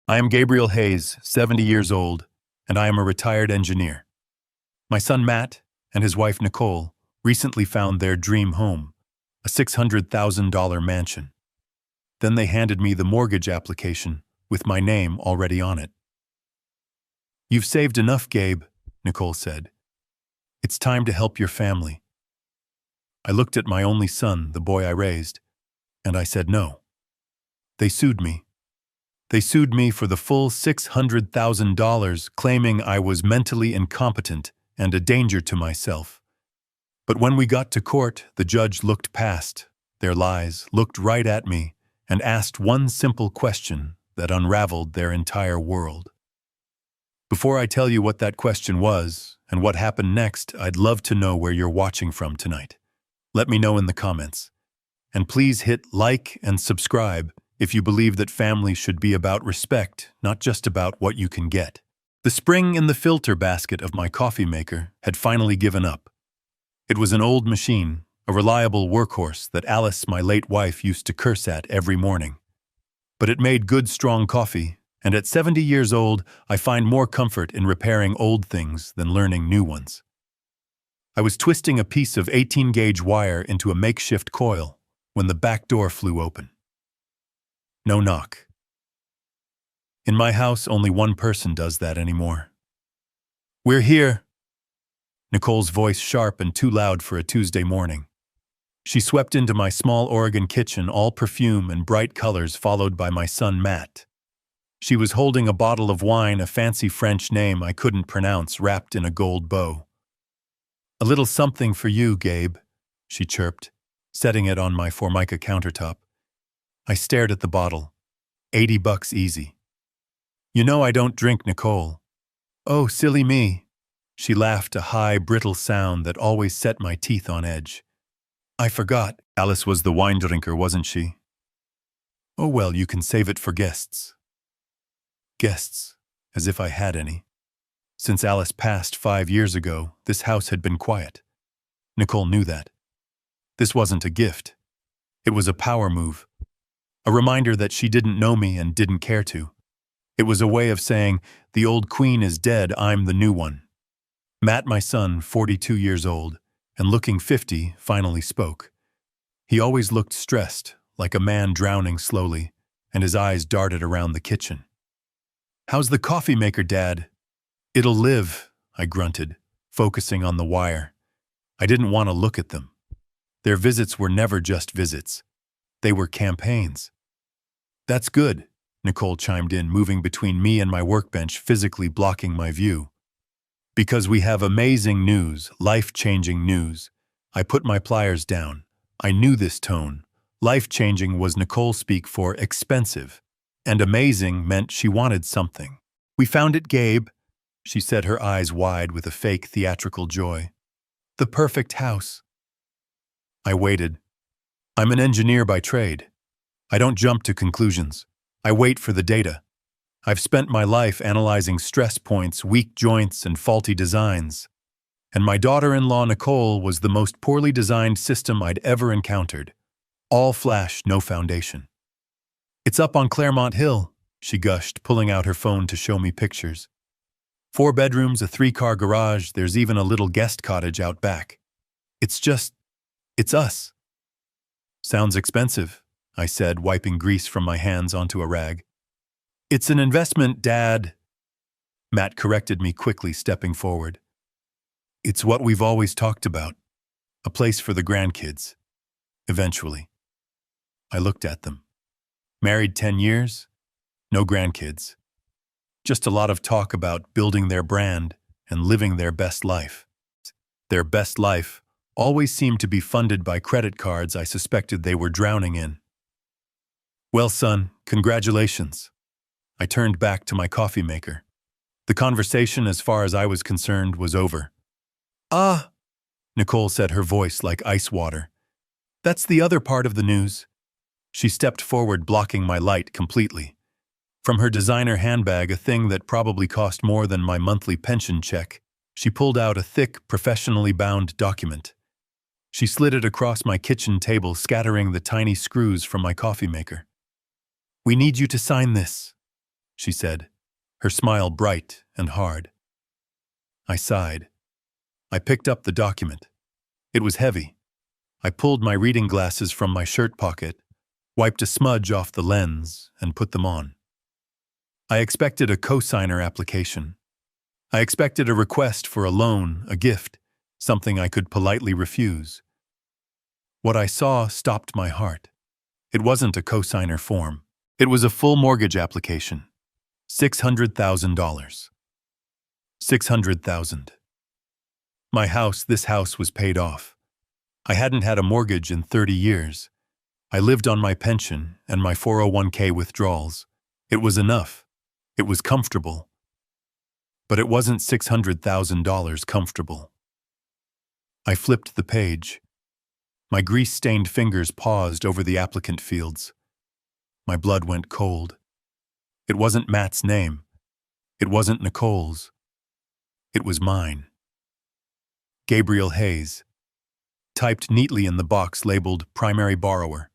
I am Gabriel Hayes, 70 years old, and I am a retired engineer. My son Matt and his wife Nicole recently found their dream home, a $600,000 mansion. Then they handed me the mortgage application with my name already on it. "You've saved enough, Gabe," Nicole said. "It's time to help your family." I looked at my only son, the boy I raised, and I said no. They sued me. They sued me for the full $600,000, claiming I was mentally incompetent and a danger to myself. But when we got to court, the judge looked past their lies, looked right at me, and asked one simple question that unraveled their entire world. Before I tell you what that question was and what happened next, I'd love to know where you're watching from tonight. Let me know in the comments. And please hit like and subscribe if you believe that family should be about respect, not just about what you can get. The spring in the filter basket of my coffee maker had finally given up. It was an old machine, a reliable workhorse that Alice, my late wife, used to curse at every morning. But it made good, strong coffee, and at 70 years old, I find more comfort in repairing old things than learning new ones. I was twisting a piece of 18-gauge wire into a makeshift coil when the back door flew open. No knock. In my house, only one person does that anymore. "We're here." Nicole's voice sharp and too loud for a Tuesday morning. She swept into my small Oregon kitchen, all perfume and bright colors, followed by my son Matt. She was holding a bottle of wine, a fancy French name I couldn't pronounce, wrapped in a gold bow. "A little something for you, Gabe," she chirped, setting it on my Formica countertop. I stared at the bottle. $80 easy. "You know I don't drink, Nicole." "Oh, silly me." She laughed, a high, brittle sound that always set my teeth on edge. "I forgot. Alice was the wine drinker, wasn't she?" "Oh well, you can save it for guests." Guests, as if I had any. Since Alice passed 5 years ago, this house had been quiet. Nicole knew that. This wasn't a gift. It was a power move. A reminder that she didn't know me and didn't care to. It was a way of saying, the old queen is dead, I'm the new one. Matt, my son, 42 years old, and looking 50, finally spoke. He always looked stressed, like a man drowning slowly, and his eyes darted around the kitchen. "How's the coffee maker, Dad?" "It'll live," I grunted, focusing on the wire. I didn't want to look at them. Their visits were never just visits. They were campaigns. "That's good," Nicole chimed in, moving between me and my workbench, physically blocking my view. "Because we have amazing news, life-changing news." I put my pliers down. I knew this tone. Life-changing was Nicole speak for expensive, and amazing meant she wanted something. "We found it, Gabe," she said, her eyes wide with a fake theatrical joy. "The perfect house." I waited. I'm an engineer by trade. I don't jump to conclusions. I wait for the data. I've spent my life analyzing stress points, weak joints, and faulty designs. And my daughter-in-law Nicole was the most poorly designed system I'd ever encountered. All flash, no foundation. "It's up on Claremont Hill," she gushed, pulling out her phone to show me pictures. 4 bedrooms, a 3-car garage, there's even a little guest cottage out back. It's us. "Sounds expensive," I said, wiping grease from my hands onto a rag. "It's an investment, Dad." Matt corrected me quickly, stepping forward. "It's what we've always talked about. A place for the grandkids. Eventually." I looked at them. Married 10 years, no grandkids. Just a lot of talk about building their brand and living their best life. Their best life always seemed to be funded by credit cards I suspected they were drowning in. "Well, son, congratulations." I turned back to my coffee maker. The conversation, as far as I was concerned, was over. "Ah," Nicole said, her voice like ice water. "That's the other part of the news." She stepped forward, blocking my light completely. From her designer handbag, a thing that probably cost more than my monthly pension check, she pulled out a thick, professionally bound document. She slid it across my kitchen table, scattering the tiny screws from my coffee maker. "We need you to sign this." she said, her smile bright and hard. I sighed. I picked up the document. It was heavy. I pulled my reading glasses from my shirt pocket, wiped a smudge off the lens, and put them on. I expected a cosigner application. I expected a request for a loan, a gift, something I could politely refuse. What I saw stopped my heart. It wasn't a cosigner form. It was a full mortgage application. $600,000. $600,000. My house, this house was paid off. I hadn't had a mortgage in 30 years. I lived on my pension and my 401k withdrawals. It was enough. It was comfortable. But it wasn't $600,000 comfortable. I flipped the page. My grease-stained fingers paused over the applicant fields. My blood went cold. It wasn't Matt's name. It wasn't Nicole's. It was mine. Gabriel Hayes, typed neatly in the box labeled Primary Borrower.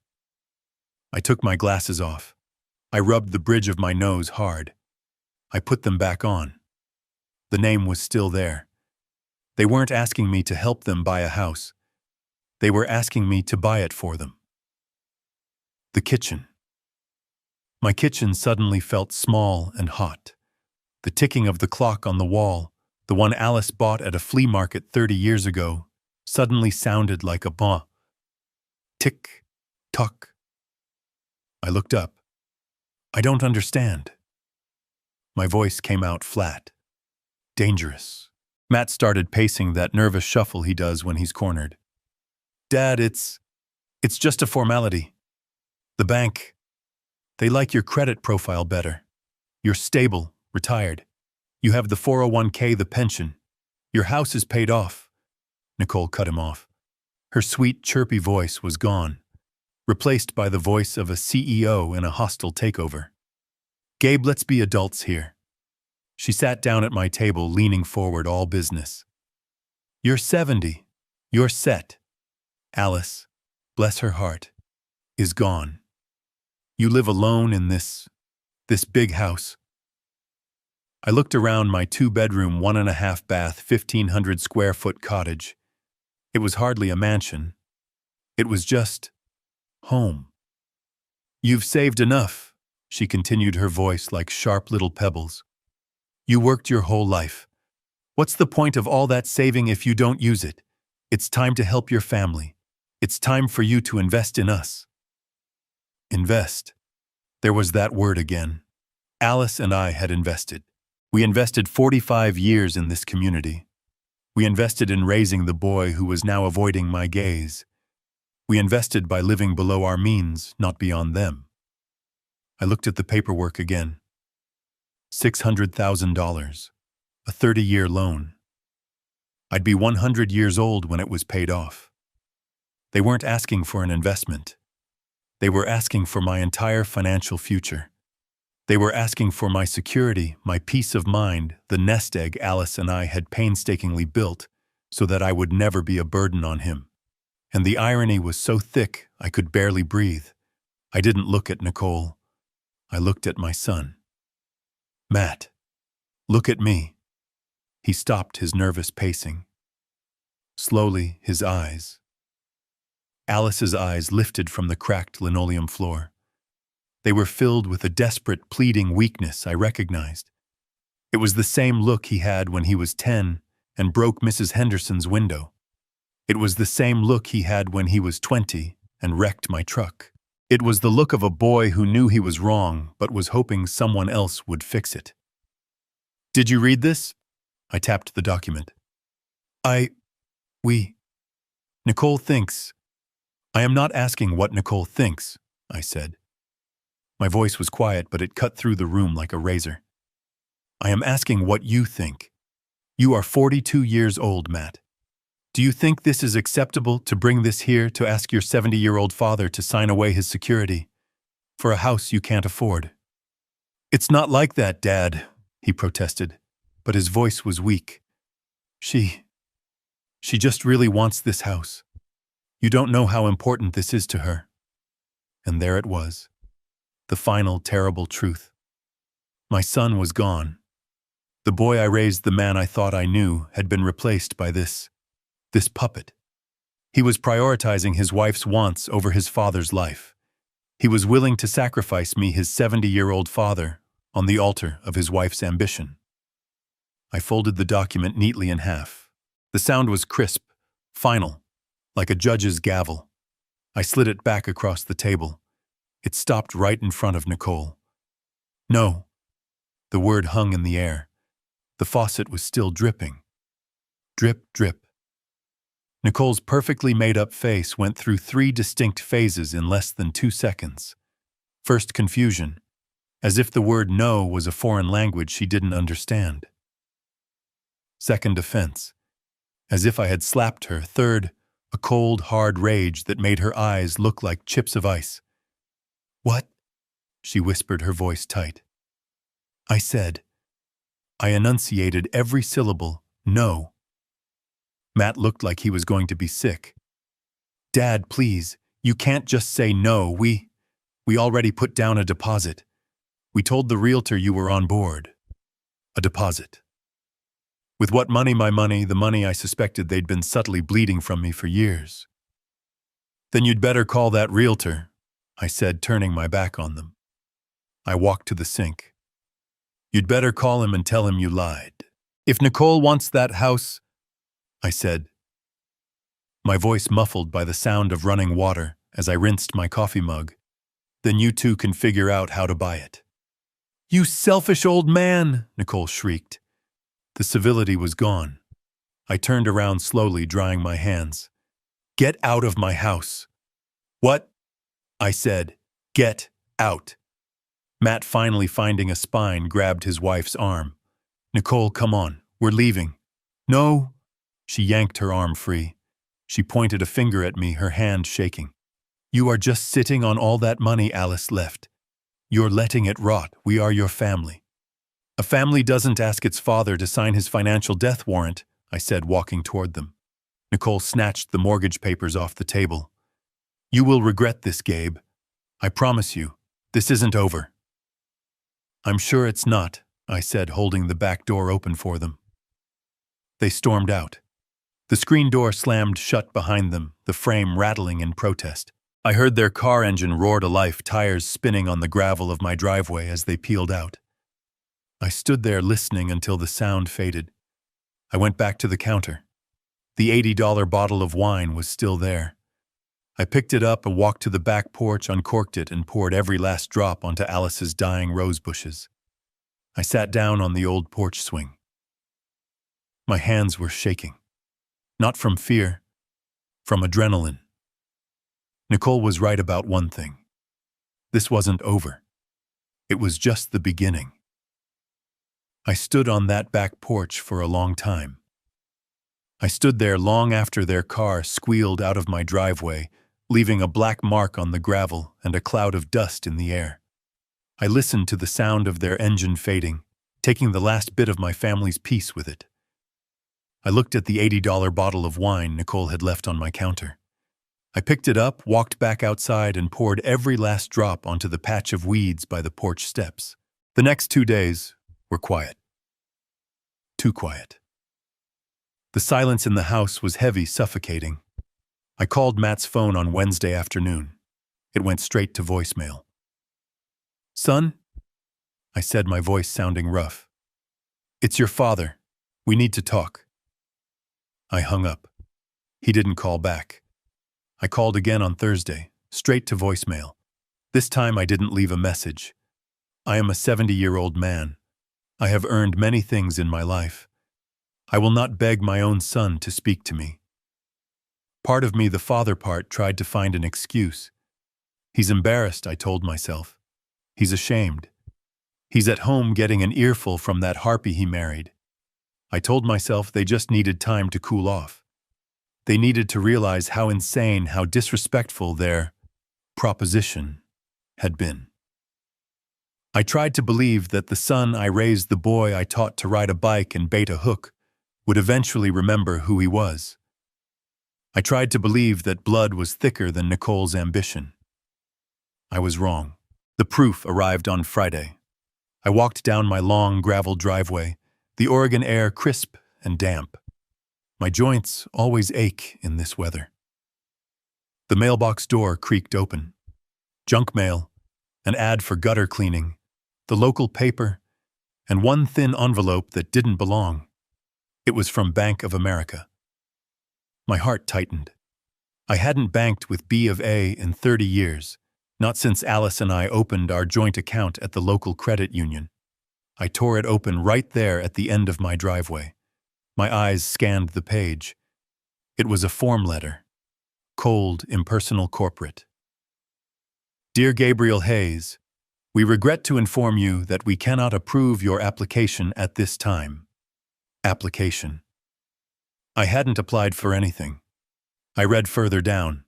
I took my glasses off. I rubbed the bridge of my nose hard. I put them back on. The name was still there. They weren't asking me to help them buy a house. They were asking me to buy it for them. The kitchen. My kitchen suddenly felt small and hot. The ticking of the clock on the wall, the one Alice bought at a flea market 30 years ago, suddenly sounded like a bah. Tick, tock. I looked up. I don't understand. My voice came out flat. Dangerous. Matt started pacing that nervous shuffle he does when he's cornered. Dad, it's just a formality. The bank, they like your credit profile better. You're stable, retired. You have the 401k, the pension. Your house is paid off. Nicole cut him off. Her sweet, chirpy voice was gone, replaced by the voice of a CEO in a hostile takeover. Gabe, let's be adults here. She sat down at my table, leaning forward, all business. You're 70. You're set. Alice, bless her heart, is gone. You live alone in this big house. I looked around my 2-bedroom, 1.5-bath, 1,500 square foot cottage. It was hardly a mansion. It was just home. You've saved enough, she continued, her voice like sharp little pebbles. You worked your whole life. What's the point of all that saving if you don't use it? It's time to help your family. It's time for you to invest in us. Invest. There was that word again. Alice and I had invested. We invested 45 years in this community. We invested in raising the boy who was now avoiding my gaze. We invested by living below our means, not beyond them. I looked at the paperwork again. $600,000, a 30-year loan. I'd be 100 years old when it was paid off. They weren't asking for an investment. They were asking for my entire financial future. They were asking for my security, my peace of mind, the nest egg Alice and I had painstakingly built so that I would never be a burden on him. And the irony was so thick I could barely breathe. I didn't look at Nicole. I looked at my son. Matt, look at me. He stopped his nervous pacing. Slowly, his eyes. Alice's eyes lifted from the cracked linoleum floor. They were filled with a desperate, pleading weakness I recognized. It was the same look he had when he was 10 and broke Mrs. Henderson's window. It was the same look he had when he was 20 and wrecked my truck. It was the look of a boy who knew he was wrong but was hoping someone else would fix it. Did you read this? I tapped the document. Nicole thinks. I am not asking what Nicole thinks, I said. My voice was quiet, but it cut through the room like a razor. I am asking what you think. You are 42 years old, Matt. Do you think this is acceptable to bring this here to ask your 70-year-old father to sign away his security for a house you can't afford? It's not like that, Dad, he protested, but his voice was weak. She just really wants this house. You don't know how important this is to her. And there it was. The final terrible truth. My son was gone. The boy I raised, the man I thought I knew, had been replaced by this puppet. He was prioritizing his wife's wants over his father's life. He was willing to sacrifice me, his 70-year-old father, on the altar of his wife's ambition. I folded the document neatly in half. The sound was crisp, final, like a judge's gavel. I slid it back across the table. It stopped right in front of Nicole. No. The word hung in the air. The faucet was still dripping. Drip, drip. Nicole's perfectly made-up face went through 3 distinct phases in less than 2 seconds. First, confusion, as if the word no was a foreign language she didn't understand. Second, offense, as if I had slapped her. Third, a cold, hard rage that made her eyes look like chips of ice. "What?" she whispered, her voice tight. I said. I enunciated every syllable, no. Matt looked like he was going to be sick. "Dad, please, you can't just say no. We already put down a deposit. We told the realtor you were on board." A deposit. With what money? My money, the money I suspected they'd been subtly bleeding from me for years. "Then you'd better call that realtor," I said, turning my back on them. I walked to the sink. "You'd better call him and tell him you lied. If Nicole wants that house," I said, my voice muffled by the sound of running water as I rinsed my coffee mug, "then you two can figure out how to buy it." "You selfish old man!" Nicole shrieked. The civility was gone. I turned around slowly, drying my hands. "Get out of my house." "What?" I said. "Get out." Matt, finally finding a spine, grabbed his wife's arm. "Nicole, come on. We're leaving." "No." She yanked her arm free. She pointed a finger at me, her hand shaking. "You are just sitting on all that money Alice left. You're letting it rot. We are your family." "A family doesn't ask its father to sign his financial death warrant," I said, walking toward them. Nicole snatched the mortgage papers off the table. "You will regret this, Gabe. I promise you, this isn't over." "I'm sure it's not," I said, holding the back door open for them. They stormed out. The screen door slammed shut behind them, the frame rattling in protest. I heard their car engine roar to life, tires spinning on the gravel of my driveway as they peeled out. I stood there listening until the sound faded. I went back to the counter. The $80 bottle of wine was still there. I picked it up and walked to the back porch, uncorked it, and poured every last drop onto Alice's dying rose bushes. I sat down on the old porch swing. My hands were shaking. Not from fear, from adrenaline. Nicole was right about one thing. This wasn't over. It was just the beginning. I stood on that back porch for a long time. I stood there long after their car squealed out of my driveway, leaving a black mark on the gravel and a cloud of dust in the air. I listened to the sound of their engine fading, taking the last bit of my family's peace with it. I looked at the $80 bottle of wine Nicole had left on my counter. I picked it up, walked back outside, and poured every last drop onto the patch of weeds by the porch steps. The next 2 days were quiet. Too quiet. The silence in the house was heavy, suffocating. I called Matt's phone on Wednesday afternoon. It went straight to voicemail. "Son?" I said, my voice sounding rough. "It's your father. We need to talk." I hung up. He didn't call back. I called again on Thursday, straight to voicemail. This time I didn't leave a message. I am a 70-year-old man. I have earned many things in my life. I will not beg my own son to speak to me. Part of me, the father part, tried to find an excuse. He's embarrassed, I told myself. He's ashamed. He's at home getting an earful from that harpy he married. I told myself they just needed time to cool off. They needed to realize how insane, how disrespectful their proposition had been. I tried to believe that the son I raised, the boy I taught to ride a bike and bait a hook, would eventually remember who he was. I tried to believe that blood was thicker than Nicole's ambition. I was wrong. The proof arrived on Friday. I walked down my long gravel driveway, the Oregon air crisp and damp. My joints always ache in this weather. The mailbox door creaked open. Junk mail, an ad for gutter cleaning, the local paper, and one thin envelope that didn't belong. It was from Bank of America. My heart tightened. I hadn't banked with B of A in 30 years, not since Alice and I opened our joint account at the local credit union. I tore it open right there at the end of my driveway. My eyes scanned the page. It was a form letter. Cold, impersonal corporate. Dear Gabriel Hayes, we regret to inform you that we cannot approve your application at this time. Application. I hadn't applied for anything. I read further down.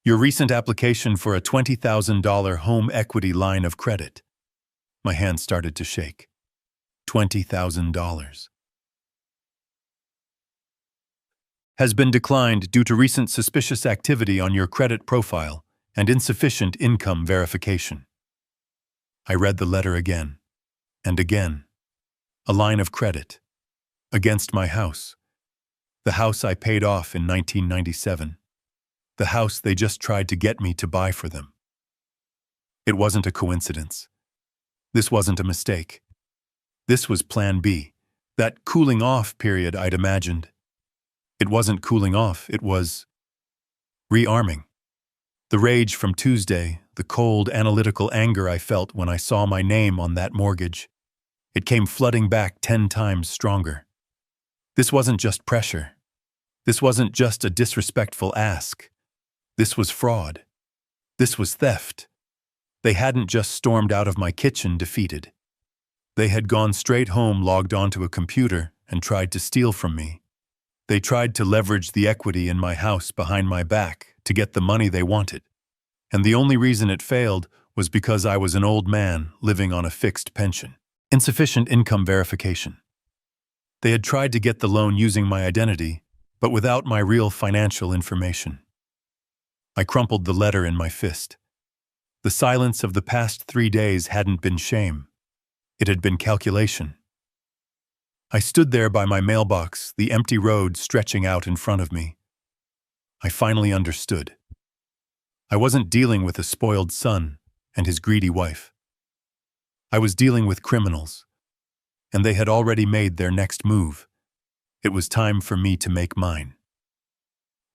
Your recent application for a $20,000 home equity line of credit. My hand started to shake. $20,000. Has been declined due to recent suspicious activity on your credit profile and insufficient income verification. I read the letter again and again. A line of credit. Against my house. The house I paid off in 1997. The house they just tried to get me to buy for them. It wasn't a coincidence. This wasn't a mistake. This was Plan B, that cooling off period I'd imagined. It wasn't cooling off, it was rearming. The rage from Tuesday, the cold, analytical anger I felt when I saw my name on that mortgage, it came flooding back 10 times stronger. This wasn't just pressure. This wasn't just a disrespectful ask. This was fraud. This was theft. They hadn't just stormed out of my kitchen defeated. They had gone straight home, logged onto a computer, and tried to steal from me. They tried to leverage the equity in my house behind my back to get the money they wanted. And the only reason it failed was because I was an old man living on a fixed pension. Insufficient income verification. They had tried to get the loan using my identity, but without my real financial information. I crumpled the letter in my fist. The silence of the past 3 days hadn't been shame. It had been calculation. I stood there by my mailbox, the empty road stretching out in front of me. I finally understood. I wasn't dealing with a spoiled son and his greedy wife. I was dealing with criminals, and they had already made their next move. It was time for me to make mine.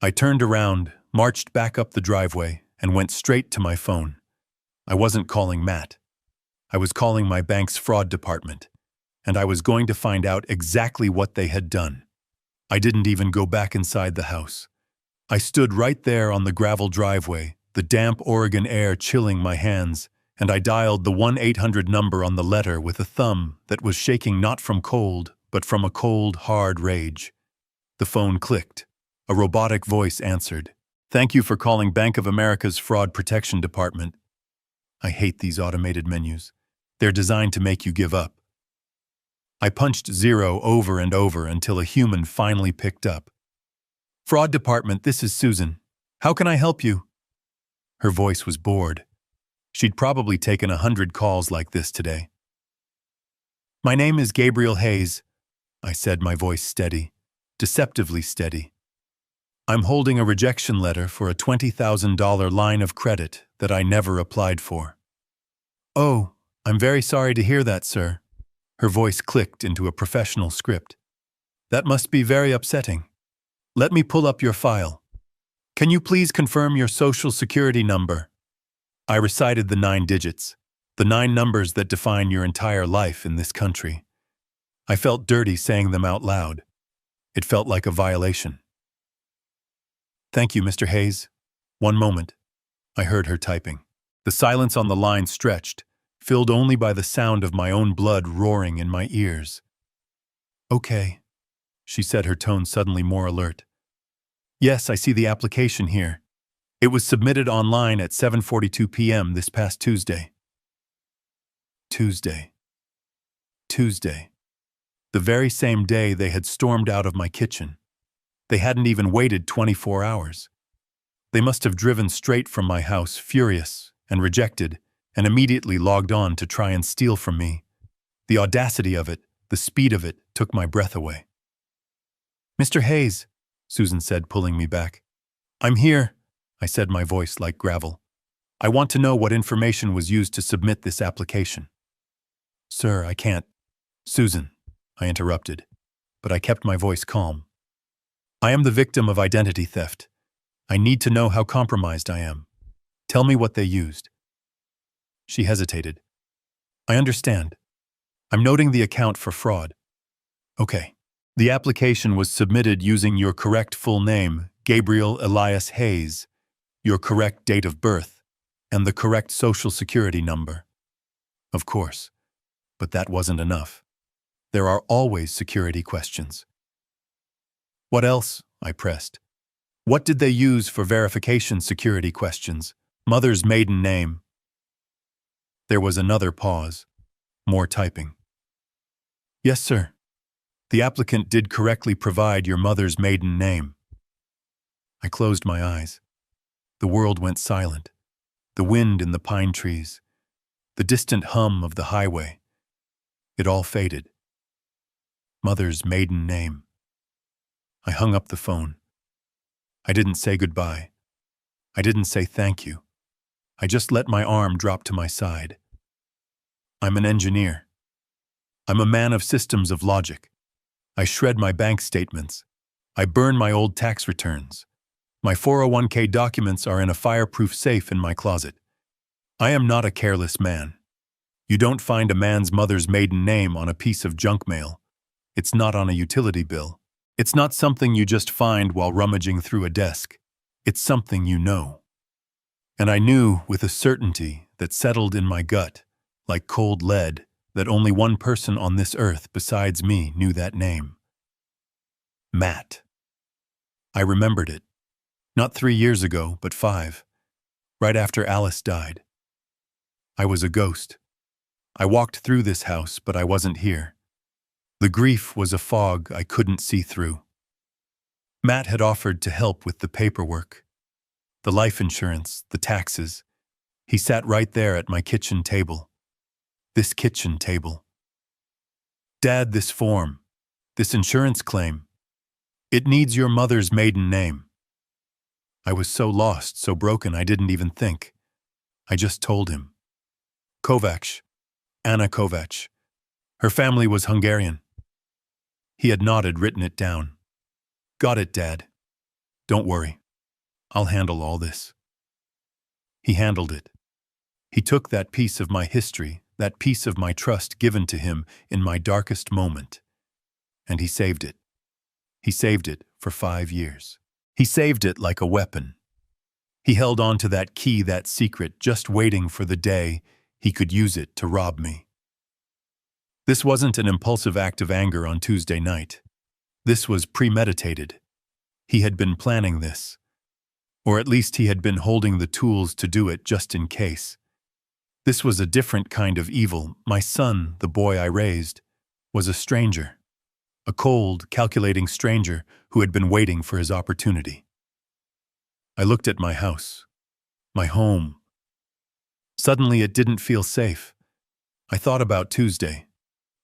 I turned around, marched back up the driveway, and went straight to my phone. I wasn't calling Matt. I was calling my bank's fraud department, and I was going to find out exactly what they had done. I didn't even go back inside the house. I stood right there on the gravel driveway, the damp Oregon air chilling my hands, and I dialed the 1-800 number on the letter with a thumb that was shaking not from cold, but from a cold, hard rage. The phone clicked. A robotic voice answered. Thank you for calling Bank of America's Fraud Protection Department. I hate these automated menus. They're designed to make you give up. I punched 0 over and over until a human finally picked up. Fraud Department, this is Susan. How can I help you? Her voice was bored. She'd probably taken 100 calls like this today. My name is Gabriel Hayes, I said, my voice steady, deceptively steady. I'm holding a rejection letter for a $20,000 line of credit that I never applied for. Oh, I'm very sorry to hear that, sir. Her voice clicked into a professional script. That must be very upsetting. Let me pull up your file. Can you please confirm your social security number? I recited the 9 digits, the 9 numbers that define your entire life in this country. I felt dirty saying them out loud. It felt like a violation. Thank you, Mr. Hayes. One moment. I heard her typing. The silence on the line stretched, filled only by the sound of my own blood roaring in my ears. Okay, she said, her tone suddenly more alert. Yes, I see the application here. It was submitted online at 7:42 p.m. this past Tuesday. Tuesday. The very same day they had stormed out of my kitchen. They hadn't even waited 24 hours. They must have driven straight from my house, furious and rejected, and immediately logged on to try and steal from me, The audacity of it, the speed of it, took my breath away. "Mr. Hayes," Susan said, pulling me back. "I'm here," I said, my voice like gravel. "I want to know what information was used to submit this application." "Sir, I can't." "Susan," I interrupted, but I kept my voice calm. "I am the victim of identity theft. I need to know how compromised I am. Tell me what they used." She hesitated. "I understand. I'm noting the account for fraud." "Okay. The application was submitted using your correct full name, Gabriel Elias Hayes, your correct date of birth, and the correct social security number." "Of course. But that wasn't enough. There are always security questions." "What else?" I pressed. "What did they use for verification security questions? Mother's maiden name." There was another pause. More typing. "Yes, sir. The applicant did correctly provide your mother's maiden name." I closed my eyes. The world went silent. The wind in the pine trees. The distant hum of the highway. It all faded. Mother's maiden name. I hung up the phone. I didn't say goodbye. I didn't say thank you. I just let my arm drop to my side. I'm an engineer. I'm a man of systems of logic. I shred my bank statements. I burn my old tax returns. My 401k documents are in a fireproof safe in my closet. I am not a careless man. You don't find a man's mother's maiden name on a piece of junk mail. It's not on a utility bill. It's not something you just find while rummaging through a desk. It's something you know. And I knew with a certainty that settled in my gut, like cold lead, that only one person on this earth besides me knew that name. Matt. I remembered it. Not 3 years ago, but 5. Right after Alice died. I was a ghost. I walked through this house, but I wasn't here. The grief was a fog I couldn't see through. Matt had offered to help with the paperwork, the life insurance, the taxes. He sat right there at my kitchen table. This kitchen table. "Dad, this form, this insurance claim, it needs your mother's maiden name." I was so lost, so broken, I didn't even think. I just told him. "Kovacs, Anna Kovacs. Her family was Hungarian." He had nodded, written it down. "Got it, Dad. Don't worry. I'll handle all this." He handled it. He took that piece of my history, that piece of my trust given to him in my darkest moment, and he saved it. He saved it for 5 years. He saved it like a weapon. He held on to that key, that secret, just waiting for the day he could use it to rob me. This wasn't an impulsive act of anger on Tuesday night. This was premeditated. He had been planning this. Or at least he had been holding the tools to do it just in case. This was a different kind of evil. My son, the boy I raised, was a stranger. A cold, calculating stranger who had been waiting for his opportunity. I looked at my house, my home. Suddenly it didn't feel safe. I thought about Tuesday,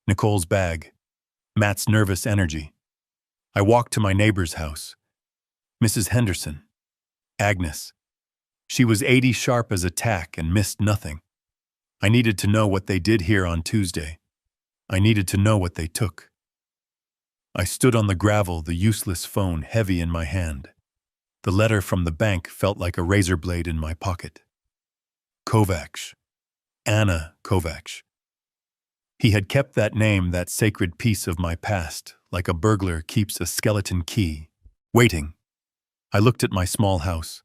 Nicole's bag, Matt's nervous energy. I walked to my neighbor's house. Mrs. Henderson, Agnes. She was 80 sharp as a tack and missed nothing. I needed to know what they did here on Tuesday. I needed to know what they took. I stood on the gravel, the useless phone heavy in my hand. The letter from the bank felt like a razor blade in my pocket. Kovacs. Anna Kovacs. He had kept that name, that sacred piece of my past, like a burglar keeps a skeleton key, waiting. I looked at my small house.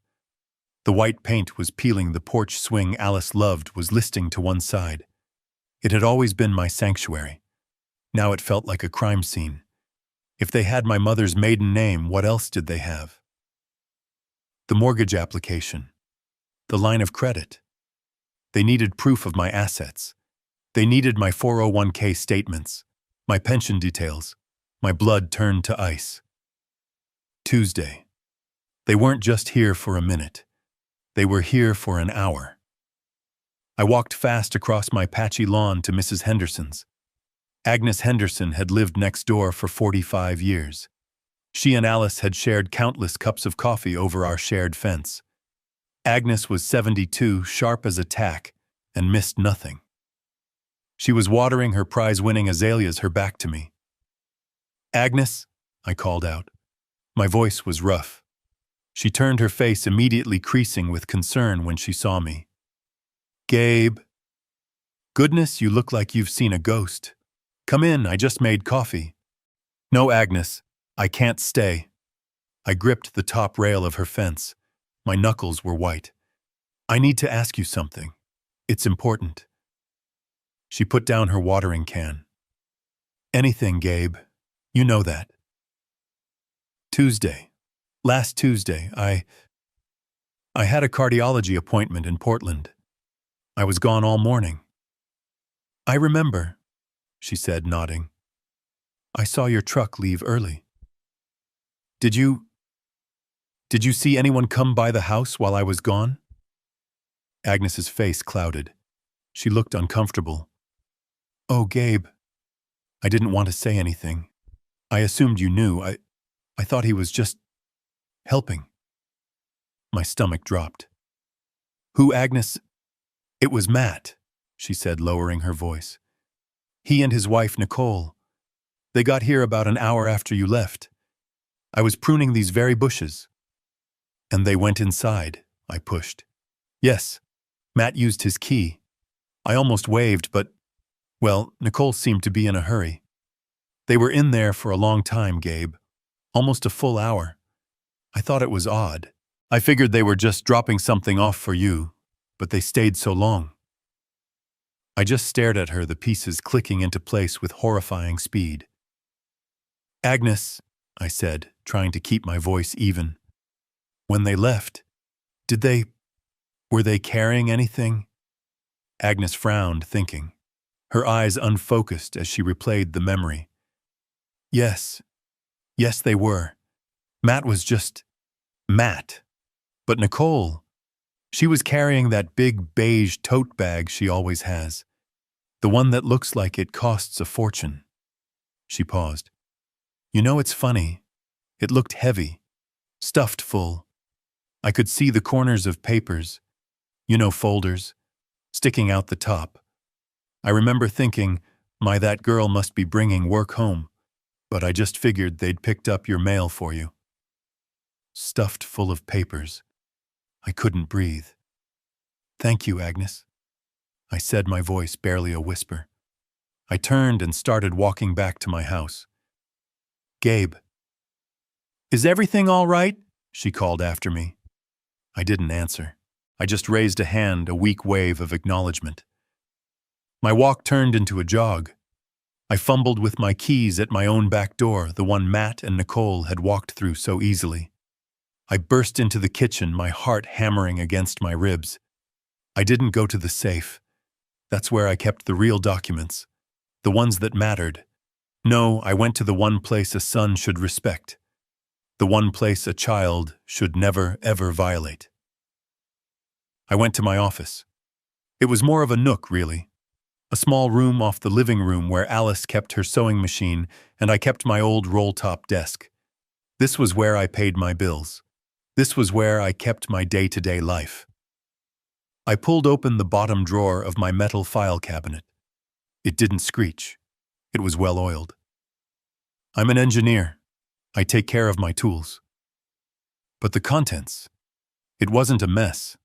The white paint was peeling, the porch swing Alice loved was listing to one side. It had always been my sanctuary. Now it felt like a crime scene. If they had my mother's maiden name, what else did they have? The mortgage application. The line of credit. They needed proof of my assets. They needed my 401k statements, my pension details. My blood turned to ice. Tuesday. They weren't just here for a minute. They were here for an hour. I walked fast across my patchy lawn to Mrs. Henderson's. Agnes Henderson had lived next door for 45 years. She and Alice had shared countless cups of coffee over our shared fence. Agnes was 72, sharp as a tack, and missed nothing. She was watering her prize-winning azaleas, her back to me. "Agnes," I called out. My voice was rough. She turned, her face immediately creasing with concern when she saw me. "Gabe." "Goodness, you look like you've seen a ghost. Come in, I just made coffee." "No, Agnes, I can't stay." I gripped the top rail of her fence. My knuckles were white. "I need to ask you something. It's important." She put down her watering can. "Anything, Gabe. You know that." Last Tuesday, I had a cardiology appointment in Portland. I was gone all morning." "I remember," she said, nodding. "I saw your truck leave early." Did you see anyone come by the house while I was gone?" Agnes's face clouded. She looked uncomfortable. "Oh, Gabe." I didn't want to say anything. I assumed you knew. I thought he was just helping. My stomach dropped. "Who, Agnes?" "It was Matt," she said, lowering her voice. "He and his wife, Nicole. They got here about an hour after you left. I was pruning these very bushes." "And they went inside," I pushed. "Yes, Matt used his key. I almost waved, but, well, Nicole seemed to be in a hurry. They were in there for a long time, Gabe. Almost a full hour. I thought it was odd. I figured they were just dropping something off for you, but they stayed so long." I just stared at her, the pieces clicking into place with horrifying speed. "Agnes," I said, trying to keep my voice even. "When they left, were they carrying anything?" Agnes frowned, thinking. Her eyes unfocused as she replayed the memory. Yes, they were. Matt was just Matt. But Nicole, she was carrying that big beige tote bag she always has. The one that looks like it costs a fortune." She paused. "You know, it's funny. It looked heavy, stuffed full. I could see the corners of papers, folders, sticking out the top. I remember thinking, that girl must be bringing work home, but I just figured they'd picked up your mail for you." Stuffed full of papers. I couldn't breathe. "Thank you, Agnes," I said, my voice barely a whisper. I turned and started walking back to my house. "Gabe." "Is everything all right?" she called after me. I didn't answer. I just raised a hand, a weak wave of acknowledgement. My walk turned into a jog. I fumbled with my keys at my own back door, the one Matt and Nicole had walked through so easily. I burst into the kitchen, my heart hammering against my ribs. I didn't go to the safe. That's where I kept the real documents, the ones that mattered. No, I went to the one place a son should respect, the one place a child should never, ever violate. I went to my office. It was more of a nook, really. A small room off the living room where Alice kept her sewing machine and I kept my old roll-top desk. This was where I paid my bills. This was where I kept my day-to-day life. I pulled open the bottom drawer of my metal file cabinet. It didn't screech. It was well-oiled. I'm an engineer. I take care of my tools. But the contents, it wasn't a mess.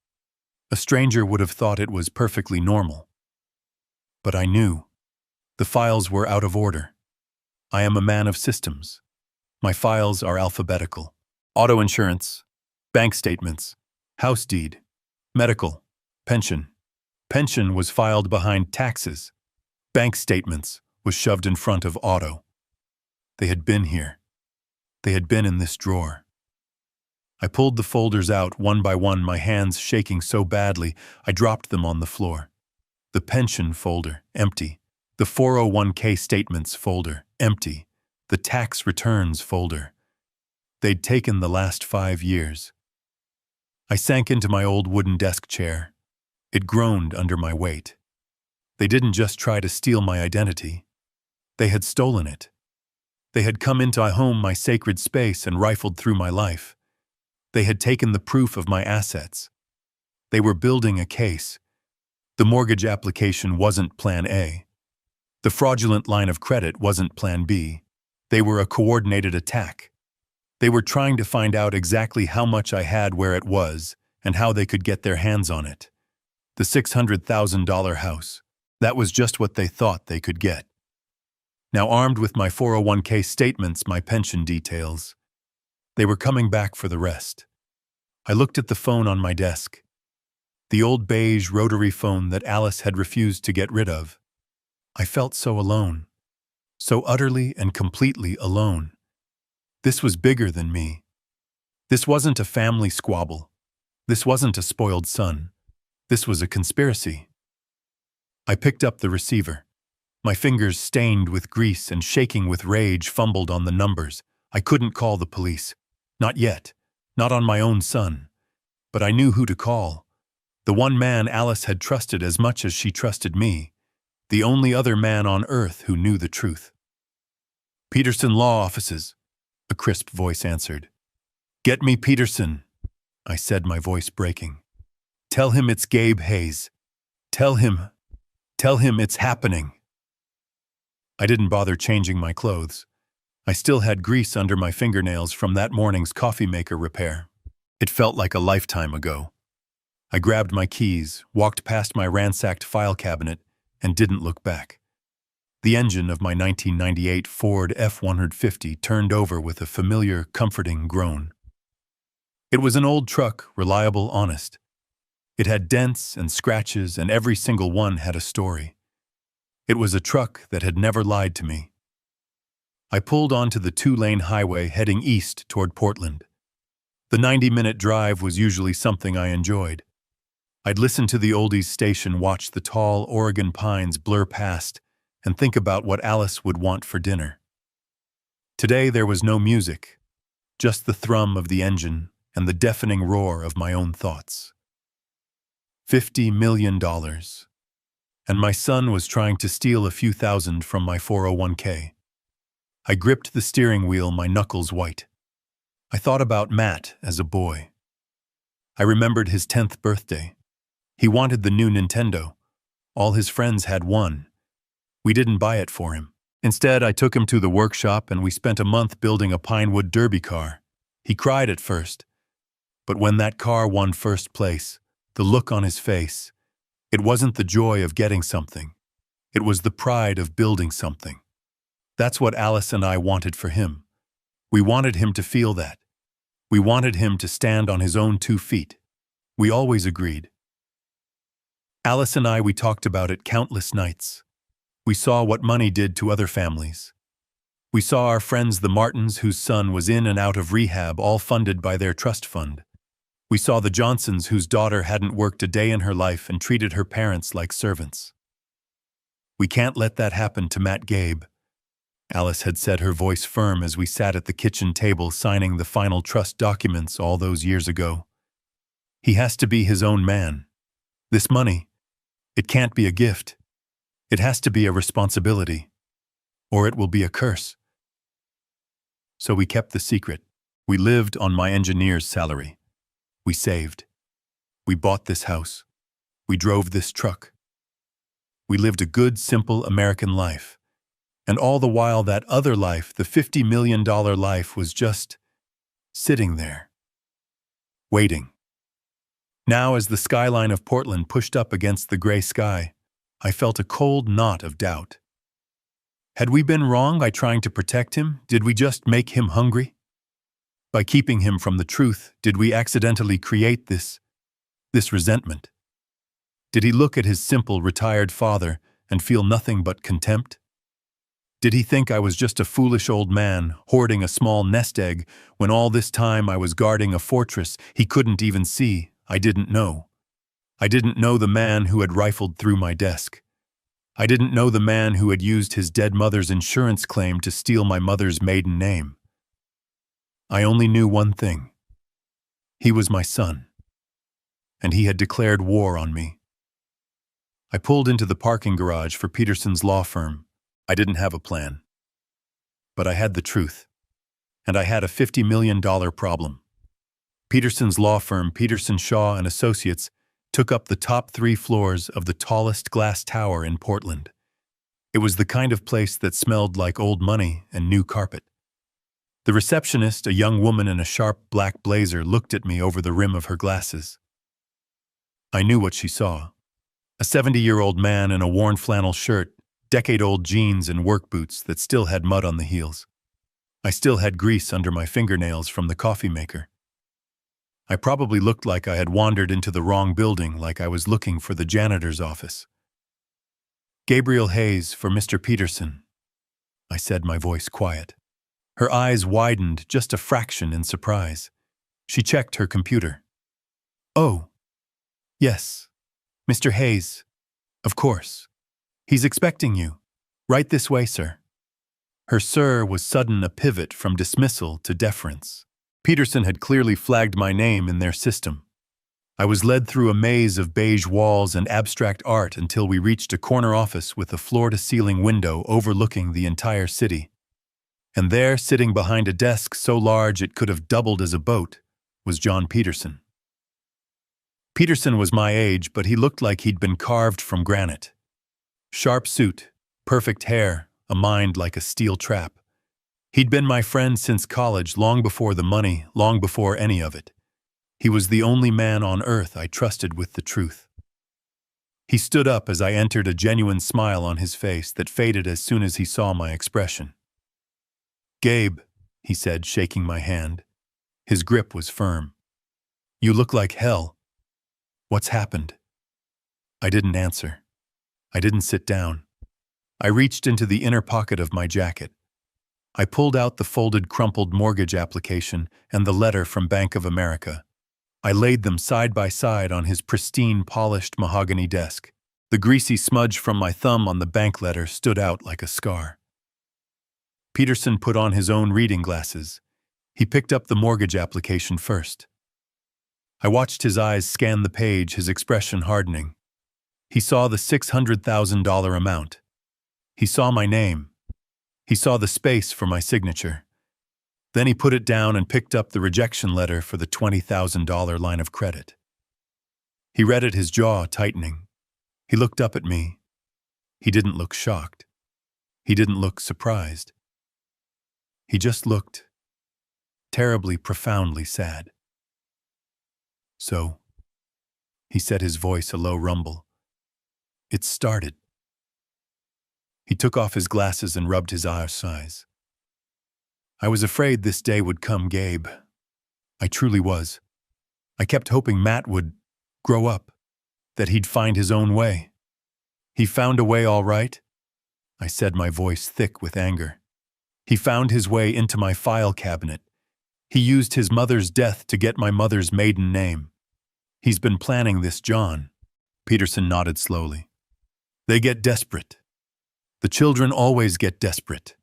A stranger would have thought it was perfectly normal. But I knew. The files were out of order. I am a man of systems. My files are alphabetical. Auto insurance, bank statements, house deed, medical, pension. Pension was filed behind taxes. Bank statements was shoved in front of auto. They had been here. They had been in this drawer. I pulled the folders out one by one, my hands shaking so badly I dropped them on the floor. The pension folder, empty. The 401k statements folder, empty. The tax returns folder. They'd taken the last 5 years. I sank into my old wooden desk chair. It groaned under my weight. They didn't just try to steal my identity. They had stolen it. They had come into my home, my sacred space, and rifled through my life. They had taken the proof of my assets. They were building a case. The mortgage application wasn't Plan A. The fraudulent line of credit wasn't Plan B. They were a coordinated attack. They were trying to find out exactly how much I had, where it was, and how they could get their hands on it. The $600,000 house. That was just what they thought they could get. Now armed with my 401k statements, my pension details, they were coming back for the rest. I looked at the phone on my desk. The old beige rotary phone that Alice had refused to get rid of. I felt so alone. So utterly and completely alone. This was bigger than me. This wasn't a family squabble. This wasn't a spoiled son. This was a conspiracy. I picked up the receiver. My fingers, stained with grease and shaking with rage, fumbled on the numbers. I couldn't call the police. Not yet. Not on my own son. But I knew who to call. The one man Alice had trusted as much as she trusted me. The only other man on earth who knew the truth. "Peterson Law Offices," a crisp voice answered. "Get me Peterson," I said, my voice breaking. "Tell him it's Gabe Hayes. Tell him it's happening." I didn't bother changing my clothes. I still had grease under my fingernails from that morning's coffee maker repair. It felt like a lifetime ago. I grabbed my keys, walked past my ransacked file cabinet, and didn't look back. The engine of my 1998 Ford F-150 turned over with a familiar, comforting groan. It was an old truck, reliable, honest. It had dents and scratches, and every single one had a story. It was a truck that had never lied to me. I pulled onto the 2-lane highway heading east toward Portland. The 90-minute drive was usually something I enjoyed. I'd listen to the oldies station, watch the tall Oregon pines blur past, and think about what Alice would want for dinner. Today there was no music, just the thrum of the engine and the deafening roar of my own thoughts. $50 million. And my son was trying to steal a few thousand from my 401k. I gripped the steering wheel, my knuckles white. I thought about Matt as a boy. I remembered his 10th birthday. He wanted the new Nintendo. All his friends had one. We didn't buy it for him. Instead, I took him to the workshop and we spent a month building a Pinewood Derby car. He cried at first. But when that car won first place, the look on his face, it wasn't the joy of getting something. It was the pride of building something. That's what Alice and I wanted for him. We wanted him to feel that. We wanted him to stand on his own 2 feet. We always agreed. Alice and I, we talked about it countless nights. We saw what money did to other families. We saw our friends the Martins, whose son was in and out of rehab, all funded by their trust fund. We saw the Johnsons, whose daughter hadn't worked a day in her life and treated her parents like servants. "We can't let that happen to Matt Gabe," Alice had said, her voice firm, as we sat at the kitchen table signing the final trust documents all those years ago. "He has to be his own man. This money, it can't be a gift. It has to be a responsibility, or it will be a curse." So we kept the secret. We lived on my engineer's salary. We saved. We bought this house. We drove this truck. We lived a good, simple American life. And all the while, that other life, the $50 million life, was just sitting there, waiting. Now, as the skyline of Portland pushed up against the gray sky, I felt a cold knot of doubt. Had we been wrong by trying to protect him? Did we just make him hungry? By keeping him from the truth, did we accidentally create this resentment? Did he look at his simple, retired father and feel nothing but contempt? Did he think I was just a foolish old man hoarding a small nest egg when all this time I was guarding a fortress he couldn't even see? I didn't know. I didn't know the man who had rifled through my desk. I didn't know the man who had used his dead mother's insurance claim to steal my mother's maiden name. I only knew one thing. He was my son, and he had declared war on me. I pulled into the parking garage for Peterson's law firm. I didn't have a plan. But I had the truth. And I had a $50 million problem. Peterson's law firm, Peterson, Shaw and Associates, took up the top 3 floors of the tallest glass tower in Portland. It was the kind of place that smelled like old money and new carpet. The receptionist, a young woman in a sharp black blazer, looked at me over the rim of her glasses. I knew what she saw. A 70-year-old man in a worn flannel shirt, decade-old jeans and work boots that still had mud on the heels. I still had grease under my fingernails from the coffee maker. I probably looked like I had wandered into the wrong building, like I was looking for the janitor's office. "Gabriel Hayes for Mr. Peterson," I said, my voice quiet. Her eyes widened just a fraction in surprise. She checked her computer. "Oh, yes, Mr. Hayes. Of course. He's expecting you. Right this way, sir." Her "sir" was sudden a pivot from dismissal to deference. Peterson had clearly flagged my name in their system. I was led through a maze of beige walls and abstract art until we reached a corner office with a floor-to-ceiling window overlooking the entire city. And there, sitting behind a desk so large it could have doubled as a boat, was John Peterson. Peterson was my age, but he looked like he'd been carved from granite. Sharp suit, perfect hair, a mind like a steel trap. He'd been my friend since college, long before the money, long before any of it. He was the only man on earth I trusted with the truth. He stood up as I entered, a genuine smile on his face that faded as soon as he saw my expression. "Gabe," he said, shaking my hand. His grip was firm. "You look like hell. What's happened?" I didn't answer. I didn't sit down. I reached into the inner pocket of my jacket. I pulled out the folded, crumpled mortgage application and the letter from Bank of America. I laid them side by side on his pristine, polished mahogany desk. The greasy smudge from my thumb on the bank letter stood out like a scar. Peterson put on his own reading glasses. He picked up the mortgage application first. I watched his eyes scan the page, his expression hardening. He saw the $600,000 amount. He saw my name. He saw the space for my signature. Then he put it down and picked up the rejection letter for the $20,000 line of credit. He read it, his jaw tightening. He looked up at me. He didn't look shocked. He didn't look surprised. He just looked terribly, profoundly sad. "So," he said, his voice a low rumble, "it started." He took off his glasses and rubbed his eyes. "I was afraid this day would come, Gabe. I truly was. I kept hoping Matt would grow up, that he'd find his own way. He found a way, all right," I said, my voice thick with anger. "He found his way into my file cabinet. He used his mother's death to get my mother's maiden name. He's been planning this, John." Peterson nodded slowly. "They get desperate. The children always get desperate."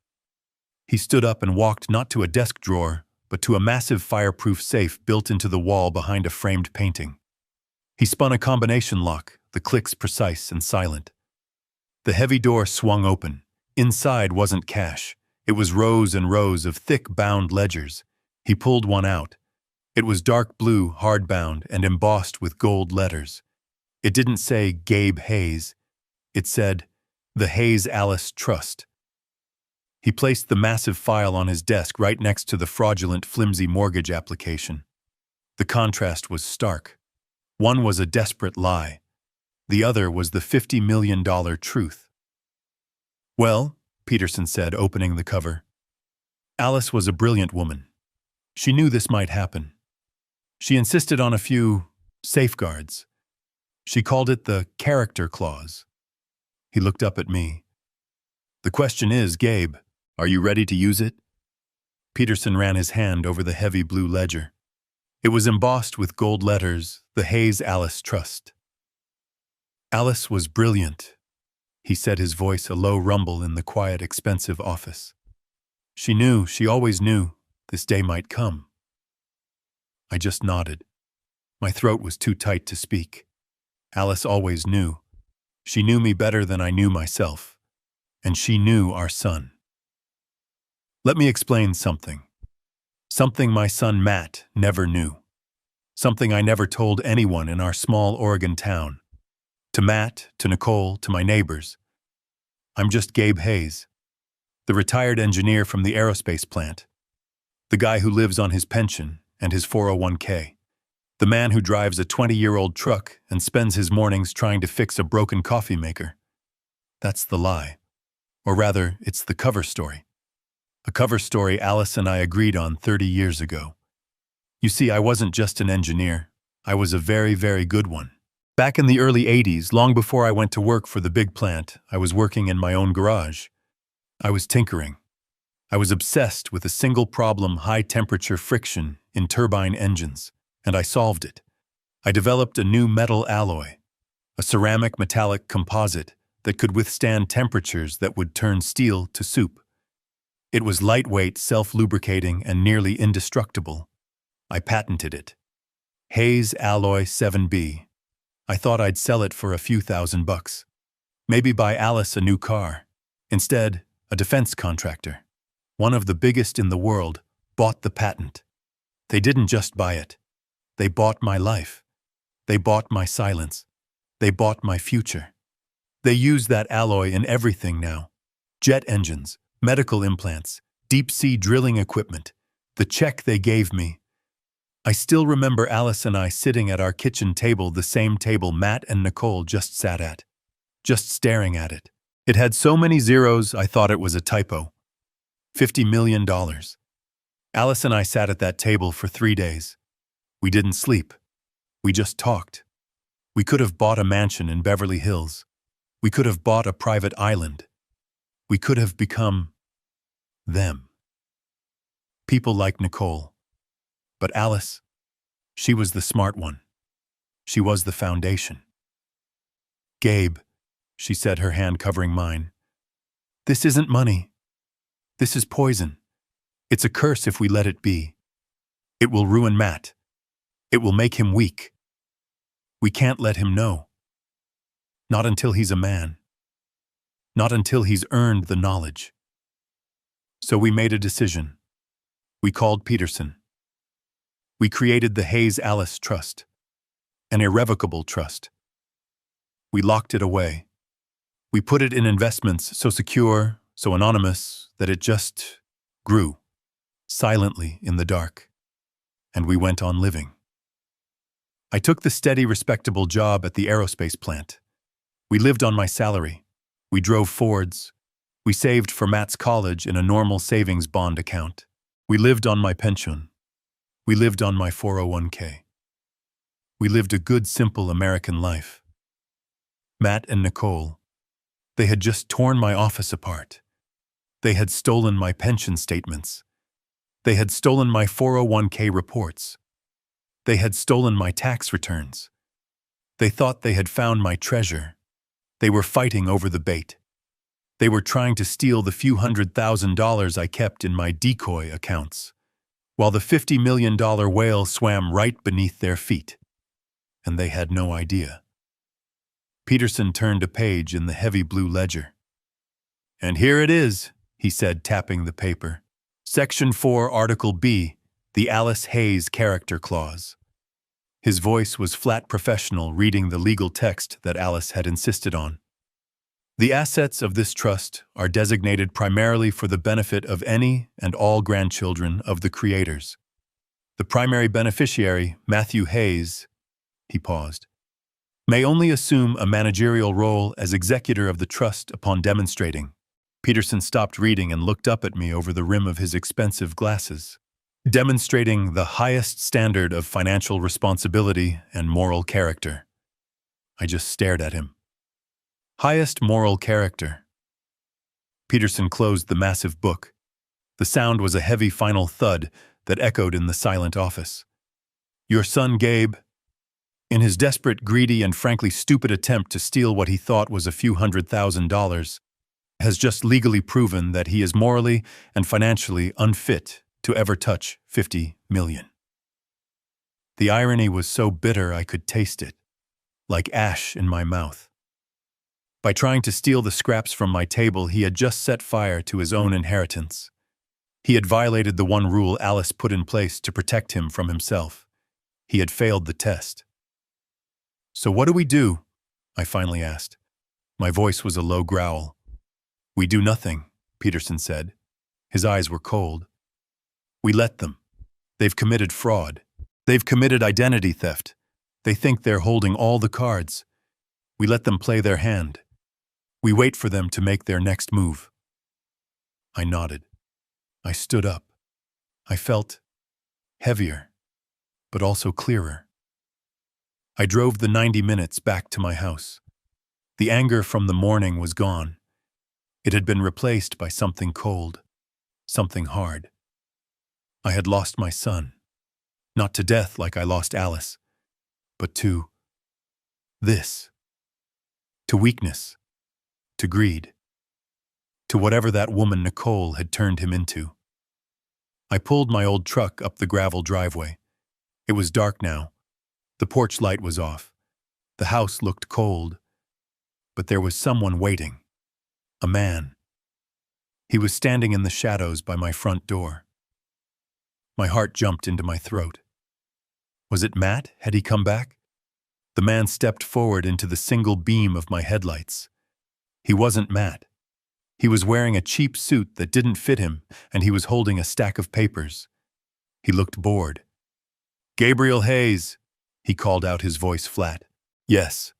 He stood up and walked not to a desk drawer, but to a massive fireproof safe built into the wall behind a framed painting. He spun a combination lock, the clicks precise and silent. The heavy door swung open. Inside wasn't cash. It was rows and rows of thick bound ledgers. He pulled one out. It was dark blue, hardbound, and embossed with gold letters. It didn't say Gabe Hayes. It said, "The Hayes Alice Trust." He placed the massive file on his desk right next to the fraudulent, flimsy mortgage application. The contrast was stark. One was a desperate lie. The other was the $50 million truth. "Well," Peterson said, opening the cover, "Alice was a brilliant woman. She knew this might happen. She insisted on a few safeguards. She called it the character clause." He looked up at me. "The question is, Gabe, are you ready to use it?" Peterson ran his hand over the heavy blue ledger. It was embossed with gold letters, "The Hayes Alice Trust." "Alice was brilliant," he said, his voice a low rumble in the quiet, expensive office. She always knew, this day might come." I just nodded. My throat was too tight to speak. Alice always knew. She knew me better than I knew myself. and she knew our son. Let me explain something. Something my son Matt never knew. Something I never told anyone in our small Oregon town. To Matt, to Nicole, to my neighbors. I'm just Gabe Hayes, the retired engineer from the aerospace plant. The guy who lives on his pension and his 401k. The man who drives a 20-year-old truck and spends his mornings trying to fix a broken coffee maker. That's the lie. Or rather, it's the cover story. A cover story Alice and I agreed on 30 years ago. You see, I wasn't just an engineer. I was a very, very good one. Back in the early 80s, long before I went to work for the big plant, I was working in my own garage. I was tinkering. I was obsessed with a single problem: high-temperature friction in turbine engines, and I solved it. I developed a new metal alloy, a ceramic metallic composite that could withstand temperatures that would turn steel to soup. It was lightweight, self-lubricating, and nearly indestructible. I patented it. Hayes Alloy 7B. I thought I'd sell it for a few $1,000. Maybe buy Alice a new car. Instead, a defense contractor, one of the biggest in the world, bought the patent. They didn't just buy it. They bought my life. They bought my silence. They bought my future. They use that alloy in everything now. Jet engines, medical implants, deep-sea drilling equipment. The check they gave me. I still remember Alice and I sitting at our kitchen table, the same table Matt and Nicole just sat at. Just staring at it. It had so many zeros I thought it was a typo. $50 million. Alice and I sat at that table for 3 days. We didn't sleep. We just talked. We could have bought a mansion in Beverly Hills. We could have bought a private island. We could have become them. People like Nicole. But Alice, she was the smart one. She was the foundation. Gabe, she said, her hand covering mine. This isn't money. This is poison. It's a curse if we let it be. It will ruin Matt. It will make him weak. We can't let him know. Not until he's a man. Not until he's earned the knowledge. So we made a decision. We called Peterson. We created the Hayes-Alice Trust, an irrevocable trust. We locked it away. We put it in investments so secure, so anonymous, that it just grew, silently in the dark. And we went on living. I took the steady, respectable job at the aerospace plant. We lived on my salary. We drove Fords. We saved for Matt's college in a normal savings bond account. We lived on my pension. We lived on my 401k. We lived a good, simple American life. Matt and Nicole, they had just torn my office apart. They had stolen my pension statements. They had stolen my 401k reports. They had stolen my tax returns. They thought they had found my treasure. They were fighting over the bait. They were trying to steal the few $100,000 I kept in my decoy accounts, while the $50 million whale swam right beneath their feet. And they had no idea. Peterson turned a page in the heavy blue ledger. And here it is, he said, tapping the paper. Section 4, Article B, the Alice Hayes character clause. His voice was flat professional, reading the legal text that Alice had insisted on. The assets of this trust are designated primarily for the benefit of any and all grandchildren of the creators. The primary beneficiary, Matthew Hayes, he paused, may only assume a managerial role as executor of the trust upon demonstrating. Peterson stopped reading and looked up at me over the rim of his expensive glasses. Demonstrating the highest standard of financial responsibility and moral character. I just stared at him. Highest moral character. Peterson closed the massive book. The sound was a heavy final thud that echoed in the silent office. Your son Gabe, in his desperate, greedy, and frankly stupid attempt to steal what he thought was a few $100,000, has just legally proven that he is morally and financially unfit to ever touch 50 million. The irony was so bitter I could taste it, like ash in my mouth. By trying to steal the scraps from my table, he had just set fire to his own inheritance. He had violated the one rule Alice put in place to protect him from himself. He had failed the test. "So what do we do?" I finally asked. My voice was a low growl. "We do nothing," Peterson said. His eyes were cold. "We let them. They've committed fraud. They've committed identity theft. They think they're holding all the cards. We let them play their hand. We wait for them to make their next move." I nodded. I stood up. I felt heavier, but also clearer. I drove the 90 minutes back to my house. The anger from the morning was gone. It had been replaced by something cold, something hard. I had lost my son, not to death like I lost Alice, but to this, to weakness, to greed, to whatever that woman Nicole had turned him into. I pulled my old truck up the gravel driveway. It was dark now. The porch light was off. The house looked cold. But there was someone waiting. A man. He was standing in the shadows by my front door. My heart jumped into my throat. Was it Matt? Had he come back? The man stepped forward into the single beam of my headlights. He wasn't Matt. He was wearing a cheap suit that didn't fit him, and he was holding a stack of papers. He looked bored. "Gabriel Hayes," he called out, his voice flat. "Yes."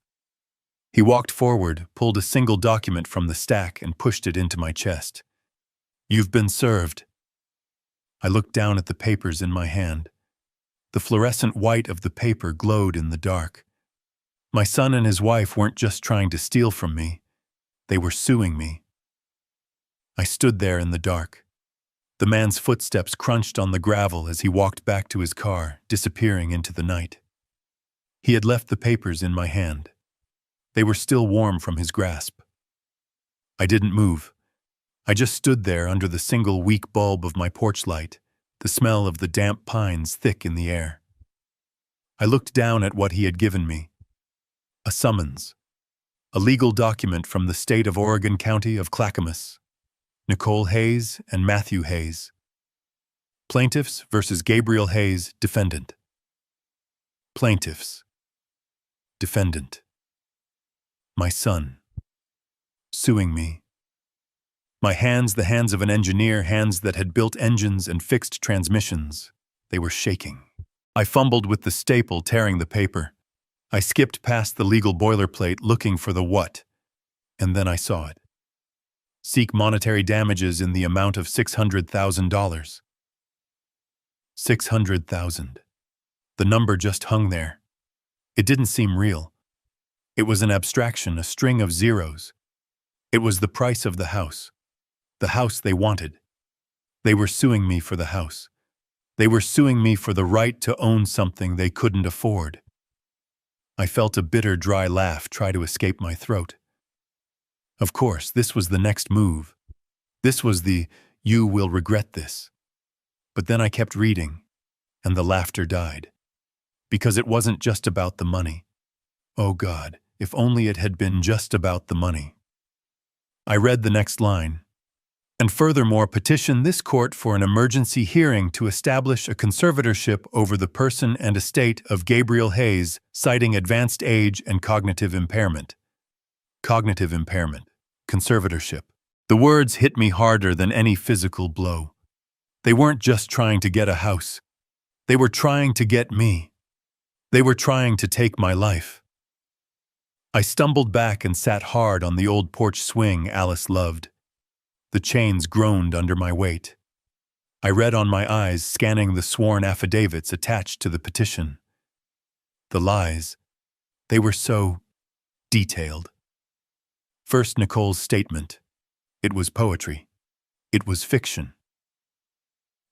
He walked forward, pulled a single document from the stack, and pushed it into my chest. "You've been served." I looked down at the papers in my hand. The fluorescent white of the paper glowed in the dark. My son and his wife weren't just trying to steal from me. They were suing me. I stood there in the dark. The man's footsteps crunched on the gravel as he walked back to his car, disappearing into the night. He had left the papers in my hand. They were still warm from his grasp. I didn't move. I just stood there under the single weak bulb of my porch light, the smell of the damp pines thick in the air. I looked down at what he had given me. A summons. A legal document from the state of Oregon County of Clackamas. Nicole Hayes and Matthew Hayes. Plaintiffs versus Gabriel Hayes, defendant. Plaintiffs. Defendant. My son. Suing me. My hands, the hands of an engineer, hands that had built engines and fixed transmissions. They were shaking. I fumbled with the staple, tearing the paper. I skipped past the legal boilerplate, looking for the what, and then I saw it. Seek monetary damages in the amount of $600,000. $600,000. The number just hung there. It didn't seem real. It was an abstraction, a string of zeros. It was the price of the house they wanted. They were suing me for the house. They were suing me for the right to own something they couldn't afford. I felt a bitter, dry laugh try to escape my throat. Of course, this was the next move. This was the, "You will regret this." But then I kept reading, and the laughter died. Because it wasn't just about the money. Oh God, if only it had been just about the money. I read the next line. "And furthermore, petition this court for an emergency hearing to establish a conservatorship over the person and estate of Gabriel Hayes, citing advanced age and cognitive impairment." Cognitive impairment. Conservatorship. The words hit me harder than any physical blow. They weren't just trying to get a house. They were trying to get me. They were trying to take my life. I stumbled back and sat hard on the old porch swing Alice loved. The chains groaned under my weight. I read on my eyes, scanning the sworn affidavits attached to the petition. The lies. They were so detailed. First, Nicole's statement. It was poetry. It was fiction.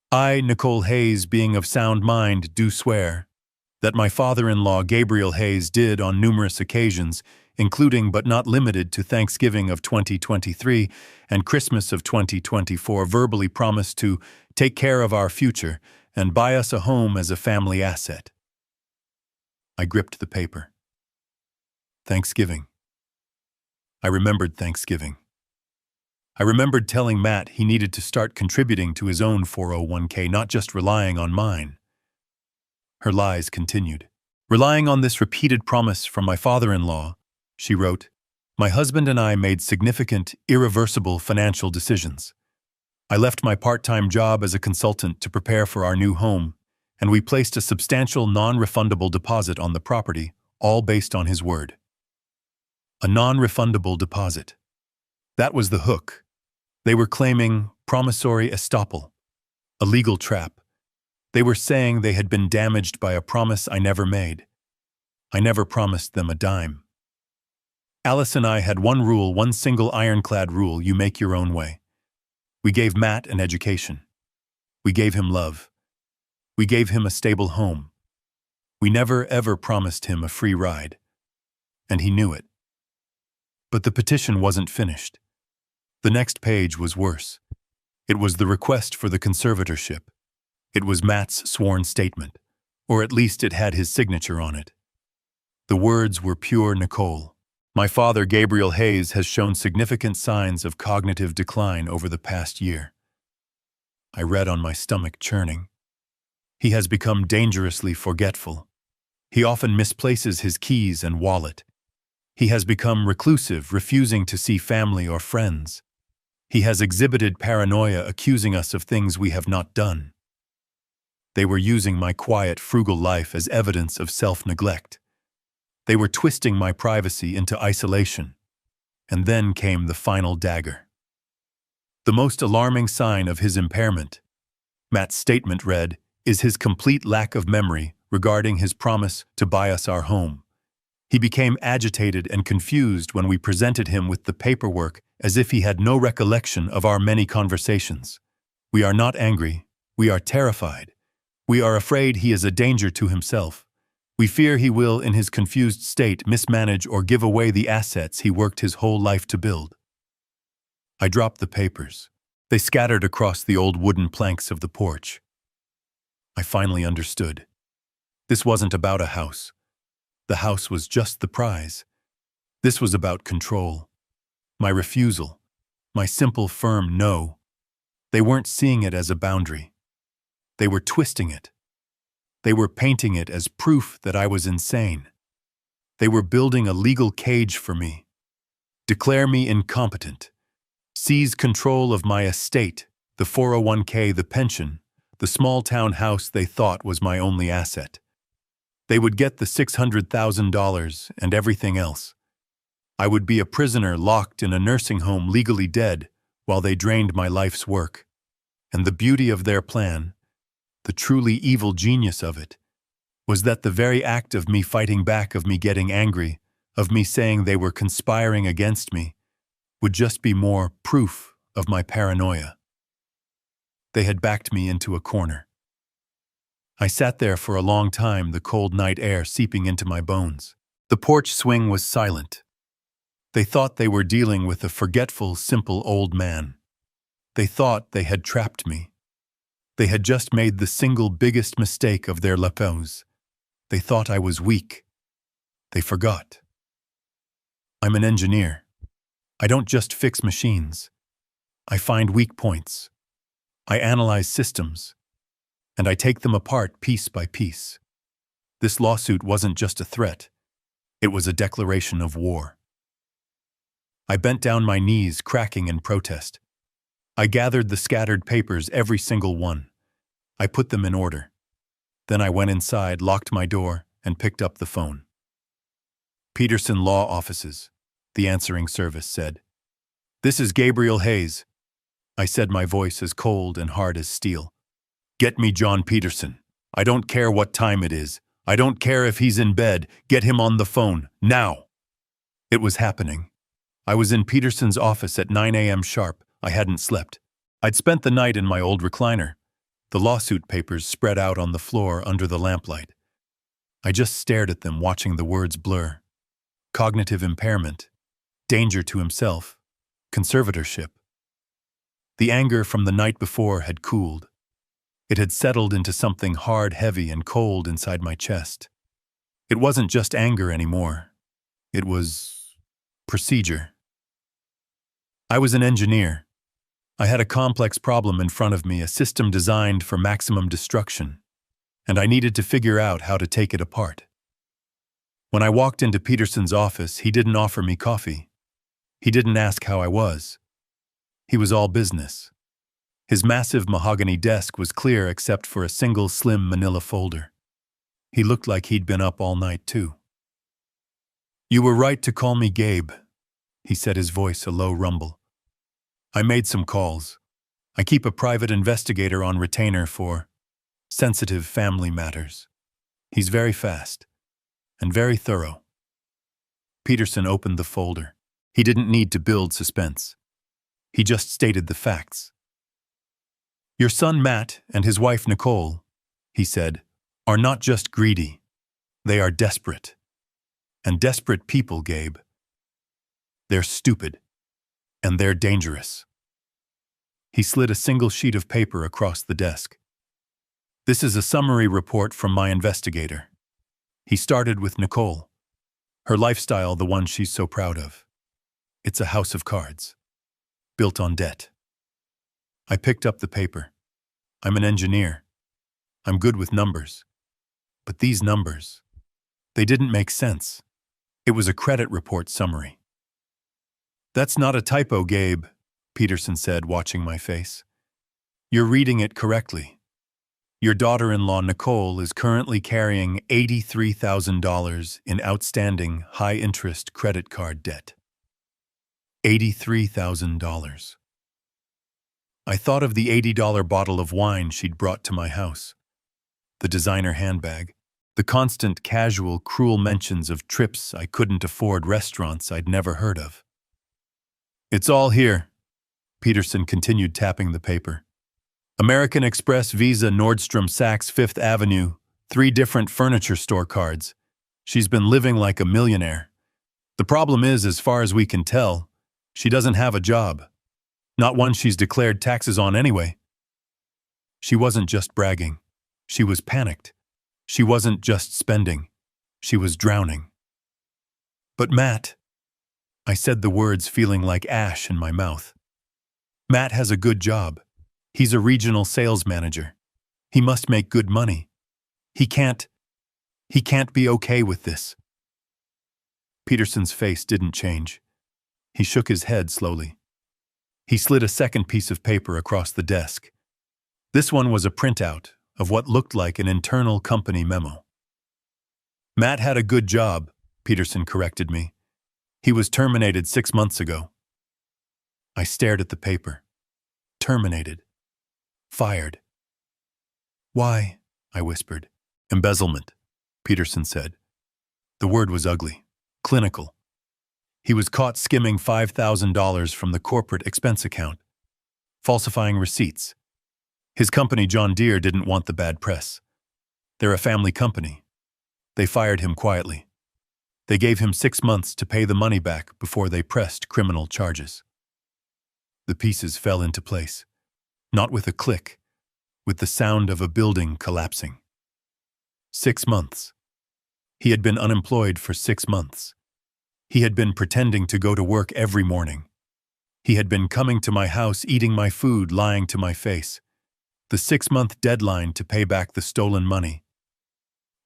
"I, Nicole Hayes, being of sound mind, do swear that my father-in-law Gabriel Hayes did on numerous occasions, including but not limited to Thanksgiving of 2023 and Christmas of 2024, verbally promise to take care of our future and buy us a home as a family asset." I gripped the paper. Thanksgiving. I remembered Thanksgiving. I remembered telling Matt he needed to start contributing to his own 401k, not just relying on mine. Her lies continued. Relying on this repeated promise from my father-in-law, she wrote, my husband and I made significant, irreversible financial decisions. I left my part-time job as a consultant to prepare for our new home, and we placed a substantial non-refundable deposit on the property, all based on his word. A non-refundable deposit. That was the hook. They were claiming promissory estoppel, a legal trap. They were saying they had been damaged by a promise I never made. I never promised them a dime. Alice and I had one rule, one single ironclad rule: you make your own way. We gave Matt an education. We gave him love. We gave him a stable home. We never ever promised him a free ride. And he knew it. But the petition wasn't finished. The next page was worse. It was the request for the conservatorship. It was Matt's sworn statement, or at least it had his signature on it. The words were pure Nicole. My father, Gabriel Hayes, has shown significant signs of cognitive decline over the past year. I read on my stomach churning. He has become dangerously forgetful. He often misplaces his keys and wallet. He has become reclusive, refusing to see family or friends. He has exhibited paranoia, accusing us of things we have not done. They were using my quiet, frugal life as evidence of self-neglect. They were twisting my privacy into isolation. And then came the final dagger. The most alarming sign of his impairment, Matt's statement read, is his complete lack of memory regarding his promise to buy us our home. He became agitated and confused when we presented him with the paperwork, as if he had no recollection of our many conversations. We are not angry. We are terrified. We are afraid he is a danger to himself. We fear he will, in his confused state, mismanage or give away the assets he worked his whole life to build. I dropped the papers. They scattered across the old wooden planks of the porch. I finally understood. This wasn't about a house. The house was just the prize. This was about control. My refusal. My simple, firm no. They weren't seeing it as a boundary. They were twisting it. They were painting it as proof that I was insane. They were building a legal cage for me. Declare me incompetent. Seize control of my estate, the 401k, the pension, the small-town house they thought was my only asset. They would get the $600,000 and everything else. I would be a prisoner locked in a nursing home, legally dead, while they drained my life's work. And the beauty of their plan, the truly evil genius of it, was that the very act of me fighting back, of me getting angry, of me saying they were conspiring against me, would just be more proof of my paranoia. They had backed me into a corner. I sat there for a long time, the cold night air seeping into my bones. The porch swing was silent. They thought they were dealing with a forgetful, simple old man. They thought they had trapped me. They had just made the single biggest mistake of their lives. They thought I was weak. They forgot. I'm an engineer. I don't just fix machines. I find weak points. I analyze systems. And I take them apart piece by piece. This lawsuit wasn't just a threat. It was a declaration of war. I bent down my knees, cracking in protest. I gathered the scattered papers, every single one. I put them in order. Then I went inside, locked my door, and picked up the phone. Peterson Law Offices, the answering service said. This is Gabriel Hayes. I said, my voice as cold and hard as steel. Get me John Peterson. I don't care what time it is. I don't care if he's in bed. Get him on the phone, now. It was happening. I was in Peterson's office at 9 a.m. sharp. I hadn't slept. I'd spent the night in my old recliner. The lawsuit papers spread out on the floor under the lamplight. I just stared at them, watching the words blur. Cognitive impairment. Danger to himself. Conservatorship. The anger from the night before had cooled. It had settled into something hard, heavy, and cold inside my chest. It wasn't just anger anymore. It was procedure. I was an engineer. I had a complex problem in front of me, a system designed for maximum destruction, and I needed to figure out how to take it apart. When I walked into Peterson's office, he didn't offer me coffee. He didn't ask how I was. He was all business. His massive mahogany desk was clear except for a single slim manila folder. He looked like he'd been up all night, too. "You were right to call me Gabe," he said, his voice a low rumble. "I made some calls. I keep a private investigator on retainer for sensitive family matters. He's very fast and very thorough." Peterson opened the folder. He didn't need to build suspense. He just stated the facts. "Your son Matt and his wife Nicole," he said, "are not just greedy. They are desperate. And desperate people, Gabe. They're stupid. And they're dangerous." He slid a single sheet of paper across the desk. "This is a summary report from my investigator." He started with Nicole. Her lifestyle, the one she's so proud of. It's a house of cards. Built on debt. I picked up the paper. I'm an engineer. I'm good with numbers. But these numbers, they didn't make sense. It was a credit report summary. "That's not a typo, Gabe," Peterson said, watching my face. "You're reading it correctly. Your daughter-in-law, Nicole, is currently carrying $83,000 in outstanding high-interest credit card debt. $83,000. I thought of the $80 bottle of wine she'd brought to my house, the designer handbag, the constant casual, cruel mentions of trips I couldn't afford, restaurants I'd never heard of. "It's all here," Peterson continued, tapping the paper. "American Express, Visa, Nordstrom, Saks, Fifth Avenue, 3 different furniture store cards. She's been living like a millionaire. The problem is, as far as we can tell, she doesn't have a job. Not one she's declared taxes on anyway." She wasn't just bragging. She was panicked. She wasn't just spending. She was drowning. "But Matt," I said the words feeling like ash in my mouth. "Matt has a good job. He's a regional sales manager. He must make good money. He can't be okay with this." Peterson's face didn't change. He shook his head slowly. He slid a second piece of paper across the desk. This one was a printout of what looked like an internal company memo. "Matt had a good job," Peterson corrected me. "He was terminated 6 months ago." I stared at the paper. Terminated. Fired. "Why?" I whispered. "Embezzlement," Peterson said. The word was ugly. Clinical. He was caught skimming $5,000 from the corporate expense account. Falsifying receipts. His company, John Deere, didn't want the bad press. They're a family company. They fired him quietly. They gave him 6 months to pay the money back before they pressed criminal charges. The pieces fell into place. Not with a click, with the sound of a building collapsing. 6 months. He had been unemployed for 6 months. He had been pretending to go to work every morning. He had been coming to my house, eating my food, lying to my face. The 6-month deadline to pay back the stolen money.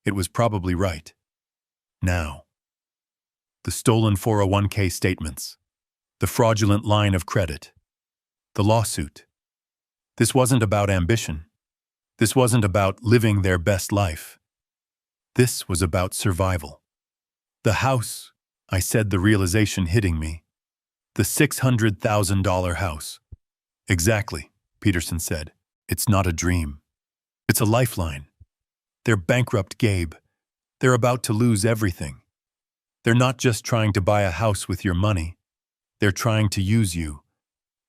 It was probably right. Now. The stolen 401k statements. The fraudulent line of credit. The lawsuit. This wasn't about ambition. This wasn't about living their best life. This was about survival. The house, I said, the realization hitting me. The $600,000 house. "Exactly," Peterson said. "It's not a dream. It's a lifeline. They're bankrupt, Gabe. They're about to lose everything. They're not just trying to buy a house with your money. They're trying to use you.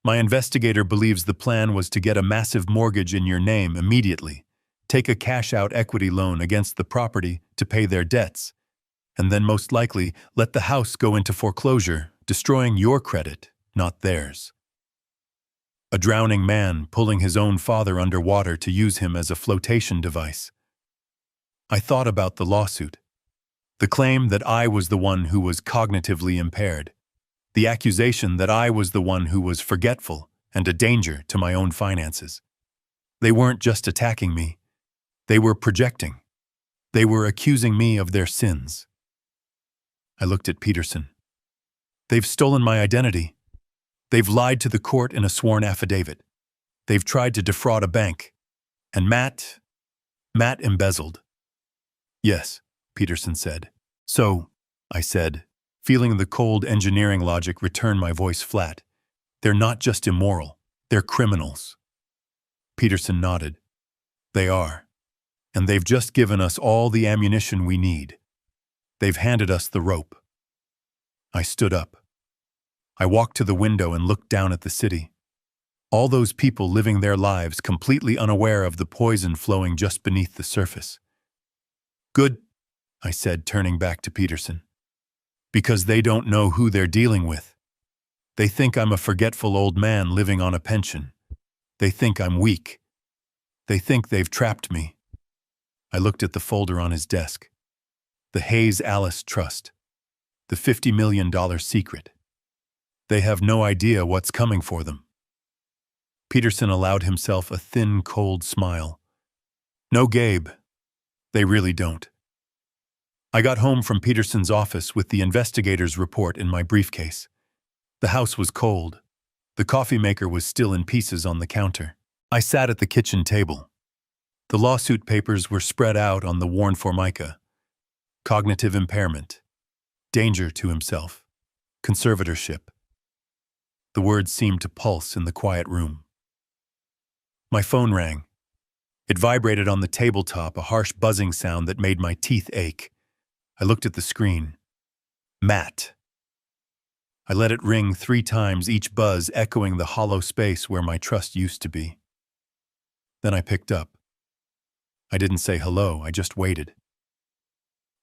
My investigator believes the plan was to get a massive mortgage in your name immediately, take a cash-out equity loan against the property to pay their debts, and then most likely let the house go into foreclosure, destroying your credit, not theirs. A drowning man pulling his own father underwater to use him as a flotation device. I thought about the lawsuit. The claim that I was the one who was cognitively impaired. The accusation that I was the one who was forgetful and a danger to my own finances. They weren't just attacking me. They were projecting. They were accusing me of their sins. I looked at Peterson. They've stolen my identity. They've lied to the court in a sworn affidavit. They've tried to defraud a bank. And Matt embezzled. Yes, Peterson said. So, I said, feeling the cold engineering logic return my voice flat. They're not just immoral, they're criminals. Peterson nodded. They are. And they've just given us all the ammunition we need. They've handed us the rope. I stood up. I walked to the window and looked down at the city. All those people living their lives completely unaware of the poison flowing just beneath the surface. Good, I said, turning back to Peterson. Because they don't know who they're dealing with. They think I'm a forgetful old man living on a pension. They think I'm weak. They think they've trapped me. I looked at the folder on his desk. The Hayes Alice Trust. The $50 million secret. They have no idea what's coming for them. Peterson allowed himself a thin, cold smile. No, Gabe. They really don't. I got home from Peterson's office with the investigator's report in my briefcase. The house was cold. The coffee maker was still in pieces on the counter. I sat at the kitchen table. The lawsuit papers were spread out on the worn formica. Cognitive impairment. Danger to himself. Conservatorship. The words seemed to pulse in the quiet room. My phone rang. It vibrated on the tabletop, a harsh buzzing sound that made my teeth ache. I looked at the screen. Matt. I let it ring 3 times, each buzz echoing the hollow space where my trust used to be. Then I picked up. I didn't say hello, I just waited.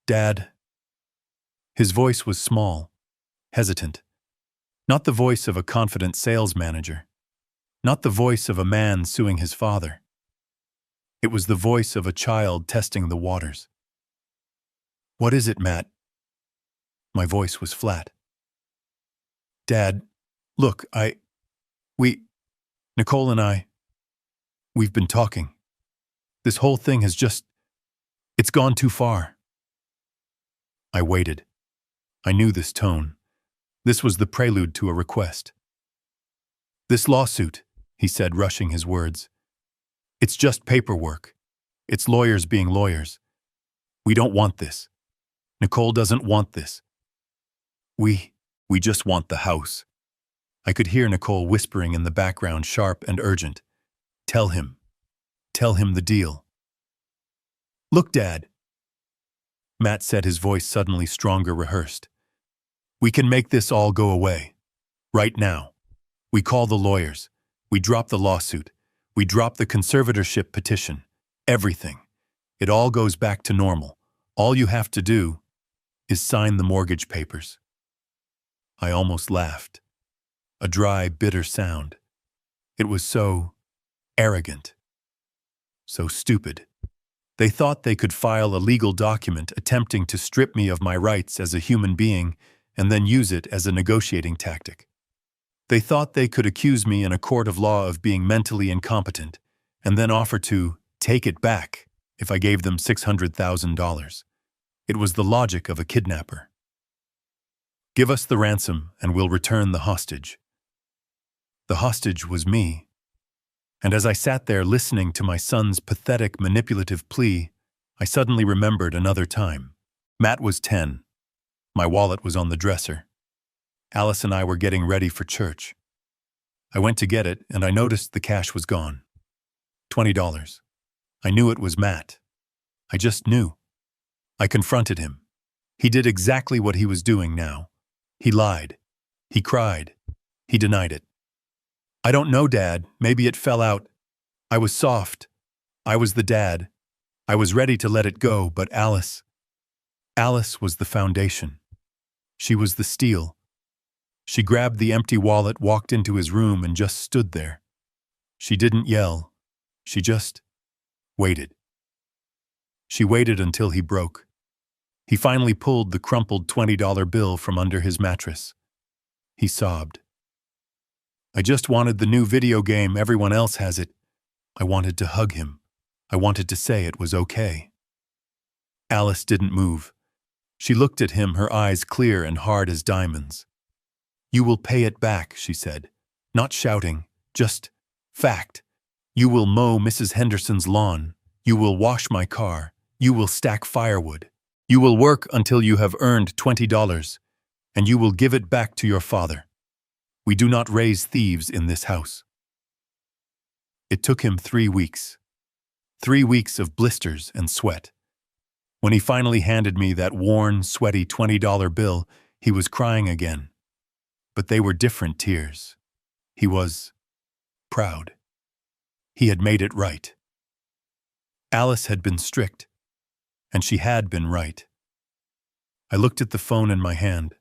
Dad. His voice was small, hesitant. Not the voice of a confident sales manager. Not the voice of a man suing his father. It was the voice of a child testing the waters. What is it, Matt? My voice was flat. Dad, look, Nicole and I, we've been talking. This whole thing has it's gone too far. I waited. I knew this tone. This was the prelude to a request. This lawsuit, he said, rushing his words. It's just paperwork. It's lawyers being lawyers. We don't want this. Nicole doesn't want this. We just want the house. I could hear Nicole whispering in the background, sharp and urgent. Tell him the deal. Look, Dad. Matt said, his voice suddenly stronger, rehearsed. We can make this all go away. Right now. We call the lawyers. We drop the lawsuit. We drop the conservatorship petition. Everything. It all goes back to normal. All you have to do is sign the mortgage papers. I almost laughed. A dry, bitter sound. It was so arrogant. So stupid. They thought they could file a legal document attempting to strip me of my rights as a human being and then use it as a negotiating tactic. They thought they could accuse me in a court of law of being mentally incompetent and then offer to take it back if I gave them $600,000. It was the logic of a kidnapper. Give us the ransom and we'll return the hostage. The hostage was me. And as I sat there listening to my son's pathetic, manipulative plea, I suddenly remembered another time. Matt was 10. My wallet was on the dresser. Alice and I were getting ready for church. I went to get it, and I noticed the cash was gone. $20. I knew it was Matt. I just knew. I confronted him. He did exactly what he was doing now. He lied. He cried. He denied it. I don't know, Dad. Maybe it fell out. I was soft. I was the dad. I was ready to let it go, but Alice was the foundation. She was the steel. She grabbed the empty wallet, walked into his room, and just stood there. She didn't yell. She just waited. She waited until he broke. He finally pulled the crumpled $20 bill from under his mattress. he sobbed. I just wanted the new video game, everyone else has it. I wanted to hug him. I wanted to say it was okay. Alice didn't move. She looked at him, her eyes clear and hard as diamonds. You will pay it back, she said. Not shouting, just fact. You will mow Mrs. Henderson's lawn. You will wash my car. You will stack firewood. You will work until you have earned $20, and you will give it back to your father. We do not raise thieves in this house. It took him 3 weeks. 3 weeks of blisters and sweat. When he finally handed me that worn, sweaty $20 bill, he was crying again. But they were different tears. He was proud. He had made it right. Alice had been strict, and she had been right. I looked at the phone in my hand.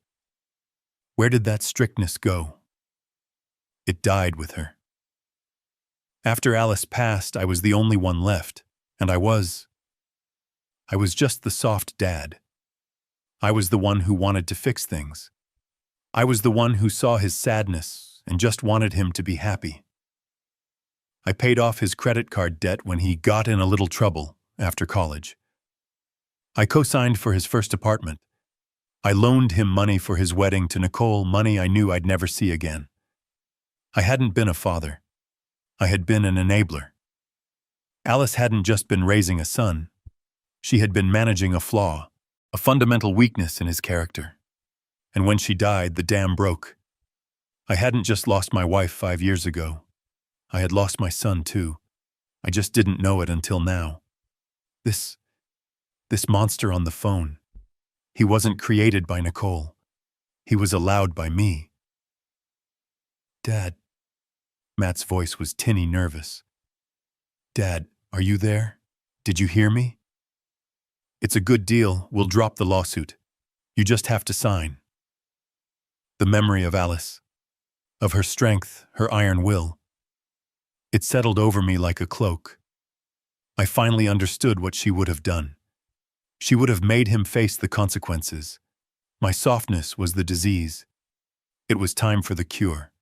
Where did that strictness go? It died with her. After Alice passed, I was the only one left, and I was just the soft dad. I was the one who wanted to fix things. I was the one who saw his sadness and just wanted him to be happy. I paid off his credit card debt when he got in a little trouble after college. I co-signed for his first apartment. I loaned him money for his wedding to Nicole, money I knew I'd never see again. I hadn't been a father. I had been an enabler. Alice hadn't just been raising a son. She had been managing a flaw, a fundamental weakness in his character. And when she died, the dam broke. I hadn't just lost my wife 5 years ago. I had lost my son, too. I just didn't know it until now. This monster on the phone. He wasn't created by Nicole. He was allowed by me. Dad. Matt's voice was tinny nervous. Dad, are you there? Did you hear me? It's a good deal. We'll drop the lawsuit. You just have to sign. The memory of Alice, of her strength, her iron will. It settled over me like a cloak. I finally understood what she would have done. She would have made him face the consequences. My softness was the disease. It was time for the cure.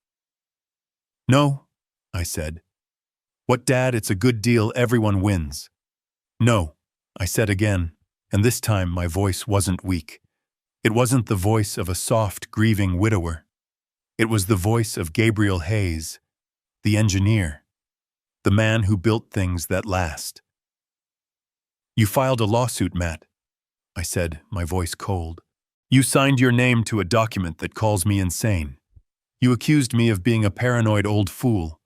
No, I said. What, Dad? It's a good deal. Everyone wins. No, I said again, and this time my voice wasn't weak. It wasn't the voice of a soft, grieving widower. It was the voice of Gabriel Hayes, the engineer, the man who built things that last. You filed a lawsuit, Matt, I said, my voice cold. You signed your name to a document that calls me insane. You accused me of being a paranoid old fool.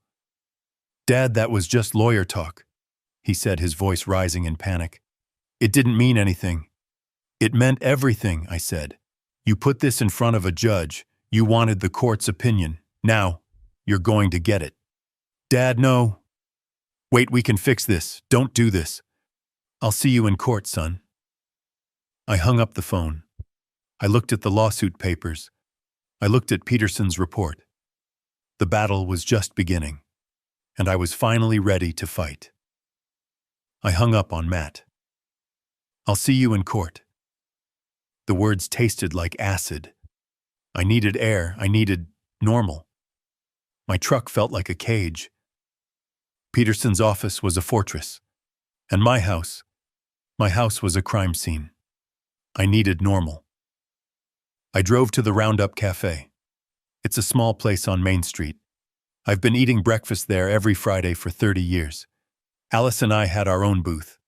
Dad, that was just lawyer talk, he said, his voice rising in panic. It didn't mean anything. It meant everything, I said. You put this in front of a judge. You wanted the court's opinion. Now, you're going to get it. Dad, no. Wait, we can fix this. Don't do this. I'll see you in court, son. I hung up the phone. I looked at the lawsuit papers. I looked at Peterson's report. The battle was just beginning, and I was finally ready to fight. I hung up on Matt. I'll see you in court. The words tasted like acid. I needed air. I needed normal. My truck felt like a cage. Peterson's office was a fortress, and my house was a crime scene. I needed normal. I drove to the Roundup Cafe. It's a small place on Main Street. I've been eating breakfast there every Friday for 30 years. Alice and I had our own booth.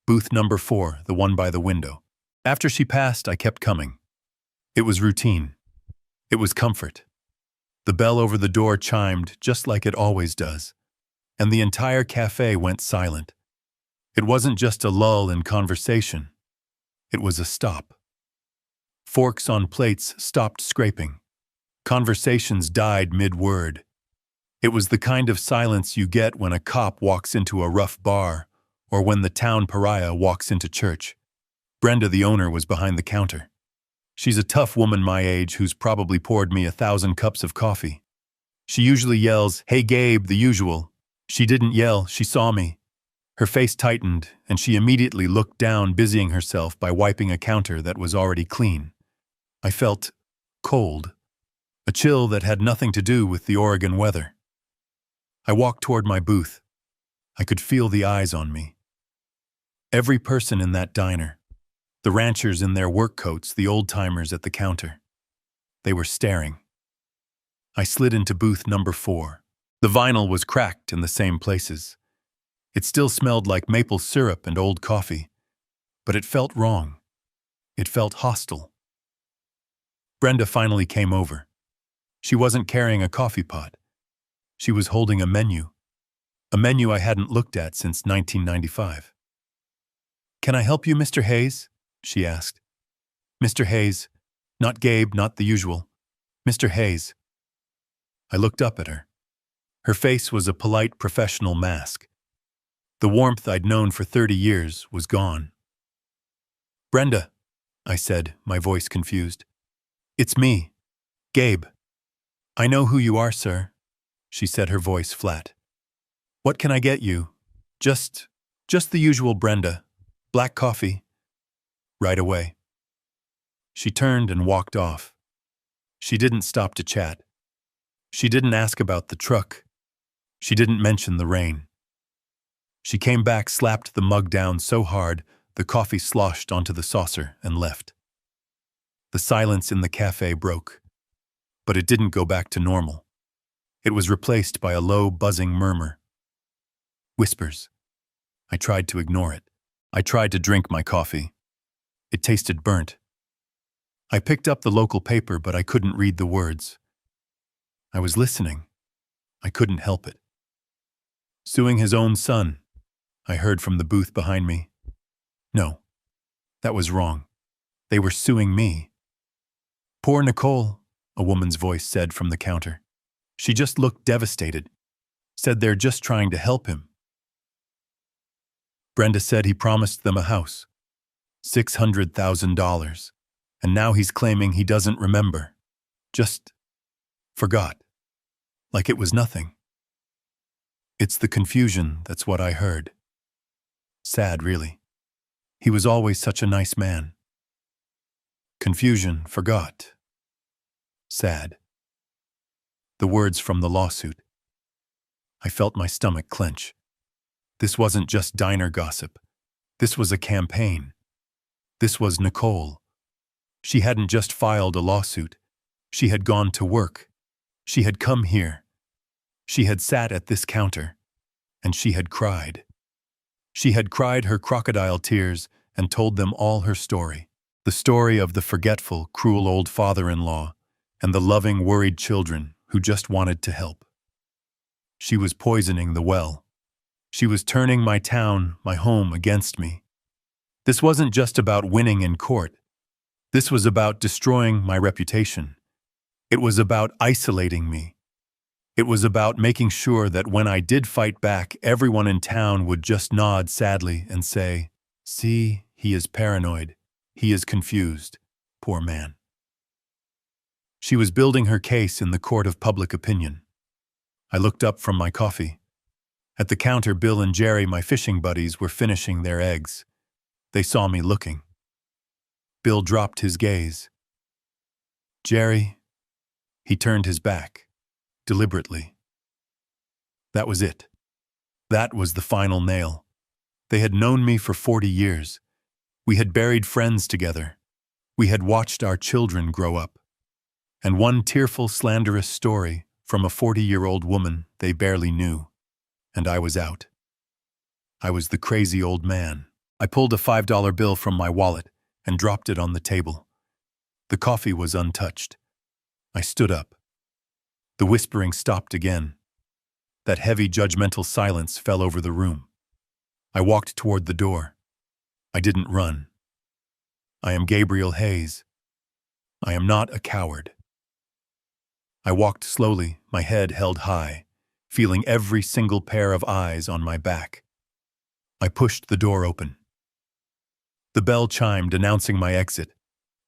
Booth number 4, the one by the window. After she passed, I kept coming. It was routine. It was comfort. The bell over the door chimed just like it always does, and the entire cafe went silent. It wasn't just a lull in conversation. It was a stop. Forks on plates stopped scraping. Conversations died mid-word. It was the kind of silence you get when a cop walks into a rough bar or when the town pariah walks into church. Brenda, the owner, was behind the counter. She's a tough woman my age who's probably poured me 1,000 cups of coffee. She usually yells, "Hey Gabe," the usual. She didn't yell, she saw me. Her face tightened, and she immediately looked down, busying herself by wiping a counter that was already clean. I felt cold. a chill that had nothing to do with the Oregon weather. I walked toward my booth. I could feel the eyes on me. Every person in that diner, the ranchers in their work coats, the old-timers at the counter, they were staring. I slid into booth number 4. The vinyl was cracked in the same places. It still smelled like maple syrup and old coffee, but it felt wrong. It felt hostile. Brenda finally came over. She wasn't carrying a coffee pot. She was holding a menu I hadn't looked at since 1995. "Can I help you, Mr. Hayes?" she asked. "Mr. Hayes, not Gabe, not the usual. Mr. Hayes." I looked up at her. Her face was a polite professional mask. The warmth I'd known for 30 years was gone. "Brenda," I said, my voice confused. "It's me, Gabe." "I know who you are, sir," she said, her voice flat. "What can I get you?" Just the usual, Brenda. Black coffee." "Right away." She turned and walked off. She didn't stop to chat. She didn't ask about the truck. She didn't mention the rain. She came back, slapped the mug down so hard the coffee sloshed onto the saucer, and left. The silence in the cafe broke, but it didn't go back to normal. It was replaced by a low, buzzing murmur. Whispers. I tried to ignore it. I tried to drink my coffee. It tasted burnt. I picked up the local paper, but I couldn't read the words. I was listening. I couldn't help it. "Suing his own son," I heard from the booth behind me. No, that was wrong. They were suing me. "Poor Nicole," a woman's voice said from the counter. She just looked devastated. Said they're just trying to help him. Brenda said he promised them a house. $600,000. And now he's claiming he doesn't remember. Just forgot. Like it was nothing. It's the confusion, that's what I heard. Sad, really. He was always such a nice man. Confusion, forgot. Sad. The words from the lawsuit. I felt my stomach clench. This wasn't just diner gossip. This was a campaign. This was Nicole. She hadn't just filed a lawsuit. She had gone to work. She had come here. She had sat at this counter. And she had cried. She had cried her crocodile tears and told them all her story. The story of the forgetful, cruel old father-in-law and the loving, worried children who just wanted to help. She was poisoning the well. She was turning my town, my home, against me. This wasn't just about winning in court. This was about destroying my reputation. It was about isolating me. It was about making sure that when I did fight back, everyone in town would just nod sadly and say, "See, he is paranoid. He is confused. Poor man." She was building her case in the court of public opinion. I looked up from my coffee. At the counter, Bill and Jerry, my fishing buddies, were finishing their eggs. They saw me looking. Bill dropped his gaze. "Jerry," he turned his back, deliberately. That was it. That was the final nail. They had known me for 40 years. We had buried friends together. We had watched our children grow up. And one tearful, slanderous story from a 40-year-old woman they barely knew. And I was out. I was the crazy old man. I pulled a $5 bill from my wallet and dropped it on the table. The coffee was untouched. I stood up. The whispering stopped again. That heavy, judgmental silence fell over the room. I walked toward the door. I didn't run. I am Gabriel Hayes. I am not a coward. I walked slowly, my head held high, feeling every single pair of eyes on my back. I pushed the door open. The bell chimed, announcing my exit.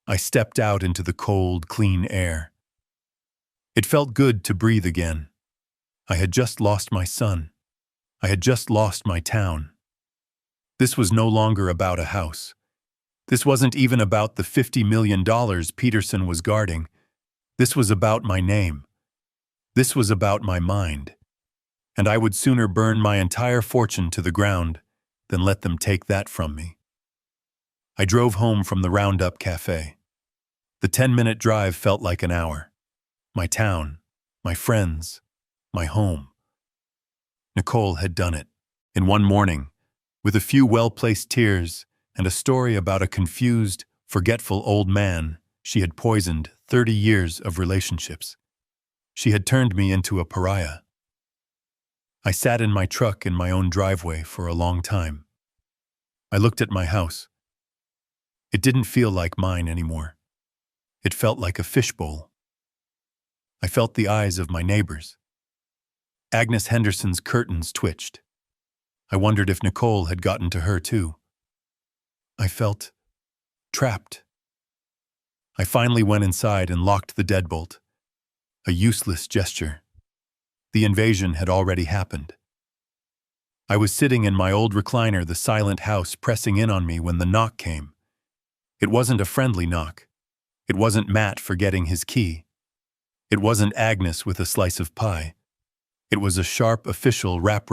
I stepped out into the cold, clean air. It felt good to breathe again. I had just lost my son. I had just lost my town. This was no longer about a house. This wasn't even about the $50 million Peterson was guarding. This was about my name. This was about my mind. And I would sooner burn my entire fortune to the ground than let them take that from me. I drove home from the Roundup Cafe. The 10-minute drive felt like an hour. My town, my friends, my home. Nicole had done it, in one morning, with a few well-placed tears and a story about a confused, forgetful old man she had poisoned 30 years of relationships. She had turned me into a pariah. I sat in my truck in my own driveway for a long time. I looked at my house. It didn't feel like mine anymore. It felt like a fishbowl. I felt the eyes of my neighbors. Agnes Henderson's curtains twitched. I wondered if Nicole had gotten to her too. I felt trapped. I finally went inside and locked the deadbolt. A useless gesture. The invasion had already happened. I was sitting in my old recliner, the silent house pressing in on me when the knock came. It wasn't a friendly knock. It wasn't Matt forgetting his key. It wasn't Agnes with a slice of pie. It was a sharp, official rap.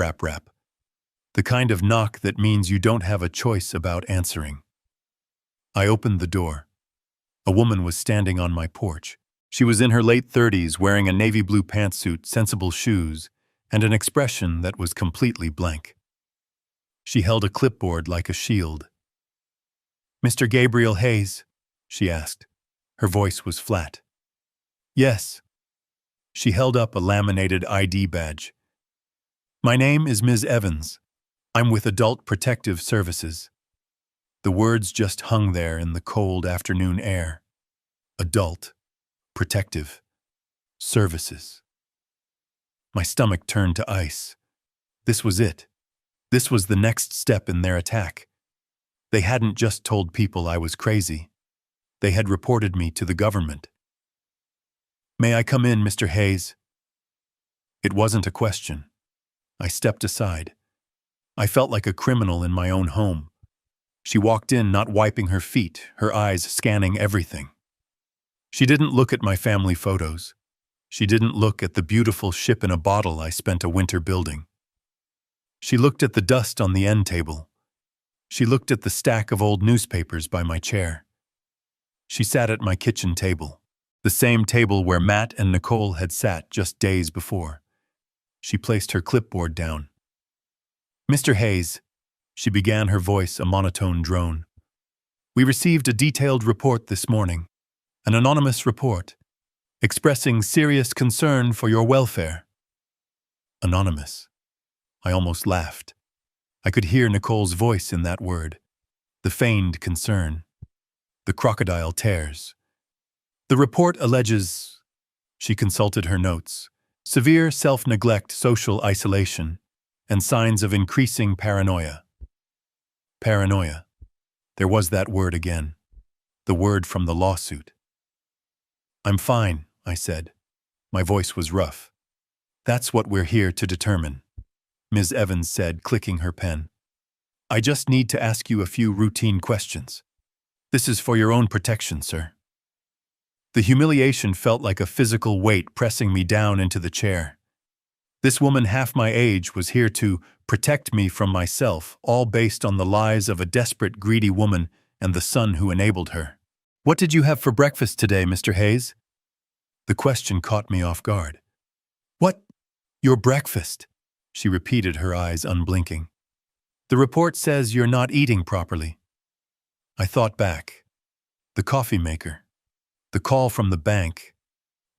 The kind of knock that means you don't have a choice about answering. I opened the door. A woman was standing on my porch. She was in her late 30s, wearing a navy blue pantsuit, sensible shoes, and an expression that was completely blank. She held a clipboard like a shield. "Mr. Gabriel Hayes?" she asked. Her voice was flat. "Yes." She held up a laminated ID badge. "My name is Ms. Evans. I'm with Adult Protective Services." The words just hung there in the cold afternoon air. Adult Protective Services. My stomach turned to ice. This was it. This was the next step in their attack. They hadn't just told people I was crazy. They had reported me to the government. "May I come in, Mr. Hayes?" It wasn't a question. I stepped aside. I felt like a criminal in my own home. She walked in, not wiping her feet, her eyes scanning everything. She didn't look at my family photos. She didn't look at the beautiful ship in a bottle I spent a winter building. She looked at the dust on the end table. She looked at the stack of old newspapers by my chair. She sat at my kitchen table, the same table where Matt and Nicole had sat just days before. She placed her clipboard down. "Mr. Hayes," she began, her voice a monotone drone. "We received a detailed report this morning, an anonymous report, expressing serious concern for your welfare." Anonymous. I almost laughed. I could hear Nicole's voice in that word, the feigned concern, the crocodile tears. "The report alleges," she consulted her notes, "severe self-neglect, social isolation, and signs of increasing paranoia." Paranoia. There was that word again, the word from the lawsuit. "I'm fine," I said. My voice was rough. "That's what we're here to determine," Ms. Evans said, clicking her pen. "I just need to ask you a few routine questions. This is for your own protection, sir." The humiliation felt like a physical weight pressing me down into the chair. This woman half my age was here to protect me from myself, all based on the lies of a desperate, greedy woman and the son who enabled her. "What did you have for breakfast today, Mr. Hayes?" The question caught me off guard. "What? Your breakfast?" she repeated, her eyes unblinking. "The report says you're not eating properly." I thought back. The coffee maker. The call from the bank.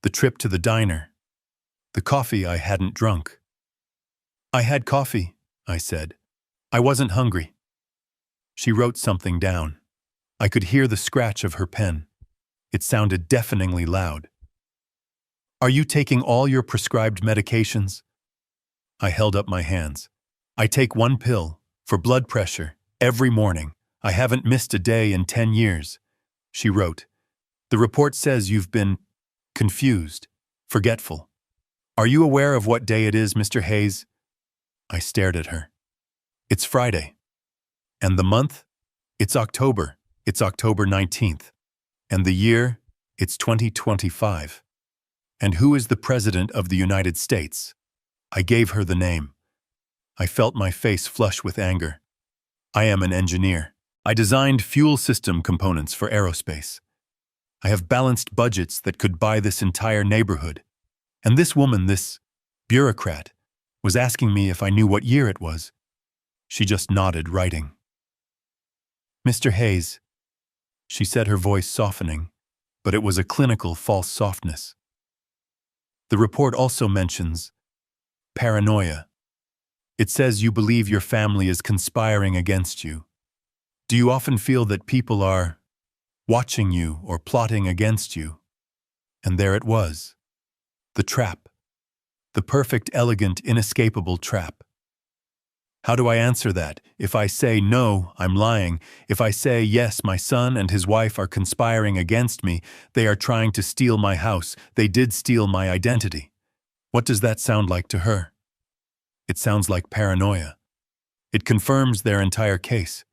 The trip to the diner. The coffee I hadn't drunk. "I had coffee," I said. "I wasn't hungry." She wrote something down. I could hear the scratch of her pen. It sounded deafeningly loud. "Are you taking all your prescribed medications?" I held up my hands. "I take one pill, for blood pressure, every morning. I haven't missed a day in 10 years. She wrote, "The report says you've been confused, forgetful. Are you aware of what day it is, Mr. Hayes?" I stared at her. "It's Friday." "And the month?" "It's October. It's October 19th. And the year? It's 2025. And who is the President of the United States? I gave her the name. I felt my face flush with anger. I am an engineer. I designed fuel system components for aerospace. I have balanced budgets that could buy this entire neighborhood. And this woman, this bureaucrat, was asking me if I knew what year it was. She just nodded, writing. Mr. Hayes, she said, her voice softening, but it was a clinical false softness. The report also mentions paranoia. It says you believe your family is conspiring against you. Do you often feel that people are watching you or plotting against you? And there it was. The trap. The perfect, elegant, inescapable trap. How do I answer that? If I say no, I'm lying. If I say yes, my son and his wife are conspiring against me, they are trying to steal my house, they did steal my identity. What does that sound like to her? It sounds like paranoia. It confirms their entire case.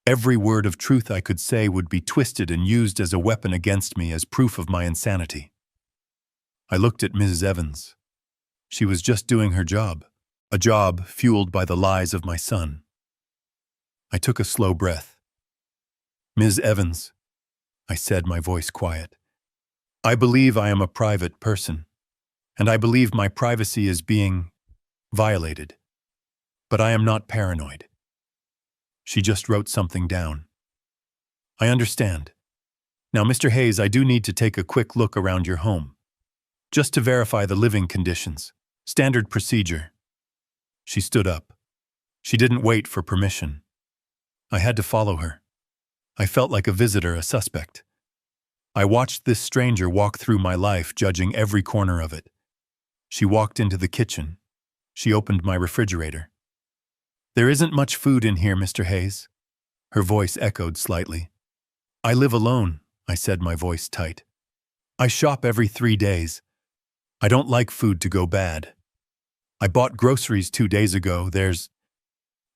Every word of truth I could say would be twisted and used as a weapon against me as proof of my insanity. I looked at Mrs. Evans. She was just doing her job, a job fueled by the lies of my son. I took a slow breath. Ms. Evans, I said, my voice quiet, I believe I am a private person, and I believe my privacy is being violated, but I am not paranoid. She just wrote something down. I understand. Now, Mr. Hayes, I do need to take a quick look around your home, just to verify the living conditions. Standard procedure. She stood up. She didn't wait for permission. I had to follow her. I felt like a visitor, a suspect. I watched this stranger walk through my life, judging every corner of it. She walked into the kitchen. She opened my refrigerator. There isn't much food in here, Mr. Hayes. Her voice echoed slightly. I live alone, I said, my voice tight. I shop every 3 days. I don't like food to go bad. I bought groceries 2 days ago. There's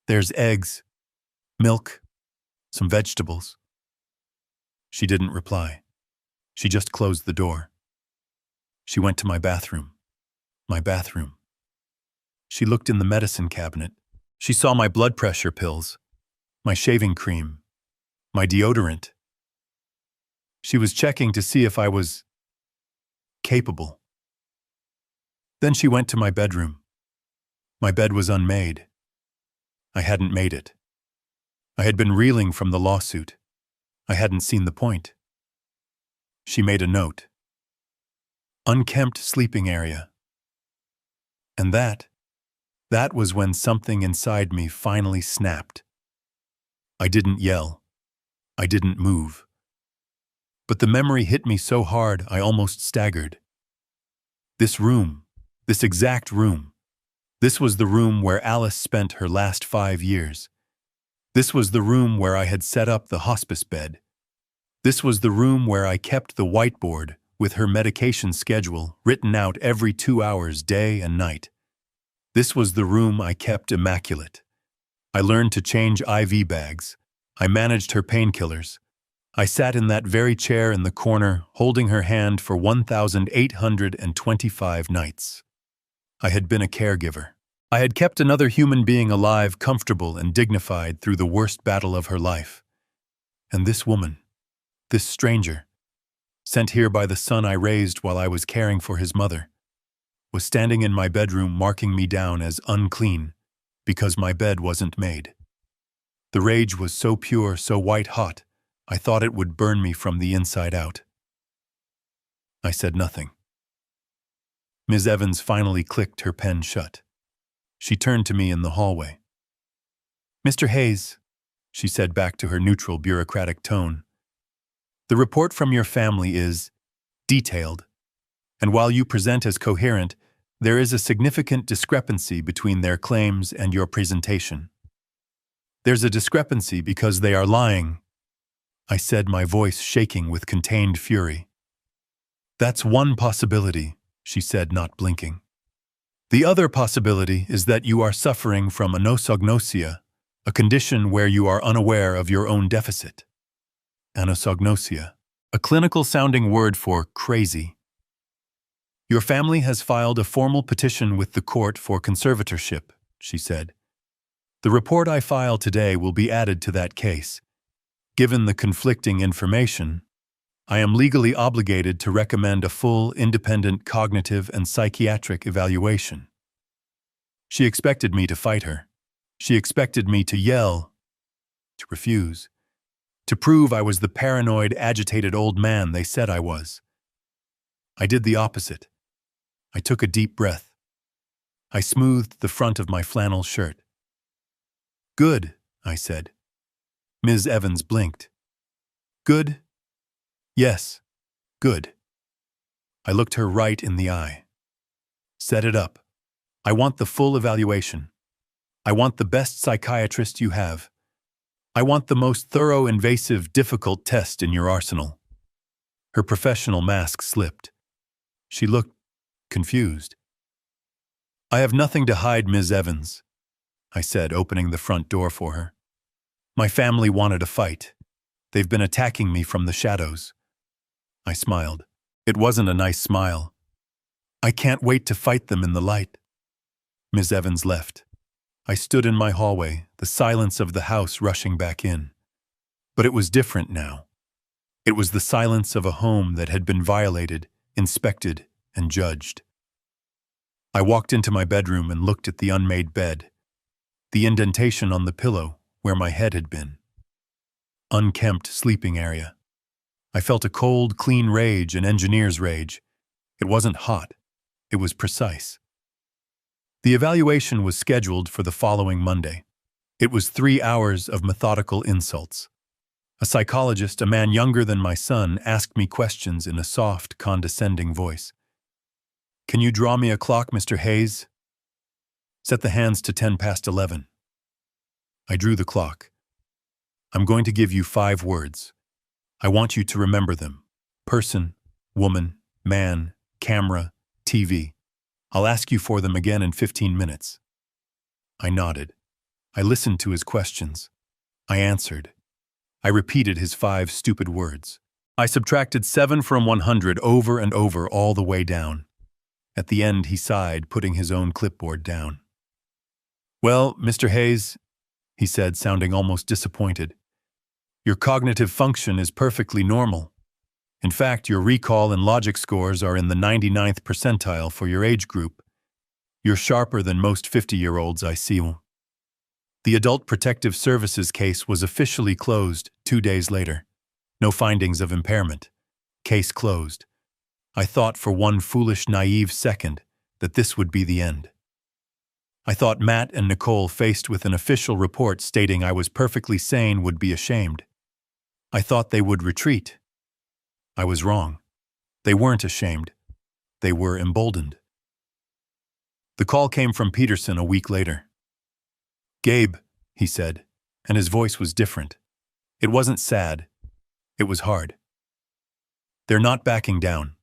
eggs, milk, some vegetables. She didn't reply. She just closed the door. She went to my bathroom. My bathroom. She looked in the medicine cabinet. She saw my blood pressure pills, my shaving cream, my deodorant. She was checking to see if I was capable. Then she went to my bedroom. My bed was unmade. I hadn't made it. I had been reeling from the lawsuit. I hadn't seen the point. She made a note. Unkempt sleeping area. And that was when something inside me finally snapped. I didn't yell. I didn't move. But the memory hit me so hard I almost staggered. This room, this exact room, this was the room where Alice spent her last 5 years. This was the room where I had set up the hospice bed. This was the room where I kept the whiteboard with her medication schedule written out every 2 hours, day and night. This was the room I kept immaculate. I learned to change IV bags. I managed her painkillers. I sat in that very chair in the corner, holding her hand for 1,825 nights. I had been a caregiver. I had kept another human being alive, comfortable and dignified through the worst battle of her life. And this woman, this stranger, sent here by the son I raised while I was caring for his mother, was standing in my bedroom marking me down as unclean because my bed wasn't made. The rage was so pure, so white-hot, I thought it would burn me from the inside out. I said nothing. Ms. Evans finally clicked her pen shut. She turned to me in the hallway. Mr. Hayes, she said back to her neutral bureaucratic tone, the report from your family is detailed, and while you present as coherent, there is a significant discrepancy between their claims and your presentation. There's a discrepancy because they are lying, I said, my voice shaking with contained fury. That's one possibility, she said, not blinking. The other possibility is that you are suffering from anosognosia, a condition where you are unaware of your own deficit. Anosognosia, a clinical-sounding word for crazy. Your family has filed a formal petition with the court for conservatorship, she said. The report I file today will be added to that case. Given the conflicting information, I am legally obligated to recommend a full, independent cognitive and psychiatric evaluation. She expected me to fight her. She expected me to yell, to refuse, to prove I was the paranoid, agitated old man they said I was. I did the opposite. I took a deep breath. I smoothed the front of my flannel shirt. Good, I said. Ms. Evans blinked. Good? Yes, good. I looked her right in the eye. Set it up. I want the full evaluation. I want the best psychiatrist you have. I want the most thorough, invasive, difficult test in your arsenal. Her professional mask slipped. She looked confused. I have nothing to hide, Ms. Evans, I said, opening the front door for her. My family wanted a fight. They've been attacking me from the shadows. I smiled. It wasn't a nice smile. I can't wait to fight them in the light. Ms. Evans left. I stood in my hallway, the silence of the house rushing back in. But it was different now. It was the silence of a home that had been violated, inspected, and judged. I walked into my bedroom and looked at the unmade bed, the indentation on the pillow where my head had been. Unkempt sleeping area. I felt a cold, clean rage, an engineer's rage. It wasn't hot. It was precise. The evaluation was scheduled for the following Monday. It was 3 hours of methodical insults. A psychologist, a man younger than my son, asked me questions in a soft, condescending voice. Can you draw me a clock, Mr. Hayes? Set the hands to 11:10. I drew the clock. I'm going to give you 5 words. I want you to remember them. Person, woman, man, camera, TV. I'll ask you for them again in 15 minutes. I nodded. I listened to his questions. I answered. I repeated his 5 stupid words. I subtracted 7 from 100 over and over all the way down. At the end, he sighed, putting his own clipboard down. Well, Mr. Hayes, he said, sounding almost disappointed. Your cognitive function is perfectly normal. In fact, your recall and logic scores are in the 99th percentile for your age group. You're sharper than most 50-year-olds I see. The Adult Protective Services case was officially closed 2 days later. No findings of impairment. Case closed. I thought for one foolish, naive second that this would be the end. I thought Matt and Nicole, faced with an official report stating I was perfectly sane, would be ashamed. I thought they would retreat. I was wrong. They weren't ashamed. They were emboldened. The call came from Peterson a week later. Gabe, he said, and his voice was different. It wasn't sad. It was hard. They're not backing down.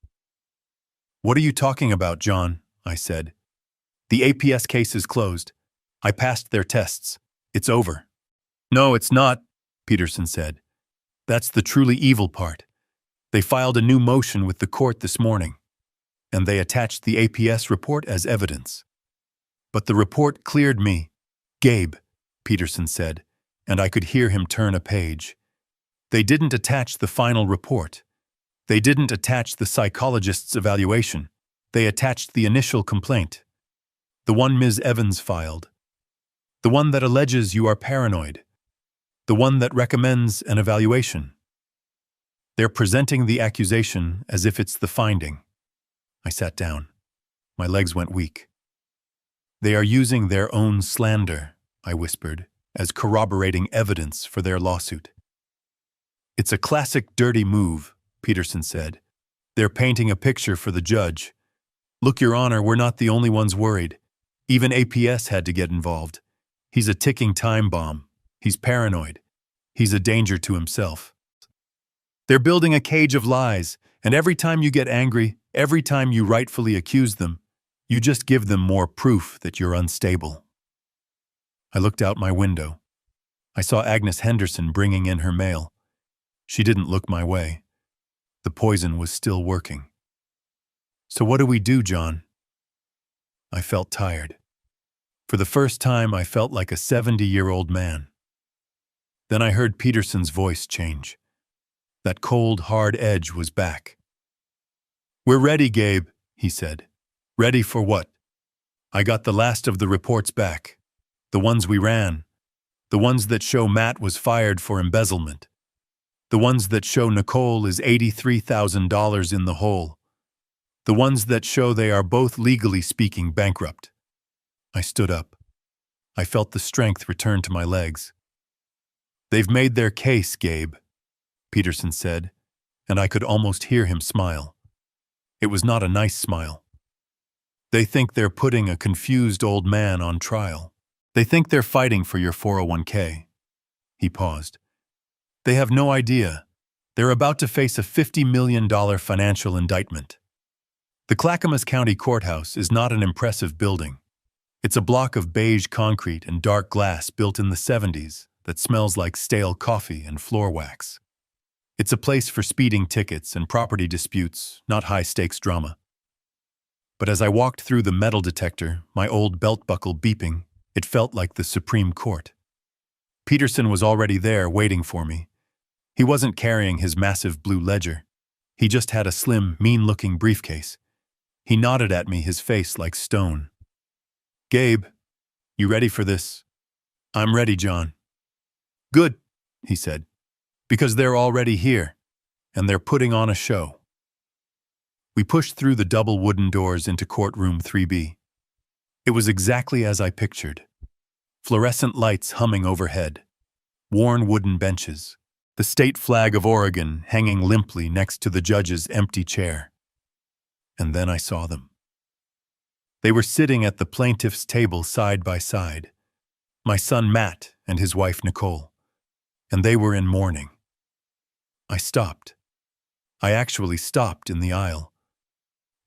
What are you talking about, John? I said. The APS case is closed. I passed their tests. It's over. No, it's not, Peterson said. That's the truly evil part. They filed a new motion with the court this morning, and they attached the APS report as evidence. But the report cleared me. Gabe, Peterson said, and I could hear him turn a page. They didn't attach the final report. They didn't attach the psychologist's evaluation. They attached the initial complaint. The one Ms. Evans filed. The one that alleges you are paranoid. The one that recommends an evaluation. They're presenting the accusation as if it's the finding. I sat down. My legs went weak. They are using their own slander, I whispered, as corroborating evidence for their lawsuit. It's a classic dirty move, Peterson said. They're painting a picture for the judge. Look, Your Honor, we're not the only ones worried. Even APS had to get involved. He's a ticking time bomb. He's paranoid. He's a danger to himself. They're building a cage of lies, and every time you get angry, every time you rightfully accuse them, you just give them more proof that you're unstable. I looked out my window. I saw Agnes Henderson bringing in her mail. She didn't look my way. The poison was still working. So what do we do, John? I felt tired. For the first time, I felt like a 70-year-old man. Then I heard Peterson's voice change. That cold, hard edge was back. "We're ready, Gabe," he said. "Ready for what?" I got the last of the reports back. The ones we ran. The ones that show Matt was fired for embezzlement. The ones that show Nicole is $83,000 in the hole. The ones that show they are both legally speaking bankrupt. I stood up. I felt the strength return to my legs. "They've made their case, Gabe," Peterson said, and I could almost hear him smile. It was not a nice smile. "They think they're putting a confused old man on trial. They think they're fighting for your 401k. He paused. "They have no idea. They're about to face a $50 million financial indictment. The Clackamas County Courthouse is not an impressive building. It's a block of beige concrete and dark glass built in the 70s that smells like stale coffee and floor wax. It's a place for speeding tickets and property disputes, not high-stakes drama. But as I walked through the metal detector, my old belt buckle beeping, it felt like the Supreme Court. Peterson was already there waiting for me. He wasn't carrying his massive blue ledger. He just had a slim, mean-looking briefcase. He nodded at me, his face like stone. "Gabe, you ready for this?" "I'm ready, John." "Good," he said, "because they're already here, and they're putting on a show." We pushed through the double wooden doors into courtroom 3B. It was exactly as I pictured. Fluorescent lights humming overhead, worn wooden benches, the state flag of Oregon hanging limply next to the judge's empty chair. And then I saw them. They were sitting at the plaintiff's table side by side, my son Matt and his wife Nicole, and they were in mourning. I stopped. I actually stopped in the aisle.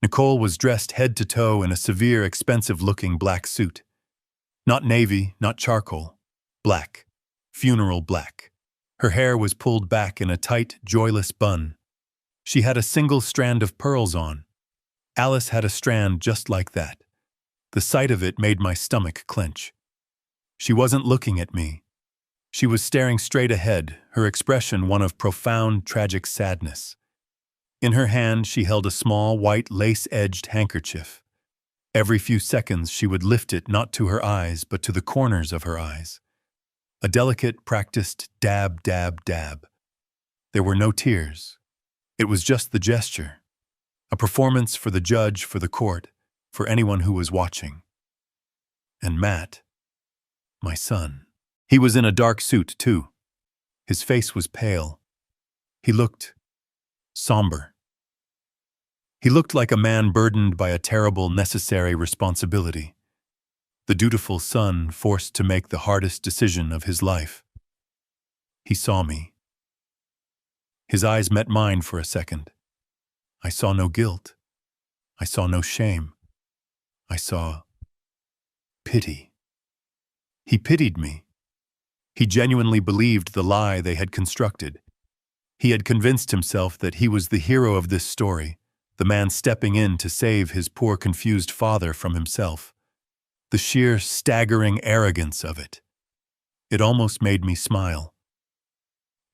Nicole was dressed head to toe in a severe, expensive-looking black suit. Not navy, not charcoal. Black. Funeral black. Her hair was pulled back in a tight, joyless bun. She had a single strand of pearls on. Alice had a strand just like that. The sight of it made my stomach clench. She wasn't looking at me. She was staring straight ahead, her expression one of profound, tragic sadness. In her hand, she held a small, white, lace-edged handkerchief. Every few seconds, she would lift it not to her eyes, but to the corners of her eyes. A delicate, practiced dab, dab, dab. There were no tears. It was just the gesture. A performance for the judge, for the court, for anyone who was watching. And Matt, my son. He was in a dark suit, too. His face was pale. He looked somber. He looked like a man burdened by a terrible, necessary responsibility. The dutiful son forced to make the hardest decision of his life. He saw me. His eyes met mine for a second. I saw no guilt. I saw no shame. I saw pity. He pitied me. He genuinely believed the lie they had constructed. He had convinced himself that he was the hero of this story, the man stepping in to save his poor, confused father from himself. The sheer, staggering arrogance of it. It almost made me smile.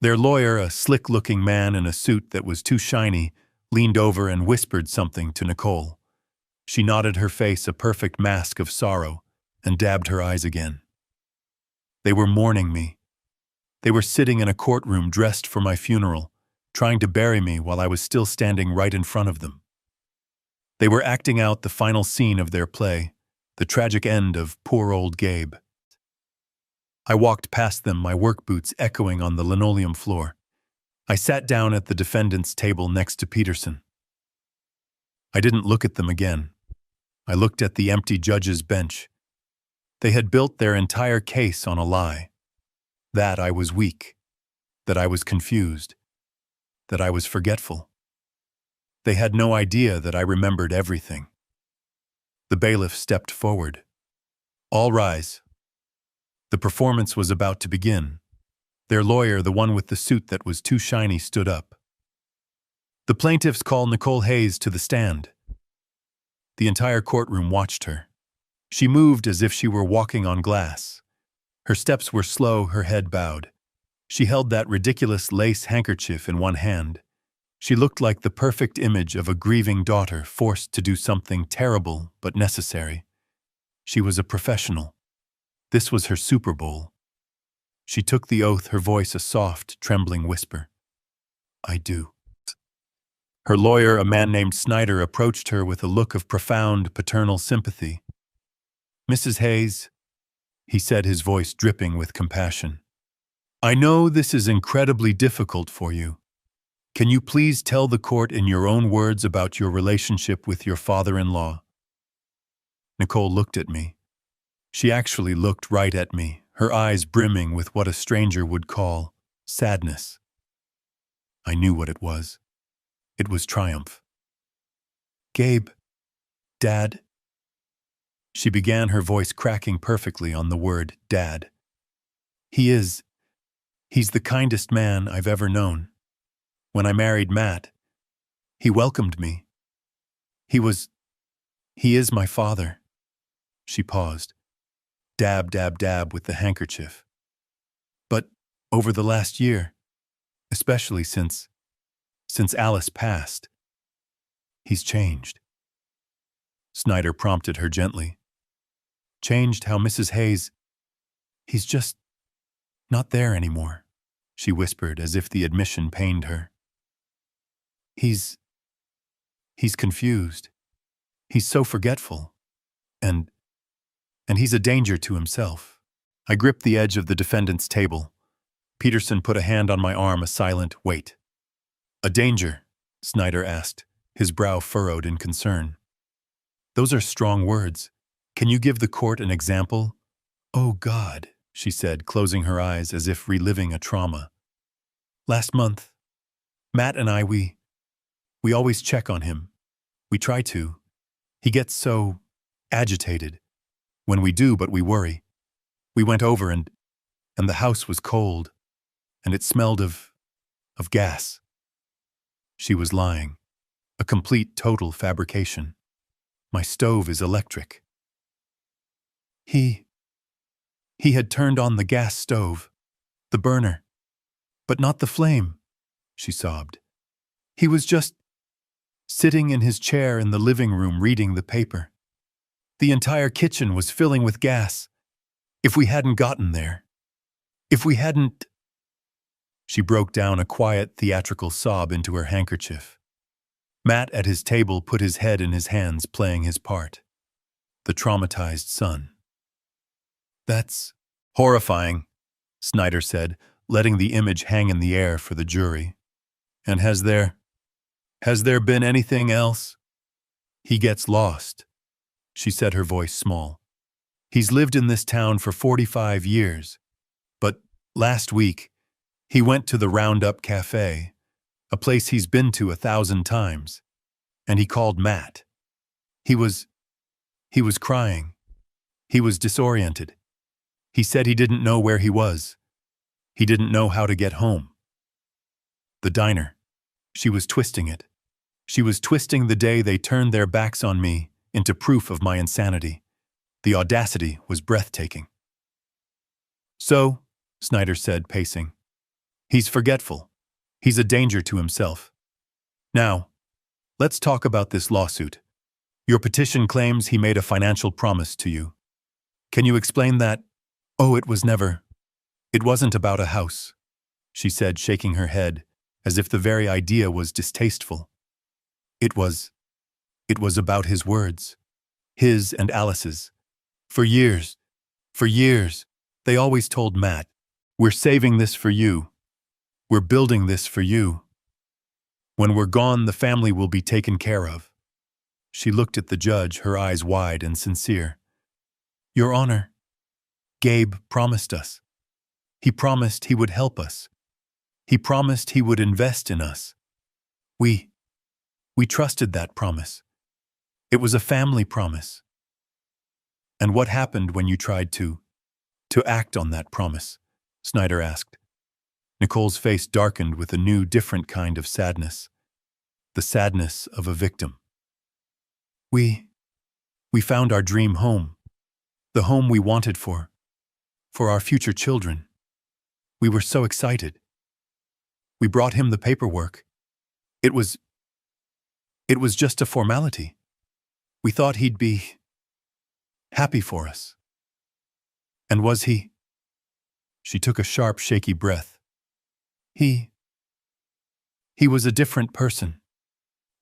Their lawyer, a slick-looking man in a suit that was too shiny, leaned over and whispered something to Nicole. She nodded, her face a perfect mask of sorrow, and dabbed her eyes again. They were mourning me. They were sitting in a courtroom dressed for my funeral, trying to bury me while I was still standing right in front of them. They were acting out the final scene of their play, the tragic end of poor old Gabe. I walked past them, my work boots echoing on the linoleum floor. I sat down at the defendant's table next to Peterson. I didn't look at them again. I looked at the empty judge's bench. They had built their entire case on a lie. That I was weak. That I was confused. That I was forgetful. They had no idea that I remembered everything. The bailiff stepped forward. "All rise." The performance was about to begin. Their lawyer, the one with the suit that was too shiny, stood up. "The plaintiffs call Nicole Hayes to the stand." The entire courtroom watched her. She moved as if she were walking on glass. Her steps were slow, her head bowed. She held that ridiculous lace handkerchief in one hand. She looked like the perfect image of a grieving daughter forced to do something terrible but necessary. She was a professional. This was her Super Bowl. She took the oath, her voice a soft, trembling whisper. I do. Her lawyer, a man named Snyder, approached her with a look of profound paternal sympathy. Mrs. Hayes, he said, his voice dripping with compassion. I know this is incredibly difficult for you. Can you please tell the court in your own words about your relationship with your father-in-law? Nicole looked at me. She actually looked right at me, her eyes brimming with what a stranger would call sadness. I knew what it was. It was triumph. Gabe, Dad. She began, her voice cracking perfectly on the word Dad. He's the kindest man I've ever known. When I married Matt, he welcomed me. He is my father. She paused. Dab, dab, dab with the handkerchief. But over the last year, especially since Alice passed, he's changed. Snyder prompted her gently. Changed how, Mrs. Hayes? He's just not there anymore, she whispered as if the admission pained her. He's confused. He's so forgetful. And he's a danger to himself. I gripped the edge of the defendant's table. Peterson put a hand on my arm, a silent wait. A danger? Snyder asked, his brow furrowed in concern. Those are strong words. Can you give the court an example? Oh, God, she said, closing her eyes as if reliving a trauma. Last month, Matt and I, we always check on him. We try to. He gets so agitated. When we do, but we worry. We went over and the house was cold, and it smelled of gas. She was lying. A complete, total fabrication. My stove is electric. He had turned on the gas stove, the burner, but not the flame, she sobbed. He was just sitting in his chair in the living room reading the paper. The entire kitchen was filling with gas. If we hadn't gotten there, if we hadn't... She broke down, a quiet, theatrical sob into her handkerchief. Matt at his table put his head in his hands, playing his part. The traumatized son. That's horrifying, Snyder said, letting the image hang in the air for the jury. And has there been anything else? He gets lost, she said, her voice small. He's lived in this town for 45 years. But last week, he went to the Roundup Cafe, a place he's been to 1,000 times, and he called Matt. He was crying. He was disoriented. He said he didn't know where he was. He didn't know how to get home. The diner. She was twisting it. She was twisting the day they turned their backs on me into proof of my insanity. The audacity was breathtaking. So, Snyder said, pacing, he's forgetful. He's a danger to himself. Now, let's talk about this lawsuit. Your petition claims he made a financial promise to you. Can you explain that? Oh, it wasn't about a house, she said, shaking her head, as if the very idea was distasteful. It was about his words, his and Alice's. For years, they always told Matt, we're saving this for you. We're building this for you. When we're gone, the family will be taken care of. She looked at the judge, her eyes wide and sincere. Your Honor, Gabe promised us. He promised he would help us. He promised he would invest in us. We trusted that promise. It was a family promise. And what happened when you tried to act on that promise? Snyder asked. Nicole's face darkened with a new, different kind of sadness. The sadness of a victim. We We found our dream home, the home we wanted for our future children. We were so excited. We brought him the paperwork. It was just a formality. We thought he'd be happy for us. And was he? She took a sharp, shaky breath. He was a different person.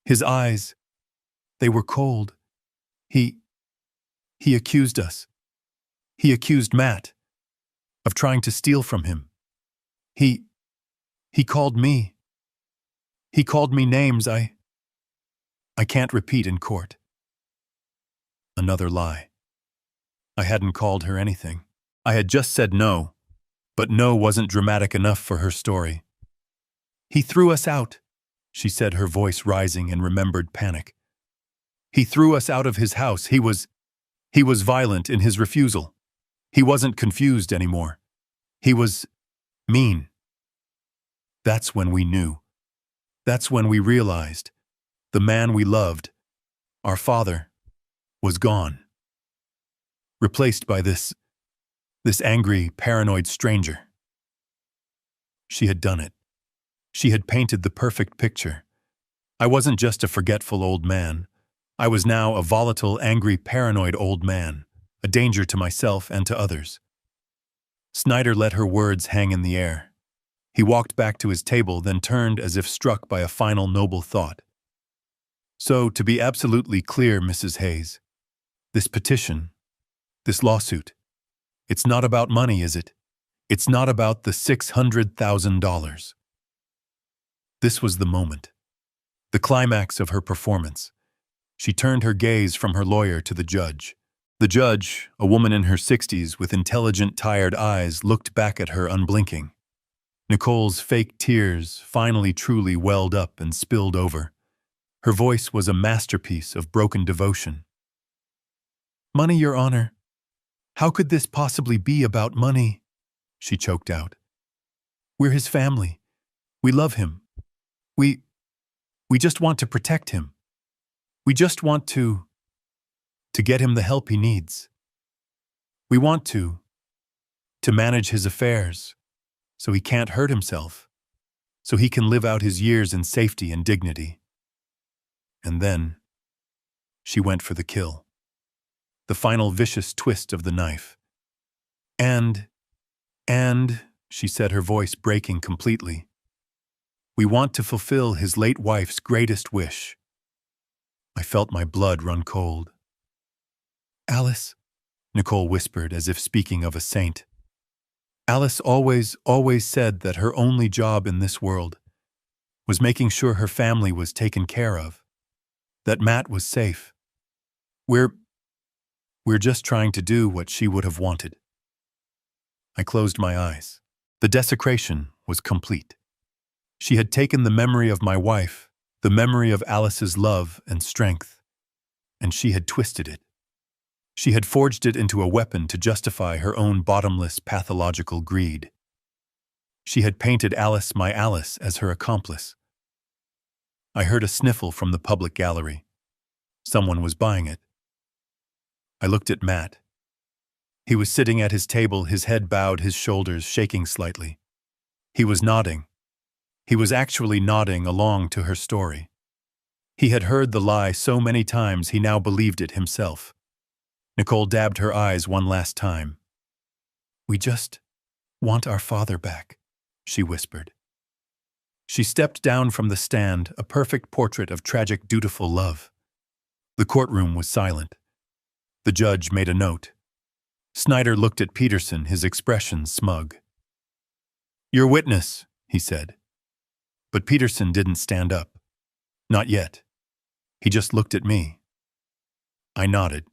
His eyes, they were cold. He accused us. He accused Matt of trying to steal from him. He called me. He called me names I can't repeat in court. Another lie. I hadn't called her anything. I had just said no, but no wasn't dramatic enough for her story. He threw us out, she said, her voice rising in remembered panic. He threw us out of his house. He was violent in his refusal. He wasn't confused anymore. He was mean. That's when we knew. That's when we realized the man we loved, our father, was gone. Replaced by this angry, paranoid stranger. She had done it. She had painted the perfect picture. I wasn't just a forgetful old man. I was now a volatile, angry, paranoid old man, a danger to myself and to others. Snyder let her words hang in the air. He walked back to his table, then turned as if struck by a final noble thought. So, to be absolutely clear, Mrs. Hayes, this petition, this lawsuit, it's not about money, is it? It's not about the $600,000. This was the moment, the climax of her performance. She turned her gaze from her lawyer to the judge. The judge, a woman in her 60s with intelligent, tired eyes, looked back at her unblinking. Nicole's fake tears finally truly welled up and spilled over. Her voice was a masterpiece of broken devotion. Money, Your Honor. How could this possibly be about money? She choked out. We're his family. We love him. We just want to protect him. We just want to get him the help he needs. We want to manage his affairs so he can't hurt himself, so he can live out his years in safety and dignity. And then she went for the kill, the final vicious twist of the knife. And, she said, her voice breaking completely, we want to fulfill his late wife's greatest wish. I felt my blood run cold. Alice, Nicole whispered as if speaking of a saint. Alice always said that her only job in this world was making sure her family was taken care of, that Matt was safe. We're just trying to do what she would have wanted. I closed my eyes. The desecration was complete. She had taken the memory of my wife, the memory of Alice's love and strength, and she had twisted it. She had forged it into a weapon to justify her own bottomless, pathological greed. She had painted Alice, my Alice, as her accomplice. I heard a sniffle from the public gallery. Someone was buying it. I looked at Matt. He was sitting at his table, his head bowed, his shoulders shaking slightly. He was nodding. He was actually nodding along to her story. He had heard the lie so many times he now believed it himself. Nicole dabbed her eyes one last time. We just want our father back, she whispered. She stepped down from the stand, a perfect portrait of tragic, dutiful love. The courtroom was silent. The judge made a note. Snyder looked at Peterson, his expression smug. Your witness, he said. But Peterson didn't stand up. Not yet. He just looked at me. I nodded.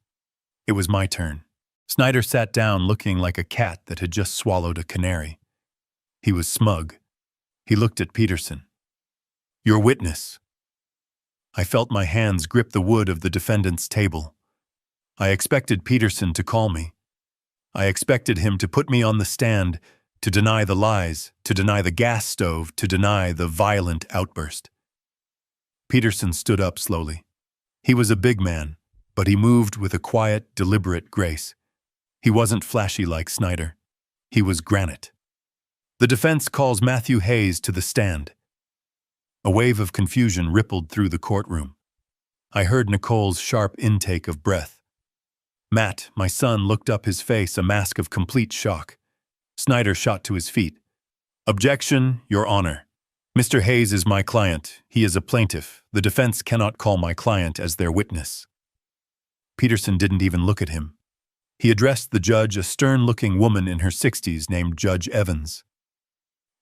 It was my turn. Snyder sat down looking like a cat that had just swallowed a canary. He was smug. He looked at Peterson. Your witness. I felt my hands grip the wood of the defendant's table. I expected Peterson to call me. I expected him to put me on the stand, to deny the lies, to deny the gas stove, to deny the violent outburst. Peterson stood up slowly. He was a big man, but he moved with a quiet, deliberate grace. He wasn't flashy like Snyder. He was granite. The defense calls Matthew Hayes to the stand. A wave of confusion rippled through the courtroom. I heard Nicole's sharp intake of breath. Matt, my son, looked up, his face a mask of complete shock. Snyder shot to his feet. "Objection, Your Honor. Mr. Hayes is my client. He is a plaintiff. The defense cannot call my client as their witness." Peterson didn't even look at him. He addressed the judge, a stern-looking woman in her 60s named Judge Evans.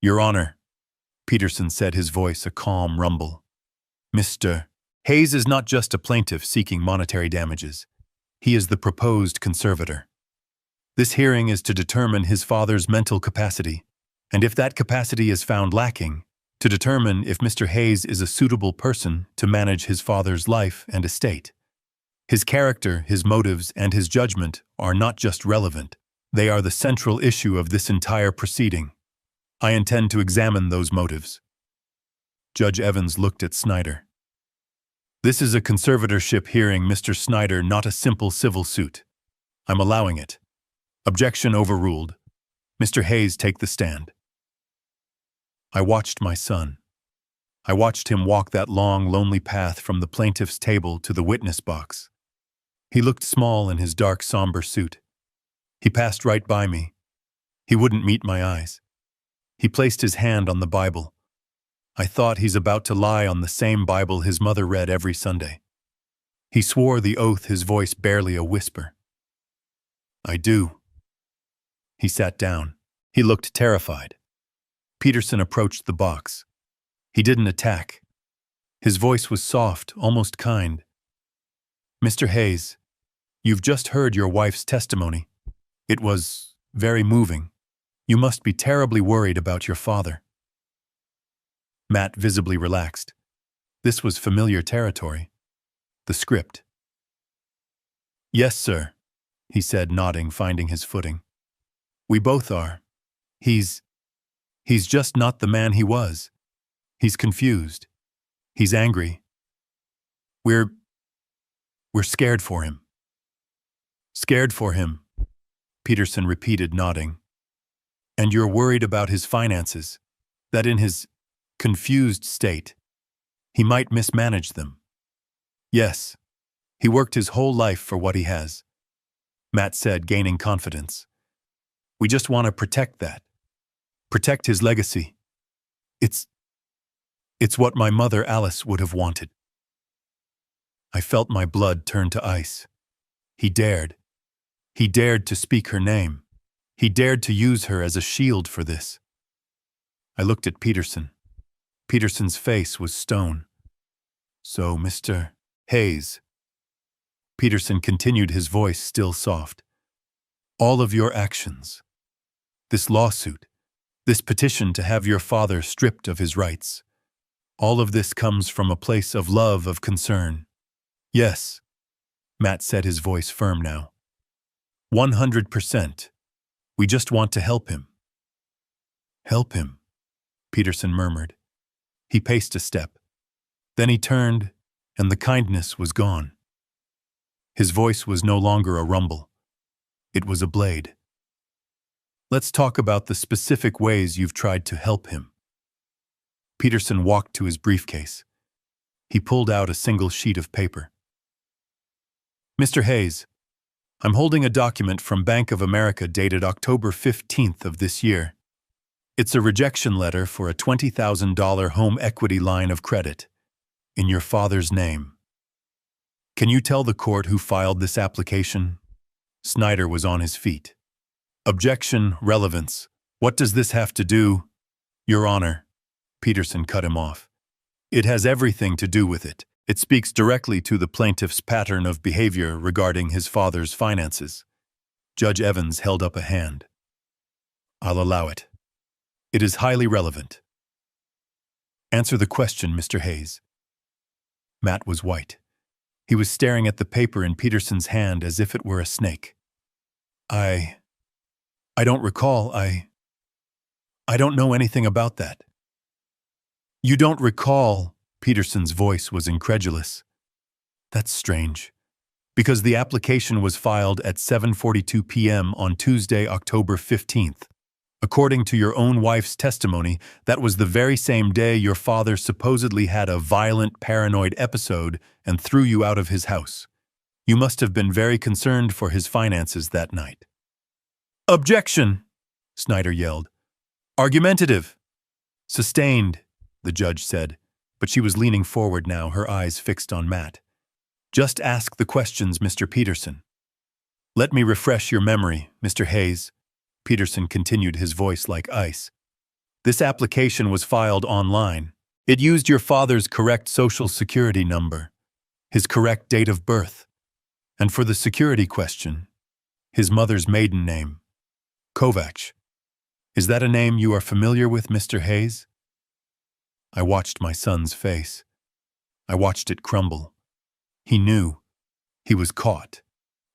"Your Honor," Peterson said, his voice a calm rumble. "Mr. Hayes is not just a plaintiff seeking monetary damages. He is the proposed conservator. This hearing is to determine his father's mental capacity, and if that capacity is found lacking, to determine if Mr. Hayes is a suitable person to manage his father's life and estate. His character, his motives, and his judgment are not just relevant. They are the central issue of this entire proceeding. I intend to examine those motives." Judge Evans looked at Snyder. "This is a conservatorship hearing, Mr. Snyder, not a simple civil suit. I'm allowing it. Objection overruled. Mr. Hayes, take the stand." I watched my son. I watched him walk that long, lonely path from the plaintiff's table to the witness box. He looked small in his dark, somber suit. He passed right by me. He wouldn't meet my eyes. He placed his hand on the Bible. I thought, he's about to lie on the same Bible his mother read every Sunday. He swore the oath, his voice barely a whisper. "I do." He sat down. He looked terrified. Peterson approached the box. He didn't attack. His voice was soft, almost kind. "Mr. Hayes, you've just heard your wife's testimony. It was very moving. You must be terribly worried about your father." Matt visibly relaxed. This was familiar territory. The script. "Yes, sir," he said, nodding, finding his footing. "We both are. He's just not the man he was. He's confused. He's angry. We're scared for him." "Scared for him," Peterson repeated, nodding. "And you're worried about his finances, that in his confused state, he might mismanage them." "Yes. He worked his whole life for what he has," Matt said, gaining confidence. "We just want to protect that. Protect his legacy. It's what my mother Alice would have wanted." I felt my blood turn to ice. He dared. He dared to speak her name. He dared to use her as a shield for this. I looked at Peterson. Peterson's face was stone. "So, Mr. Hayes," Peterson continued, his voice still soft, "all of your actions, this lawsuit, this petition to have your father stripped of his rights, all of this comes from a place of love, of concern." "Yes," Matt said, his voice firm now. 100%. We just want to help him." "Help him," Peterson murmured. He paced a step. Then he turned, and the kindness was gone. His voice was no longer a rumble. It was a blade. "Let's talk about the specific ways you've tried to help him." Peterson walked to his briefcase. He pulled out a single sheet of paper. "Mr. Hayes, I'm holding a document from Bank of America dated October 15th of this year. It's a rejection letter for a $20,000 home equity line of credit in your father's name. Can you tell the court who filed this application?" Snyder was on his feet. "Objection, relevance. What does this have to do?" "Your Honor," Peterson cut him off. "It has everything to do with it. It speaks directly to the plaintiff's pattern of behavior regarding his father's finances." Judge Evans held up a hand. "I'll allow it. It is highly relevant." "Answer the question, Mr. Hayes." Matt was white. He was staring at the paper in Peterson's hand as if it were a snake. I don't recall. I don't know anything about that." "You don't recall?" Peterson's voice was incredulous. "That's strange. Because the application was filed at 7:42 p.m. on Tuesday, October 15th. According to your own wife's testimony, that was the very same day your father supposedly had a violent paranoid episode and threw you out of his house. You must have been very concerned for his finances that night. Objection! Snyder yelled. Argumentative. Sustained, the judge said, but she was leaning forward now, her eyes fixed on Matt. Just ask the questions, Mr. Peterson. Let me refresh your memory, Mr. Hayes. Peterson continued, his voice like ice. This application was filed online. It used your father's correct social security number, his correct date of birth, and for the security question, his mother's maiden name, Kovacs. Is that a name you are familiar with, Mr. Hayes? I watched my son's face. I watched it crumble. He knew. He was caught.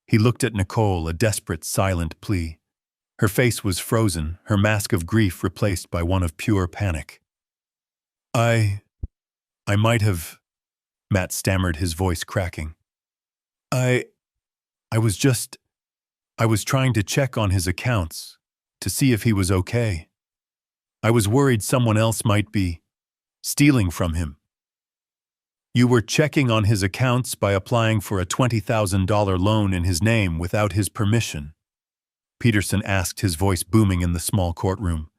He looked at Nicole, a desperate, silent plea. Her face was frozen, her mask of grief replaced by one of pure panic. I might have, Matt stammered, his voice cracking. I was trying to check on his accounts, to see if he was okay. I was worried someone else might be stealing from him. You were checking on his accounts by applying for a $20,000 loan in his name without his permission? Peterson asked, his voice booming in the small courtroom.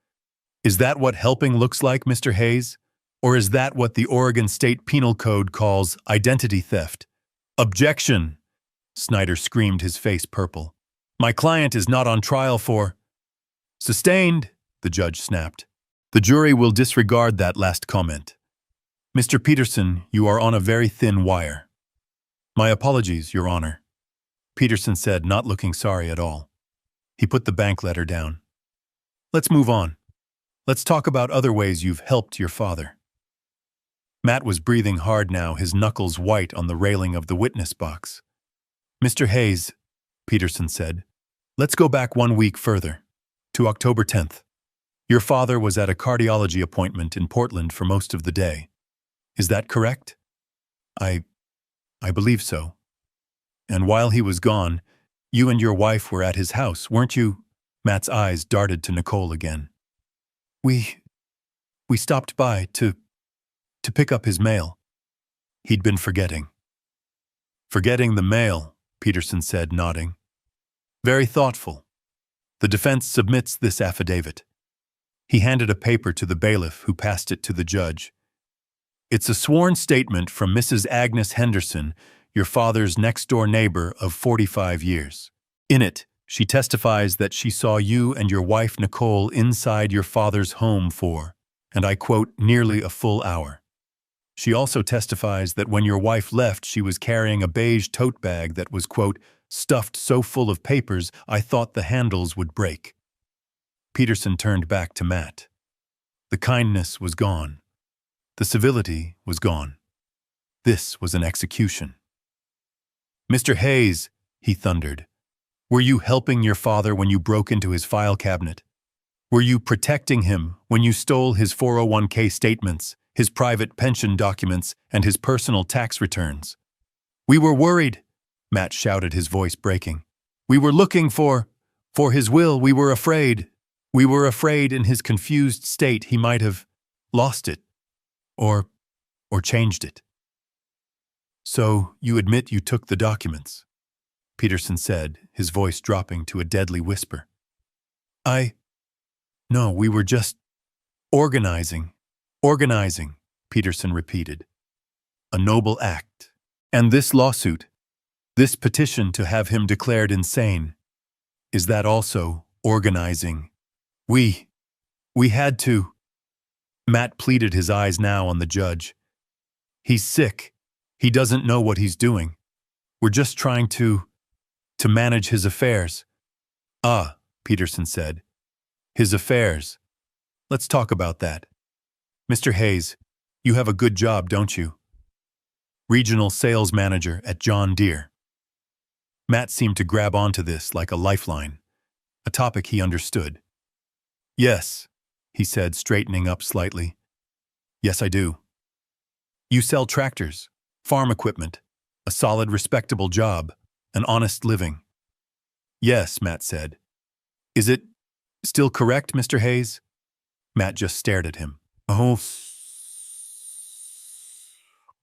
Is that what helping looks like, Mr. Hayes? Or is that what the Oregon State Penal Code calls identity theft? Objection! Snyder screamed, his face purple. My client is not on trial for... Sustained, the judge snapped. The jury will disregard that last comment. Mr. Peterson, you are on a very thin wire. My apologies, Your Honor, Peterson said, not looking sorry at all. He put the bank letter down. Let's move on. Let's talk about other ways you've helped your father. Matt was breathing hard now, his knuckles white on the railing of the witness box. Mr. Hayes, Peterson said, let's go back 1 week further, to October 10th. Your father was at a cardiology appointment in Portland for most of the day. Is that correct? I believe so. And while he was gone, you and your wife were at his house, weren't you? Matt's eyes darted to Nicole again. We stopped by to pick up his mail. He'd been forgetting. Forgetting the mail, Peterson said, nodding. Very thoughtful. The defense submits this affidavit. He handed a paper to the bailiff, who passed it to the judge. It's a sworn statement from Mrs. Agnes Henderson, your father's next-door neighbor of 45 years. In it, she testifies that she saw you and your wife Nicole inside your father's home for, and I quote, nearly a full hour. She also testifies that when your wife left, she was carrying a beige tote bag that was, quote, stuffed so full of papers I thought the handles would break. Peterson turned back to Matt. The kindness was gone. The civility was gone. This was an execution. Mr. Hayes, he thundered, were you helping your father when you broke into his file cabinet? Were you protecting him when you stole his 401k statements, his private pension documents, and his personal tax returns? We were worried, Matt shouted, his voice breaking. We were looking for his will. We were afraid. We were afraid in his confused state he might have lost it. Or changed it. So, you admit you took the documents, Peterson said, his voice dropping to a deadly whisper. No, we were just organizing, Peterson repeated. A noble act. And this lawsuit, this petition to have him declared insane, is that also organizing? We had to... Matt pleaded, his eyes now on the judge. He's sick. He doesn't know what he's doing. We're just trying to manage his affairs. Ah, Peterson said. His affairs. Let's talk about that. Mr. Hayes, you have a good job, don't you? Regional sales manager at John Deere. Matt seemed to grab onto this like a lifeline, a topic he understood. Yes, he said, straightening up slightly. Yes, I do. You sell tractors, farm equipment, a solid, respectable job. an honest living. Yes, Matt said. Is it still correct, Mr. Hayes? Matt just stared at him. Oh.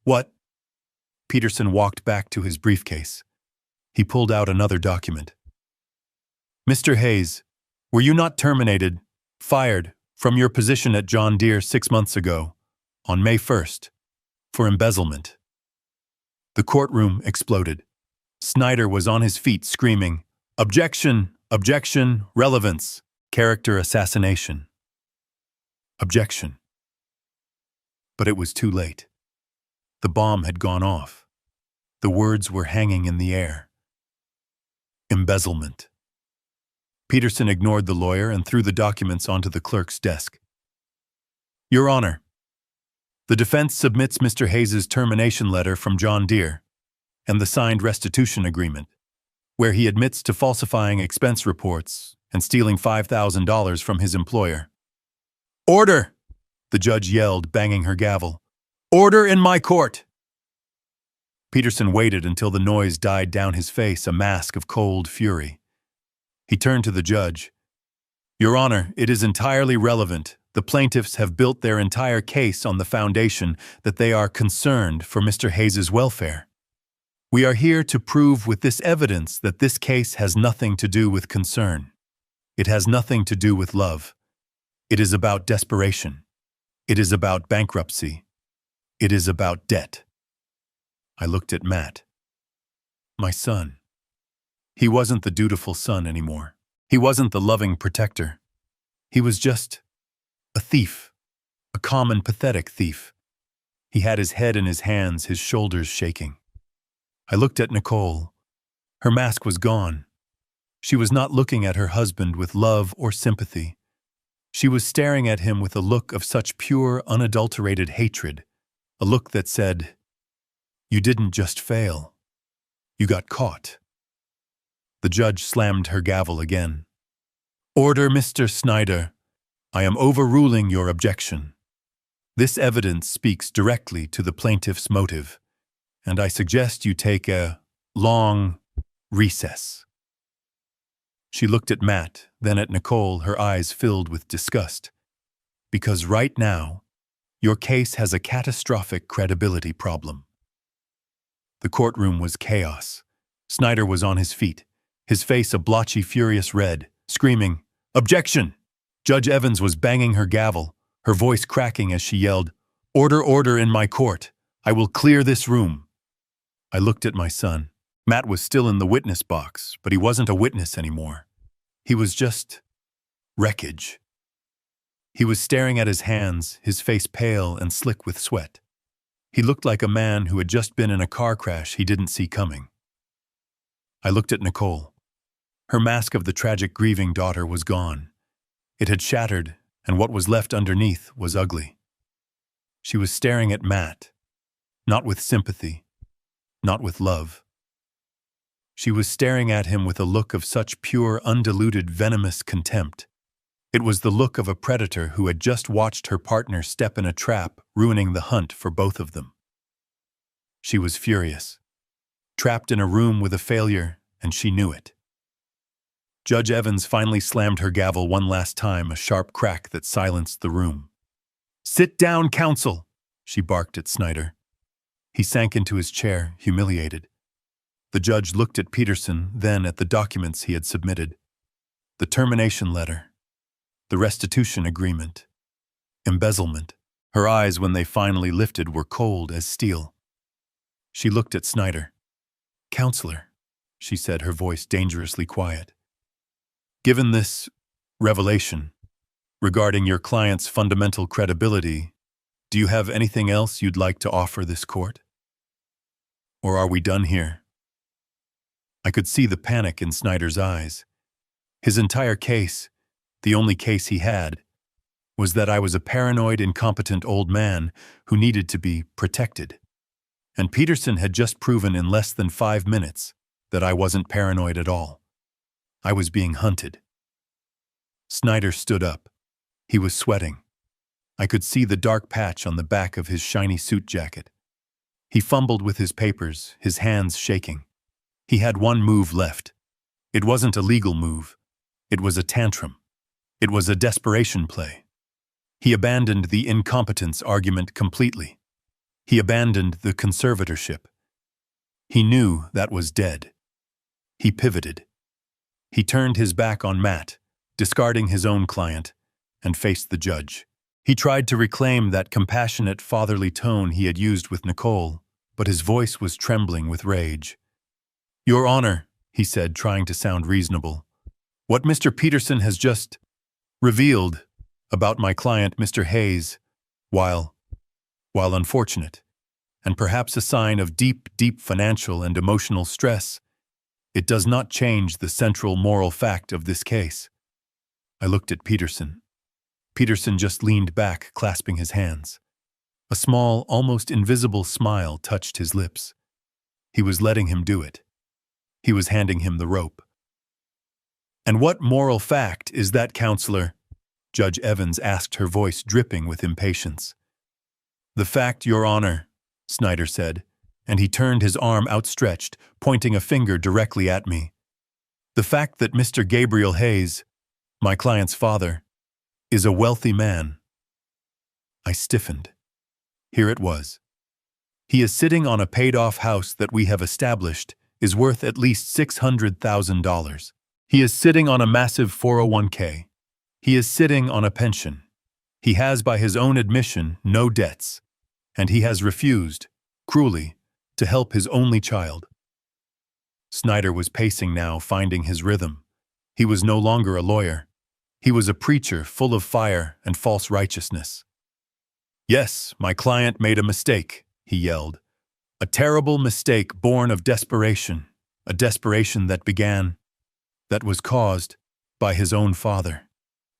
What? Peterson walked back to his briefcase. He pulled out another document. Mr. Hayes, were you not terminated, fired, from your position at John Deere 6 months ago, on May 1st, for embezzlement? The courtroom exploded. Snyder was on his feet screaming, "Objection! Objection! Relevance! Character assassination!" Objection. But it was too late. The bomb had gone off. The words were hanging in the air. Embezzlement. Peterson ignored the lawyer and threw the documents onto the clerk's desk. Your Honor, the defense submits Mr. Hayes' termination letter from John Deere and the signed restitution agreement, where he admits to falsifying expense reports and stealing $5,000 from his employer. Order! The judge yelled, banging her gavel. Order in my court! Peterson waited until the noise died down his face, a mask of cold fury. He turned to the judge. Your Honor, it is entirely relevant. The plaintiffs have built their entire case on the foundation that they are concerned for Mr. Hayes' welfare. We are here to prove with this evidence that this case has nothing to do with concern. It has nothing to do with love. It is about desperation. It is about bankruptcy. It is about debt. I looked at Matt. My son. He wasn't the dutiful son anymore. He wasn't the loving protector. He was just a thief, a common, pathetic thief. He had his head in his hands, his shoulders shaking. I looked at Nicole. Her mask was gone. She was not looking at her husband with love or sympathy. She was staring at him with a look of such pure, unadulterated hatred, a look that said, "You didn't just fail. You got caught." The judge slammed her gavel again. Order, Mr. Snyder. I am overruling your objection. This evidence speaks directly to the plaintiff's motive, and I suggest you take a long recess. She looked at Matt, then at Nicole, her eyes filled with disgust. Because right now, your case has a catastrophic credibility problem. The courtroom was chaos. Snyder was on his feet, his face a blotchy, furious red, screaming, "Objection!" Judge Evans was banging her gavel, her voice cracking as she yelled, "Order, order in my court! I will clear this room!" I looked at my son. Matt was still in the witness box, but he wasn't a witness anymore. He was just wreckage. He was staring at his hands, his face pale and slick with sweat. He looked like a man who had just been in a car crash he didn't see coming. I looked at Nicole. Her mask of the tragic grieving daughter was gone. It had shattered, and what was left underneath was ugly. She was staring at Matt, not with sympathy, not with love. She was staring at him with a look of such pure, undiluted, venomous contempt. It was the look of a predator who had just watched her partner step in a trap, ruining the hunt for both of them. She was furious, trapped in a room with a failure, and she knew it. Judge Evans finally slammed her gavel one last time, a sharp crack that silenced the room. "Sit down, counsel," she barked at Snyder. He sank into his chair, humiliated. The judge looked at Peterson, then at the documents he had submitted. The termination letter, the restitution agreement, embezzlement. Her eyes, when they finally lifted, were cold as steel. She looked at Snyder. "Counselor," she said, her voice dangerously quiet. "Given this revelation regarding your client's fundamental credibility, do you have anything else you'd like to offer this court? Or are we done here?" I could see the panic in Snyder's eyes. His entire case, the only case he had, was that I was a paranoid, incompetent old man who needed to be protected. And Peterson had just proven in less than 5 minutes that I wasn't paranoid at all. I was being hunted. Snyder stood up. He was sweating. I could see the dark patch on the back of his shiny suit jacket. He fumbled with his papers, his hands shaking. He had one move left. It wasn't a legal move. It was a tantrum. It was a desperation play. He abandoned the incompetence argument completely. He abandoned the conservatorship. He knew that was dead. He pivoted. He turned his back on Matt, discarding his own client, and faced the judge. He tried to reclaim that compassionate fatherly tone he had used with Nicole, but his voice was trembling with rage. "Your Honor," he said, trying to sound reasonable, "what Mr. Peterson has just revealed about my client, Mr. Hayes, while unfortunate, and perhaps a sign of deep financial and emotional stress, it does not change the central moral fact of this case." I looked at Peterson. Peterson just leaned back, clasping his hands. A small, almost invisible smile touched his lips. He was letting him do it. He was handing him the rope. "And what moral fact is that, Counselor?" Judge Evans asked, her voice dripping with impatience. "The fact, Your Honor," Snyder said, and he turned his arm outstretched, pointing a finger directly at me. "The fact that Mr. Gabriel Hayes, my client's father, is a wealthy man." I stiffened. Here it was. He is sitting on a paid-off house that we have established is worth at least $600,000. He is sitting on a massive 401k. He is sitting on a pension. He has, by his own admission, no debts, and he has refused, cruelly, to help his only child. Snyder was pacing now, finding his rhythm. He was no longer a lawyer. He was a preacher full of fire and false righteousness. "Yes, my client made a mistake," he yelled. "A terrible mistake born of desperation, a desperation that was caused by his own father.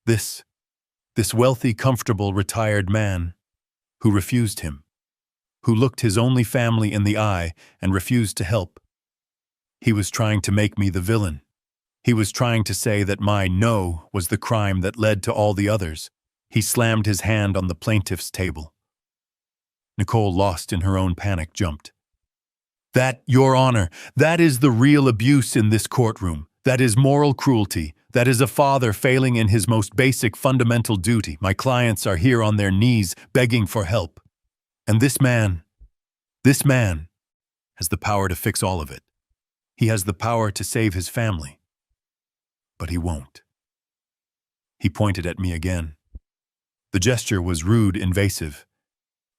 This wealthy, comfortable, retired man who refused him, who looked his only family in the eye and refused to help. He was trying to make me the villain. He was trying to say that my no was the crime that led to all the others." He slammed his hand on the plaintiff's table. Nicole, lost in her own panic, jumped. "That, Your Honor, that is the real abuse in this courtroom. That is moral cruelty. That is a father failing in his most basic fundamental duty. My clients are here on their knees begging for help. And this man has the power to fix all of it. He has the power to save his family. But he won't." He pointed at me again. The gesture was rude, invasive.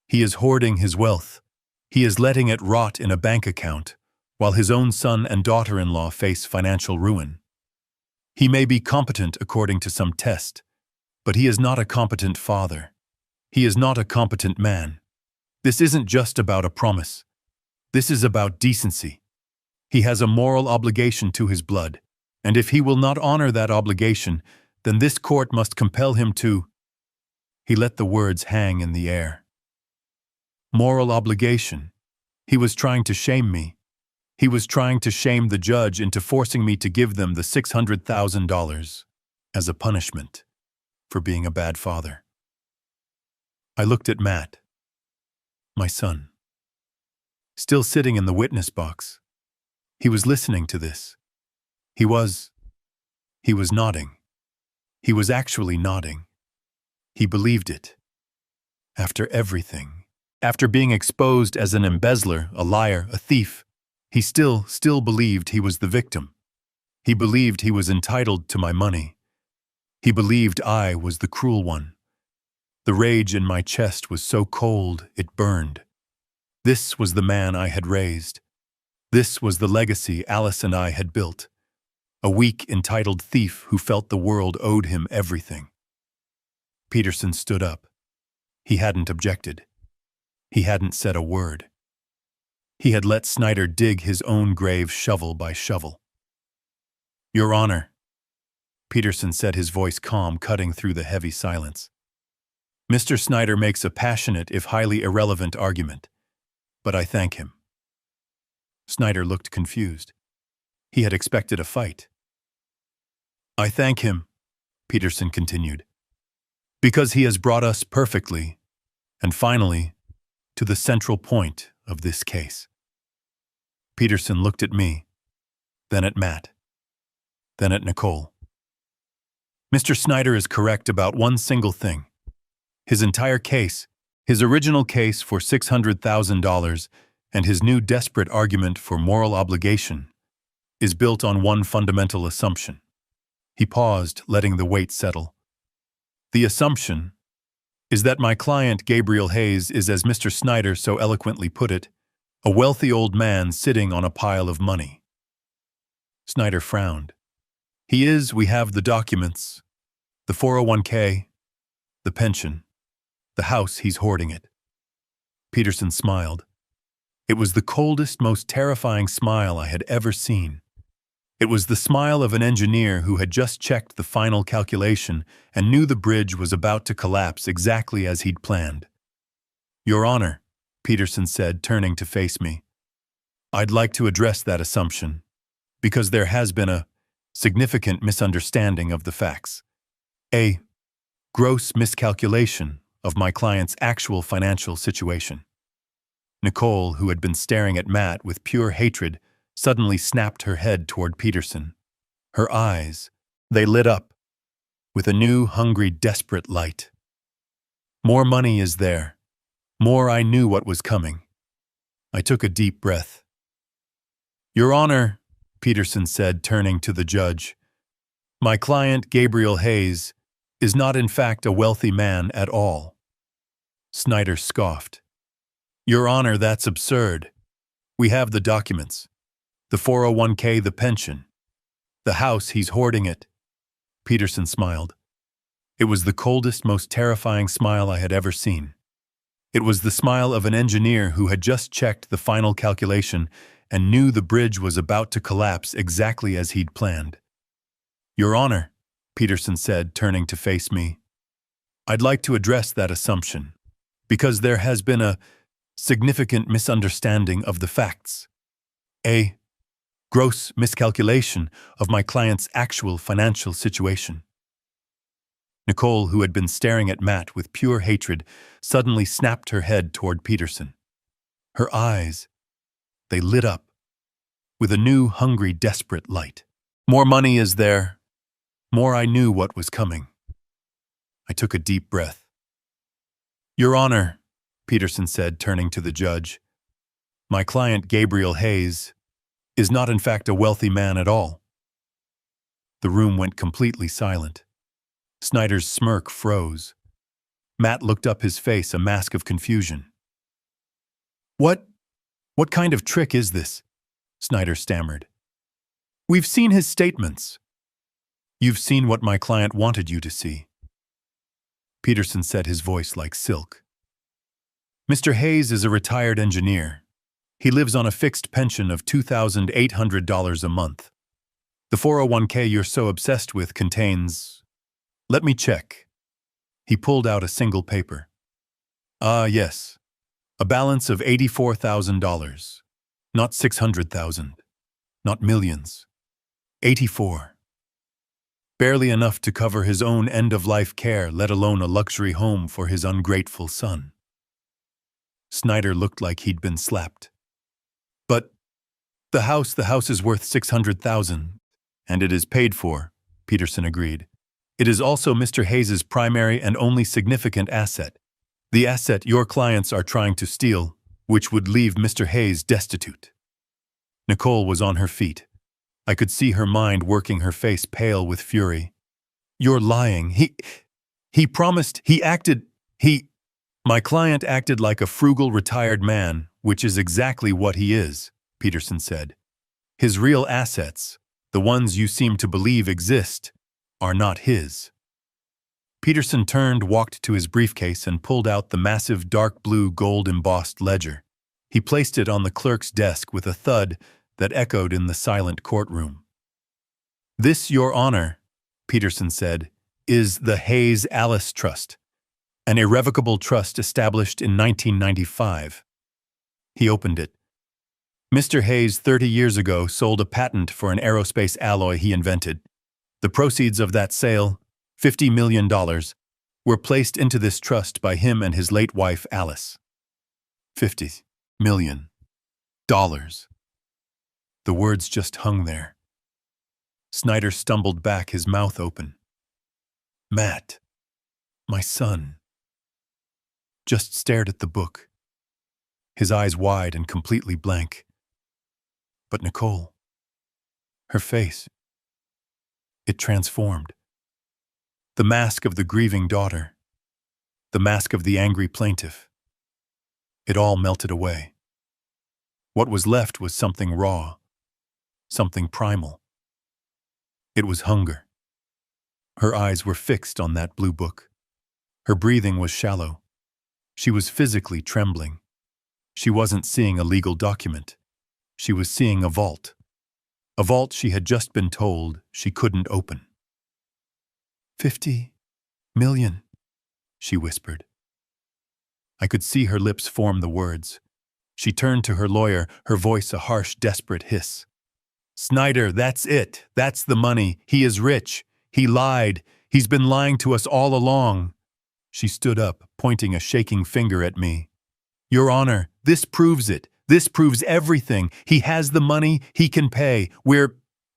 "He is hoarding his wealth. He is letting it rot in a bank account, while his own son and daughter-in-law face financial ruin. He may be competent according to some test, but he is not a competent father. He is not a competent man. This isn't just about a promise. This is about decency. He has a moral obligation to his blood, and if he will not honor that obligation, then this court must compel him to—" He let the words hang in the air. Moral obligation. He was trying to shame me. He was trying to shame the judge into forcing me to give them the $600,000 as a punishment for being a bad father. I looked at Matt, my son, still sitting in the witness box. He was listening to this. He was nodding. He was actually nodding. He believed it. After everything, after being exposed as an embezzler, a liar, a thief, he still believed he was the victim. He believed he was entitled to my money. He believed I was the cruel one. The rage in my chest was so cold it burned. This was the man I had raised. This was the legacy Alice and I had built. A weak, entitled thief who felt the world owed him everything. Peterson stood up. He hadn't objected. He hadn't said a word. He had let Snyder dig his own grave shovel by shovel. "Your Honor," Peterson said, his voice calm, cutting through the heavy silence. "Mr. Snyder makes a passionate, if highly irrelevant, argument, but I thank him." Snyder looked confused. He had expected a fight. "I thank him," Peterson continued, "because he has brought us perfectly, and finally, to the central point of this case." Peterson looked at me. then at Matt, then at Nicole. Mr. Snyder is correct about one single thing. His entire case, his original case for $600,000 and his new desperate argument for moral obligation, is built on one fundamental assumption. He paused, letting the weight settle. The assumption is that my client, Gabriel Hayes, is, as Mr. Snyder so eloquently put it, a wealthy old man sitting on a pile of money. Snyder frowned. He is, we have the documents, the 401k, the pension, the house, he's hoarding it. Peterson smiled. It was the coldest, most terrifying smile I had ever seen. It was the smile of an engineer who had just checked the final calculation and knew the bridge was about to collapse exactly as he'd planned. Your Honor, Peterson said, turning to face me, I'd like to address that assumption, because there has been a significant misunderstanding of the facts. A gross miscalculation of my client's actual financial situation. Nicole, who had been staring at Matt with pure hatred, suddenly snapped her head toward Peterson. Her eyes, they lit up with a new, hungry, desperate light. More money is there. More I knew what was coming. I took a deep breath. Your Honor, Peterson said, turning to the judge, my client, Gabriel Hayes, is not in fact a wealthy man at all. Snyder scoffed. Your Honor, that's absurd. We have the documents. The 401k, the pension. The house, he's hoarding it. Peterson smiled. It was the coldest, most terrifying smile I had ever seen. It was the smile of an engineer who had just checked the final calculation and knew the bridge was about to collapse exactly as he'd planned. Your Honor, Peterson said, turning to face me, I'd like to address that assumption, because there has been a significant misunderstanding of the facts. A gross miscalculation of my client's actual financial situation. Nicole, who had been staring at Matt with pure hatred, suddenly snapped her head toward Peterson. Her eyes, they lit up with a new, hungry, desperate light. More money is there. More I knew what was coming. I took a deep breath. Your Honor, Peterson said, turning to the judge, my client, Gabriel Hayes, is not in fact a wealthy man at all. The room went completely silent. Snyder's smirk froze. Matt looked up, his face a mask of confusion. What kind of trick is this? Snyder stammered. We've seen his statements. You've seen what my client wanted you to see. Peterson said, his voice like silk. Mr. Hayes is a retired engineer. He lives on a fixed pension of $2,800 a month. The 401k you're so obsessed with contains... Let me check. He pulled out a single paper. Yes. A balance of $84,000. Not $600,000. Not millions. 84. Barely enough to cover his own end-of-life care, let alone a luxury home for his ungrateful son. Snyder looked like he'd been slapped. But the house is worth $600,000, and it is paid for, Peterson agreed. It is also Mr. Hayes's primary and only significant asset, the asset your clients are trying to steal, which would leave Mr. Hayes destitute. Nicole was on her feet. I could see her mind working, her face pale with fury. You're lying. He promised, My client acted like a frugal retired man, which is exactly what he is, Peterson said. His real assets, the ones you seem to believe exist, are not his. Peterson turned, walked to his briefcase, and pulled out the massive dark blue gold-embossed ledger. He placed it on the clerk's desk with a thud that echoed in the silent courtroom. This, Your Honor, Peterson said, is the Hayes Alice Trust, an irrevocable trust established in 1995. He opened it. Mr. Hayes 30 years ago sold a patent for an aerospace alloy he invented. The proceeds of that sale, $50 million, were placed into this trust by him and his late wife, Alice. $50 million. The words just hung there. Snyder stumbled back, his mouth open. Matt, my son, just stared at the book, his eyes wide and completely blank. But Nicole, her face, it transformed. The mask of the grieving daughter, the mask of the angry plaintiff, it all melted away. What was left was something raw, something primal. It was hunger. Her eyes were fixed on that blue book. Her breathing was shallow. She was physically trembling. She wasn't seeing a legal document. She was seeing a vault. A vault she had just been told she couldn't open. 50 million, she whispered. I could see her lips form the words. She turned to her lawyer, her voice a harsh, desperate hiss. Snyder, that's it. That's the money. He is rich. He lied. He's been lying to us all along. She stood up, pointing a shaking finger at me. Your Honor, this proves it. This proves everything. He has the money. He can pay. We're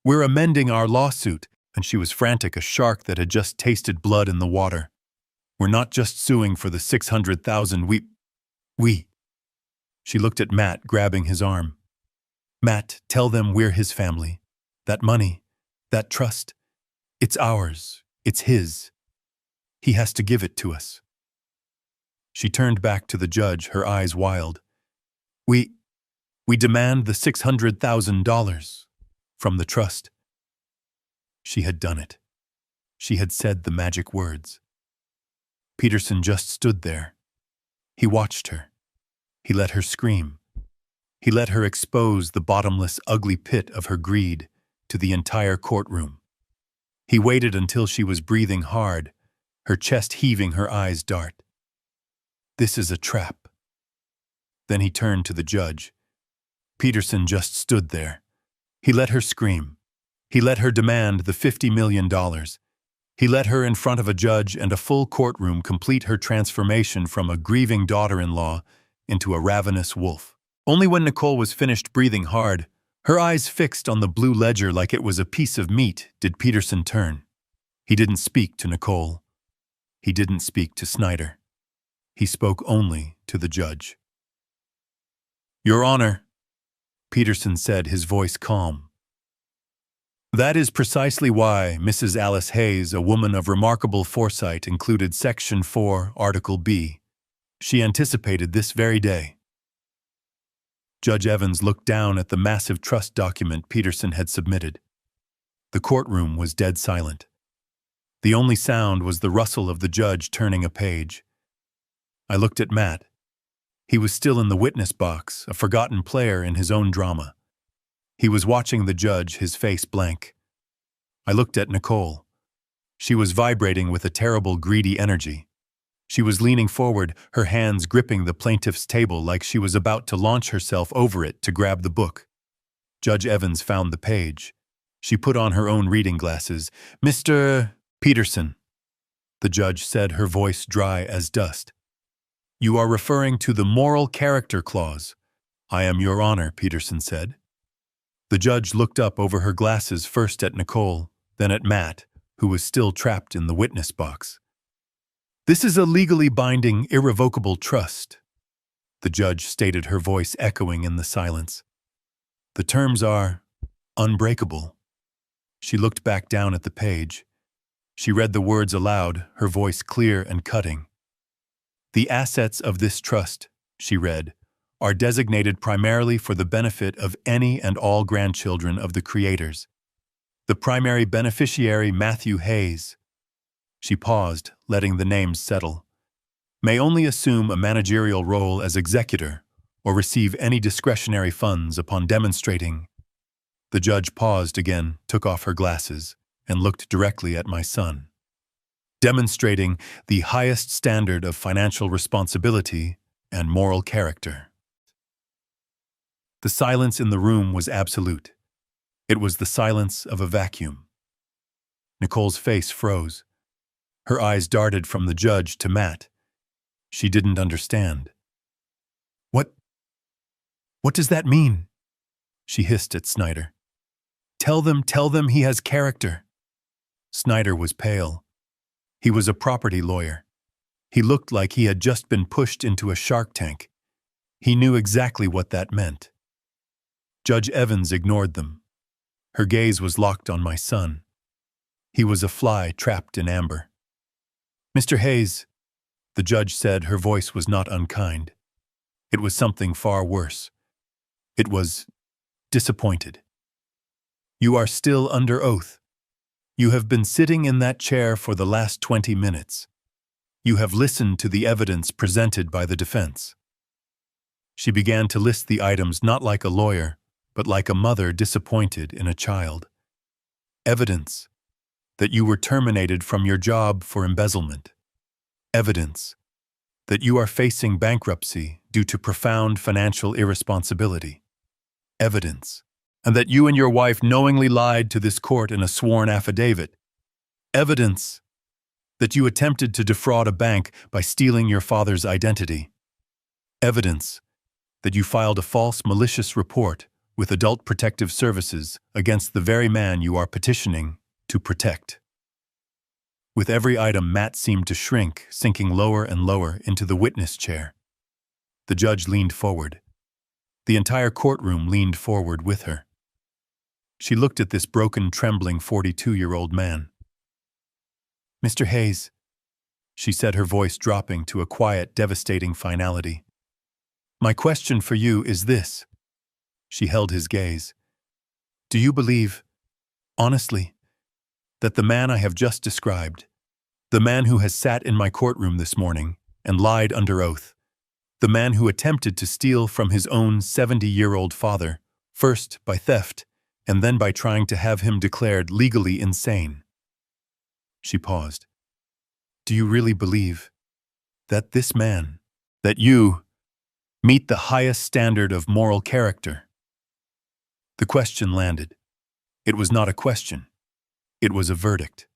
amending our lawsuit. And she was frantic, a shark that had just tasted blood in the water. We're not just suing for the $600,000. We. She looked at Matt, grabbing his arm. Matt, tell them we're his family. That money, that trust, it's ours. It's his. He has to give it to us. She turned back to the judge, her eyes wild. We demand the $600,000 from the trust. She had done it. She had said the magic words. Peterson just stood there. He watched her. He let her scream. He let her expose the bottomless, ugly pit of her greed to the entire courtroom. He waited until she was breathing hard, her chest heaving, her eyes dark. This is a trap. Then he turned to the judge. Peterson just stood there. He let her scream. He let her demand the $50 million. He let her, in front of a judge and a full courtroom, complete her transformation from a grieving daughter-in-law into a ravenous wolf. Only when Nicole was finished breathing hard, her eyes fixed on the blue ledger like it was a piece of meat, did Peterson turn. He didn't speak to Nicole. He didn't speak to Snyder. He spoke only to the judge. Your Honor, Peterson said, his voice calm. That is precisely why Mrs. Alice Hayes, a woman of remarkable foresight, included Section 4, Article B. She anticipated this very day. Judge Evans looked down at the massive trust document Peterson had submitted. The courtroom was dead silent. The only sound was the rustle of the judge turning a page. I looked at Matt. He was still in the witness box, a forgotten player in his own drama. He was watching the judge, his face blank. I looked at Nicole. She was vibrating with a terrible, greedy energy. She was leaning forward, her hands gripping the plaintiff's table like she was about to launch herself over it to grab the book. Judge Evans found the page. She put on her own reading glasses. Mr. Peterson, the judge said, her voice dry as dust. You are referring to the moral character clause. I am, Your Honor, Peterson said. The judge looked up over her glasses, first at Nicole, then at Matt, who was still trapped in the witness box. This is a legally binding, irrevocable trust, the judge stated, her voice echoing in the silence. The terms are unbreakable. She looked back down at the page. She read the words aloud, her voice clear and cutting. The assets of this trust, she read, are designated primarily for the benefit of any and all grandchildren of the creators. The primary beneficiary, Matthew Hayes. She paused, letting the names settle. May only assume a managerial role as executor or receive any discretionary funds upon demonstrating. The judge paused again, took off her glasses, and looked directly at my son. Demonstrating the highest standard of financial responsibility and moral character. The silence in the room was absolute. It was the silence of a vacuum. Nicole's face froze. Her eyes darted from the judge to Matt. She didn't understand. What does that mean? She hissed at Snyder. Tell them he has character." Snyder was pale. He was a property lawyer. He looked like he had just been pushed into a shark tank. He knew exactly what that meant. Judge Evans ignored them. Her gaze was locked on my son. He was a fly trapped in amber. "Mr. Hayes," the judge said. Her voice was not unkind. It was something far worse. It was disappointed. "You are still under oath. You have been sitting in that chair for the last 20 minutes. You have listened to the evidence presented by the defense." She began to list the items not like a lawyer, but like a mother disappointed in a child. Evidence that you were terminated from your job for embezzlement. Evidence that you are facing bankruptcy due to profound financial irresponsibility. Evidence, and that you and your wife knowingly lied to this court in a sworn affidavit. Evidence that you attempted to defraud a bank by stealing your father's identity. Evidence that you filed a false malicious report with Adult Protective Services against the very man you are petitioning to protect. With every item, Matt seemed to shrink, sinking lower and lower into the witness chair. The judge leaned forward. The entire courtroom leaned forward with her. She looked at this broken, trembling 42-year-old man. "Mr. Hayes," she said, her voice dropping to a quiet, devastating finality. "My question for you is this." She held his gaze. "Do you believe, honestly, that the man I have just described, the man who has sat in my courtroom this morning and lied under oath, the man who attempted to steal from his own 70-year-old father, first by theft and then by trying to have him declared legally insane?" She paused. "Do you really believe that this man, that you, meet the highest standard of moral character?" The question landed. It was not a question. It was a verdict.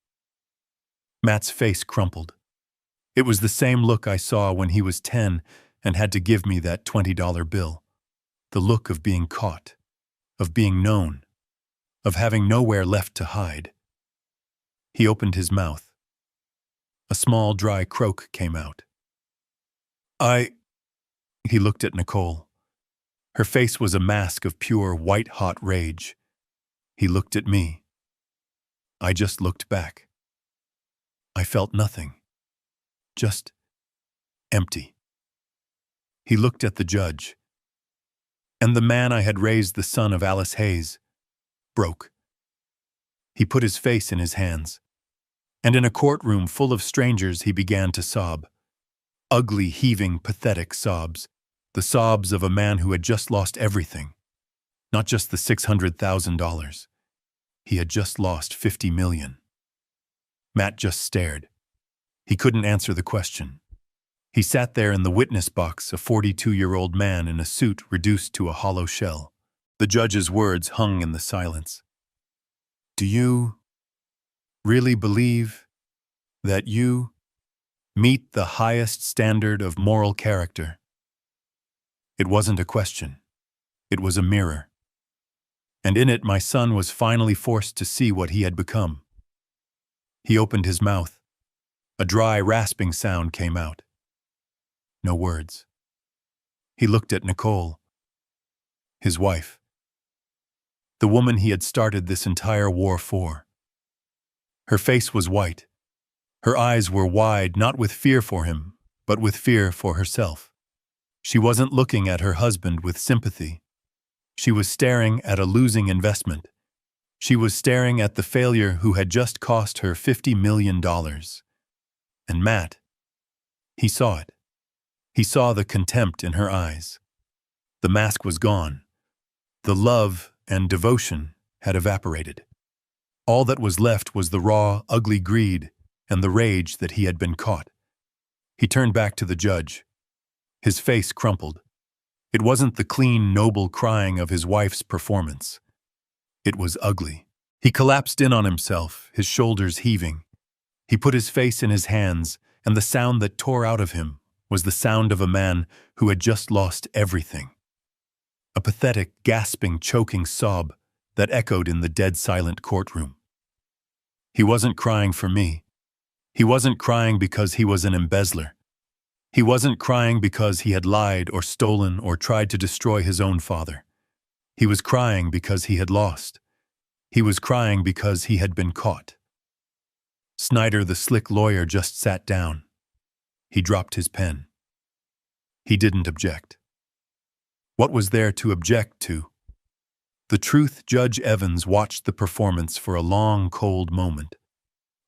Matt's face crumpled. It was the same look I saw when he was 10 and had to give me that $20 bill. The look of being caught, of being known, of having nowhere left to hide. He opened his mouth. A small, dry croak came out. He looked at Nicole. Her face was a mask of pure, white-hot rage. He looked at me. I just looked back. I felt nothing. Just empty. He looked at the judge. And the man I had raised, the son of Alice Hayes, broke. He put his face in his hands. And in a courtroom full of strangers, he began to sob. Ugly, heaving, pathetic sobs. The sobs of a man who had just lost everything. Not just the $600,000. He had just lost $50 million. Matt just stared. He couldn't answer the question. He sat there in the witness box, a 42-year-old man in a suit reduced to a hollow shell. The judge's words hung in the silence. "Do you really believe that you meet the highest standard of moral character?" It wasn't a question. It was a mirror. And in it, my son was finally forced to see what he had become. He opened his mouth. A dry, rasping sound came out. No words. He looked at Nicole, his wife, the woman he had started this entire war for. Her face was white. Her eyes were wide, not with fear for him, but with fear for herself. She wasn't looking at her husband with sympathy. She was staring at a losing investment. She was staring at the failure who had just cost her $50 million. And Matt, he saw it. He saw the contempt in her eyes. The mask was gone. The love and devotion had evaporated. All that was left was the raw, ugly greed and the rage that he had been caught. He turned back to the judge. His face crumpled. It wasn't the clean, noble crying of his wife's performance. It was ugly. He collapsed in on himself, his shoulders heaving. He put his face in his hands, and the sound that tore out of him was the sound of a man who had just lost everything. A pathetic, gasping, choking sob that echoed in the dead-silent courtroom. He wasn't crying for me. He wasn't crying because he was an embezzler. He wasn't crying because he had lied or stolen or tried to destroy his own father. He was crying because he had lost. He was crying because he had been caught. Snyder, the slick lawyer, just sat down. He dropped his pen. He didn't object. What was there to object to? The truth, Judge Evans watched the performance for a long, cold moment.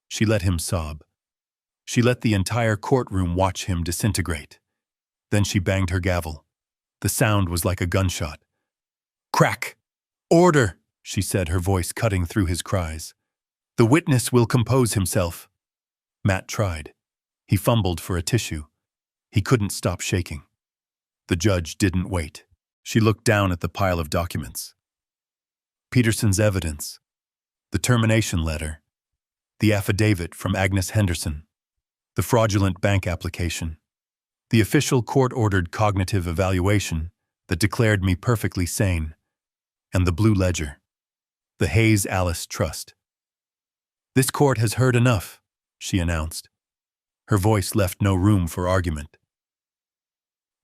She let him sob. She let the entire courtroom watch him disintegrate. Then she banged her gavel. The sound was like a gunshot. "Crack! Order!" she said, her voice cutting through his cries. "The witness will compose himself." Matt tried. He fumbled for a tissue. He couldn't stop shaking. The judge didn't wait. She looked down at the pile of documents. Peterson's evidence, the termination letter, the affidavit from Agnes Henderson, the fraudulent bank application, the official court-ordered cognitive evaluation that declared me perfectly sane, and the blue ledger, the Hayes Alice Trust. "This court has heard enough," she announced. Her voice left no room for argument.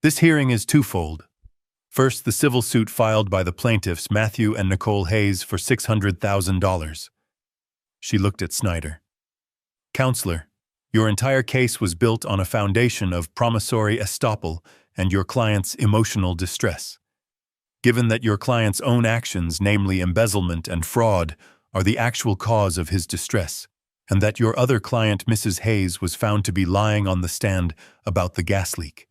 "This hearing is twofold. First, the civil suit filed by the plaintiffs Matthew and Nicole Hayes for $600,000. She looked at Snyder. "Counselor, your entire case was built on a foundation of promissory estoppel and your client's emotional distress. Given that your client's own actions, namely embezzlement and fraud, are the actual cause of his distress, and that your other client, Mrs. Hayes, was found to be lying on the stand about the gas leak,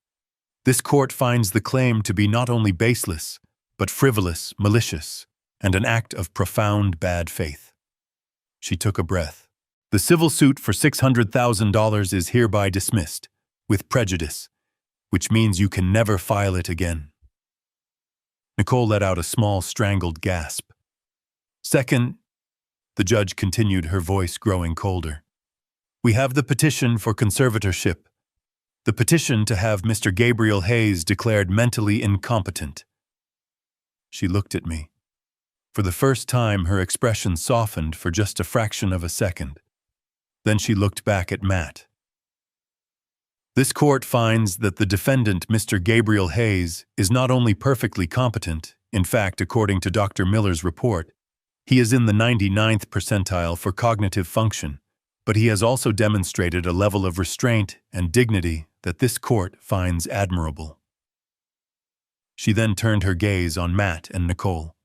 this court finds the claim to be not only baseless, but frivolous, malicious, and an act of profound bad faith." She took a breath. "The civil suit for $600,000 is hereby dismissed, with prejudice, which means you can never file it again." Nicole let out a small, strangled gasp. "Second," the judge continued, her voice growing colder, "we have the petition for conservatorship, the petition to have Mr. Gabriel Hayes declared mentally incompetent." She looked at me. For the first time, her expression softened for just a fraction of a second. Then she looked back at Matt. "This court finds that the defendant, Mr. Gabriel Hayes, is not only perfectly competent, in fact, according to Dr. Miller's report, he is in the 99th percentile for cognitive function, but he has also demonstrated a level of restraint and dignity that this court finds admirable." She then turned her gaze on Matt and Nicole.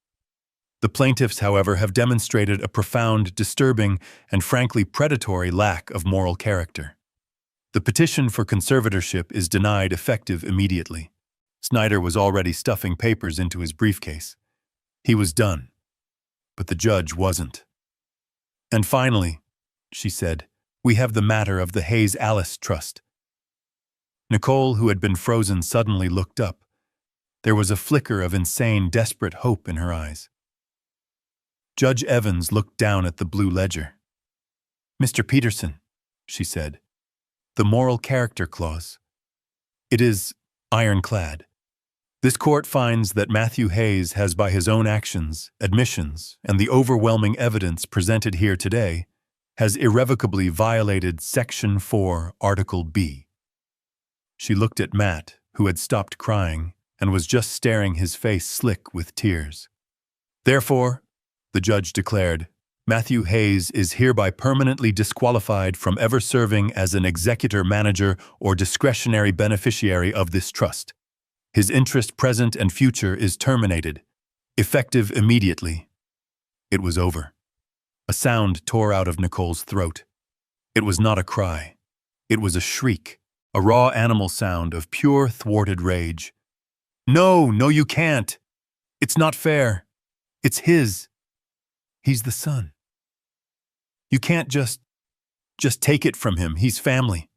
"The plaintiffs, however, have demonstrated a profound, disturbing, and frankly predatory lack of moral character. The petition for conservatorship is denied effective immediately." Snyder was already stuffing papers into his briefcase. He was done. But the judge wasn't. "And finally," she said, "we have the matter of the Hayes Alice Trust." Nicole, who had been frozen, suddenly looked up. There was a flicker of insane, desperate hope in her eyes. Judge Evans looked down at the blue ledger. "Mr. Peterson," she said, "the moral character clause. It is ironclad. This court finds that Matthew Hayes has, by his own actions, admissions, and the overwhelming evidence presented here today, has irrevocably violated Section 4, Article B." She looked at Matt, who had stopped crying and was just staring, his face slick with tears. "Therefore," the judge declared, "Matthew Hayes is hereby permanently disqualified from ever serving as an executor, manager, or discretionary beneficiary of this trust. His interest, present and future, is terminated, effective immediately." It was over. A sound tore out of Nicole's throat. It was not a cry. It was a shriek, a raw animal sound of pure, thwarted rage. "No, no, you can't. It's not fair. It's his. He's the son. You can't just take it from him. He's family."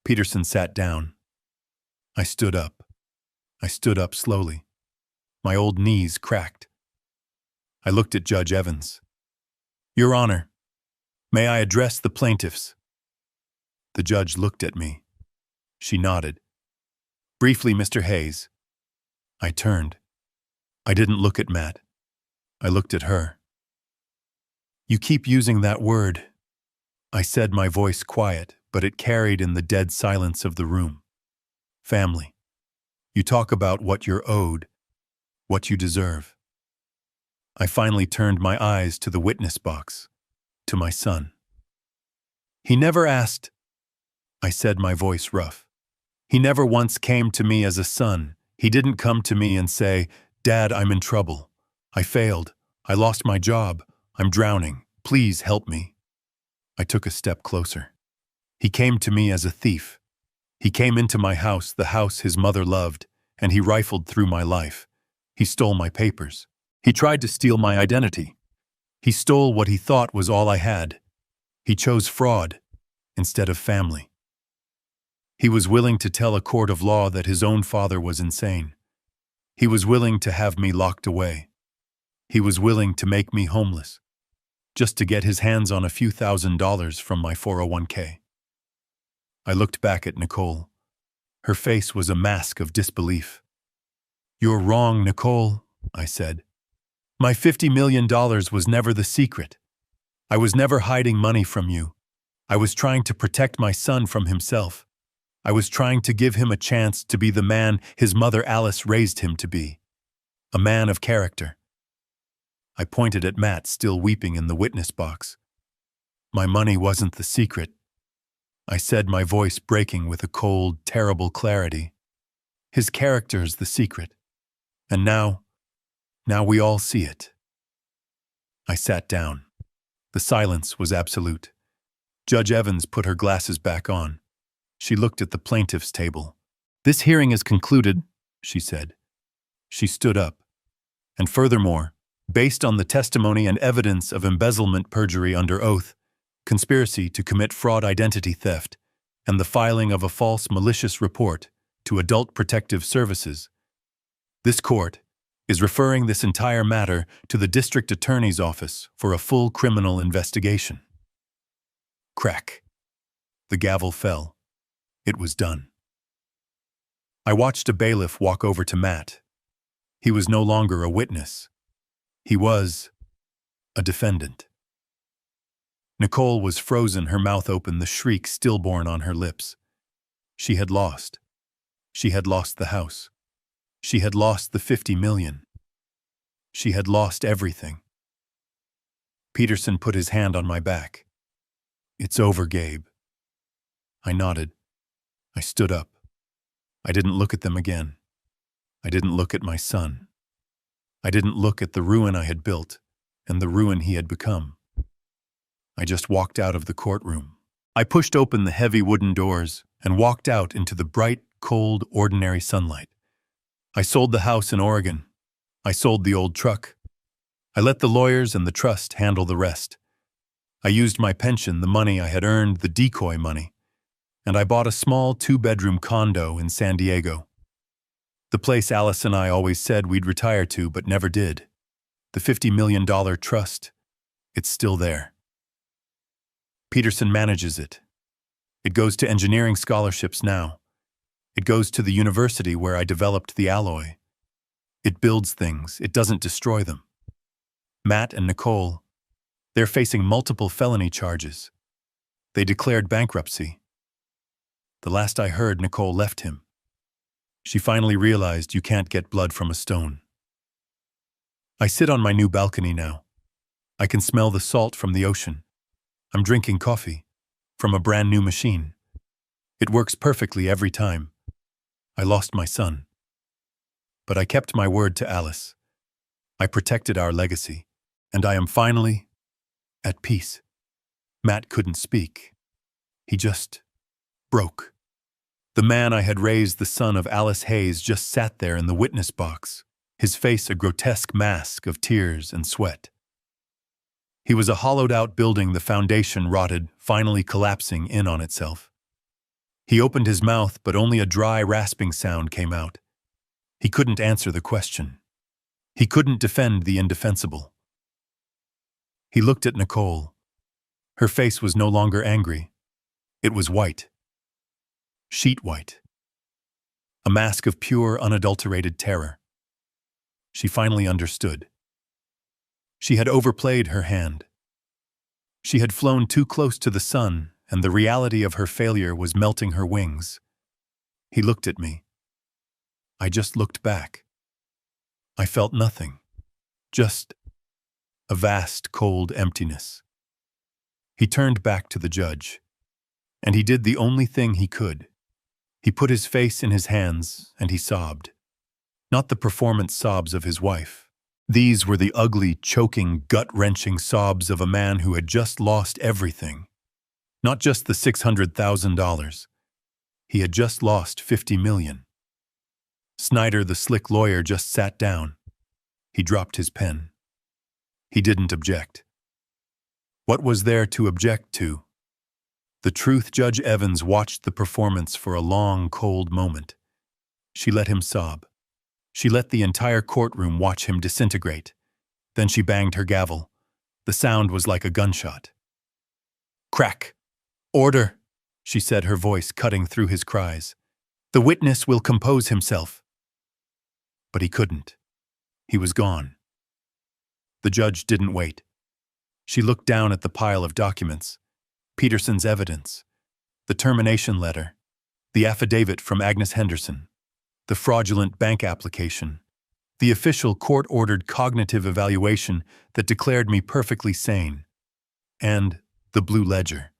Peterson sat down. I stood up. I stood up slowly. My old knees cracked. I looked at Judge Evans. "Your Honor, may I address the plaintiffs?" The judge looked at me. She nodded. "Briefly, Mr. Hayes." I turned. I didn't look at Matt. I looked at her. You keep using that word, I said, my voice quiet, but it carried in the dead silence of the room. Family. You talk about what you're owed, what you deserve. I finally turned my eyes to the witness box, to my son. He never asked, I said, my voice rough. He never once came to me as a son. He didn't come to me and say, Dad, I'm in trouble. I failed. I lost my job. I'm drowning. Please help me. I took a step closer. He came to me as a thief. He came into my house, the house his mother loved, and he rifled through my life. He stole my papers. He tried to steal my identity. He stole what he thought was all I had. He chose fraud instead of family. He was willing to tell a court of law that his own father was insane. He was willing to have me locked away. He was willing to make me homeless, just to get his hands on a few $1,000s from my 401k. I looked back at Nicole. Her face was a mask of disbelief. You're wrong, Nicole, I said. My $50 million was never the secret. I was never hiding money from you. I was trying to protect my son from himself. I was trying to give him a chance to be the man his mother Alice raised him to be. A man of character. I pointed at Matt, still weeping in the witness box. My money wasn't the secret, I said, my voice breaking with a cold, terrible clarity. His character's the secret. And now we all see it. I sat down. The silence was absolute. Judge Evans put her glasses back on. She looked at the plaintiff's table. This hearing is concluded, she said. She stood up. And furthermore, based on the testimony and evidence of embezzlement, perjury under oath, conspiracy to commit fraud, identity theft, and the filing of a false malicious report to Adult Protective Services, this court is referring this entire matter to the District Attorney's Office for a full criminal investigation. Crack. The gavel fell. It was done. I watched a bailiff walk over to Matt. He was no longer a witness. He was a defendant. Nicole was frozen, her mouth open, the shriek stillborn on her lips. She had lost. She had lost the house. She had lost the $50 million. She had lost everything. Peterson put his hand on my back. It's over, Gabe. I nodded. I stood up. I didn't look at them again. I didn't look at my son. I didn't look at the ruin I had built and the ruin he had become. I just walked out of the courtroom. I pushed open the heavy wooden doors and walked out into the bright, cold, ordinary sunlight. I sold the house in Oregon. I sold the old truck. I let the lawyers and the trust handle the rest. I used my pension, the money I had earned, the decoy money, and I bought a small 2-bedroom condo in San Diego. The place Alice and I always said we'd retire to but never did. The $50 million trust. It's still there. Peterson manages it. It goes to engineering scholarships now. It goes to the university where I developed the alloy. It builds things. It doesn't destroy them. Matt and Nicole, they're facing multiple felony charges. They declared bankruptcy. The last I heard, Nicole left him. She finally realized you can't get blood from a stone. I sit on my new balcony now. I can smell the salt from the ocean. I'm drinking coffee from a brand new machine. It works perfectly every time. I lost my son. But I kept my word to Alice. I protected our legacy, and I am finally at peace. Matt couldn't speak. He just broke. The man I had raised, the son of Alice Hayes, just sat there in the witness box, his face a grotesque mask of tears and sweat. He was a hollowed-out building, the foundation rotted, finally collapsing in on itself. He opened his mouth, but only a dry, rasping sound came out. He couldn't answer the question. He couldn't defend the indefensible. He looked at Nicole. Her face was no longer angry. It was white. Sheet white. A mask of pure, unadulterated terror. She finally understood. She had overplayed her hand. She had flown too close to the sun, and the reality of her failure was melting her wings. He looked at me. I just looked back. I felt nothing. Just a vast, cold emptiness. He turned back to the judge, and he did the only thing he could. He put his face in his hands, and he sobbed. Not the performance sobs of his wife. These were the ugly, choking, gut-wrenching sobs of a man who had just lost everything. Not just the $600,000. He had just lost $50 million. Snyder, the slick lawyer, just sat down. He dropped his pen. He didn't object. What was there to object to? The truth, Judge Evans watched the performance for a long, cold moment. She let him sob. She let the entire courtroom watch him disintegrate. Then she banged her gavel. The sound was like a gunshot. Crack! Order! She said, her voice cutting through his cries. The witness will compose himself. But he couldn't. He was gone. The judge didn't wait. She looked down at the pile of documents. Peterson's evidence, the termination letter, the affidavit from Agnes Henderson, the fraudulent bank application, the official court-ordered cognitive evaluation that declared me perfectly sane, and the blue ledger,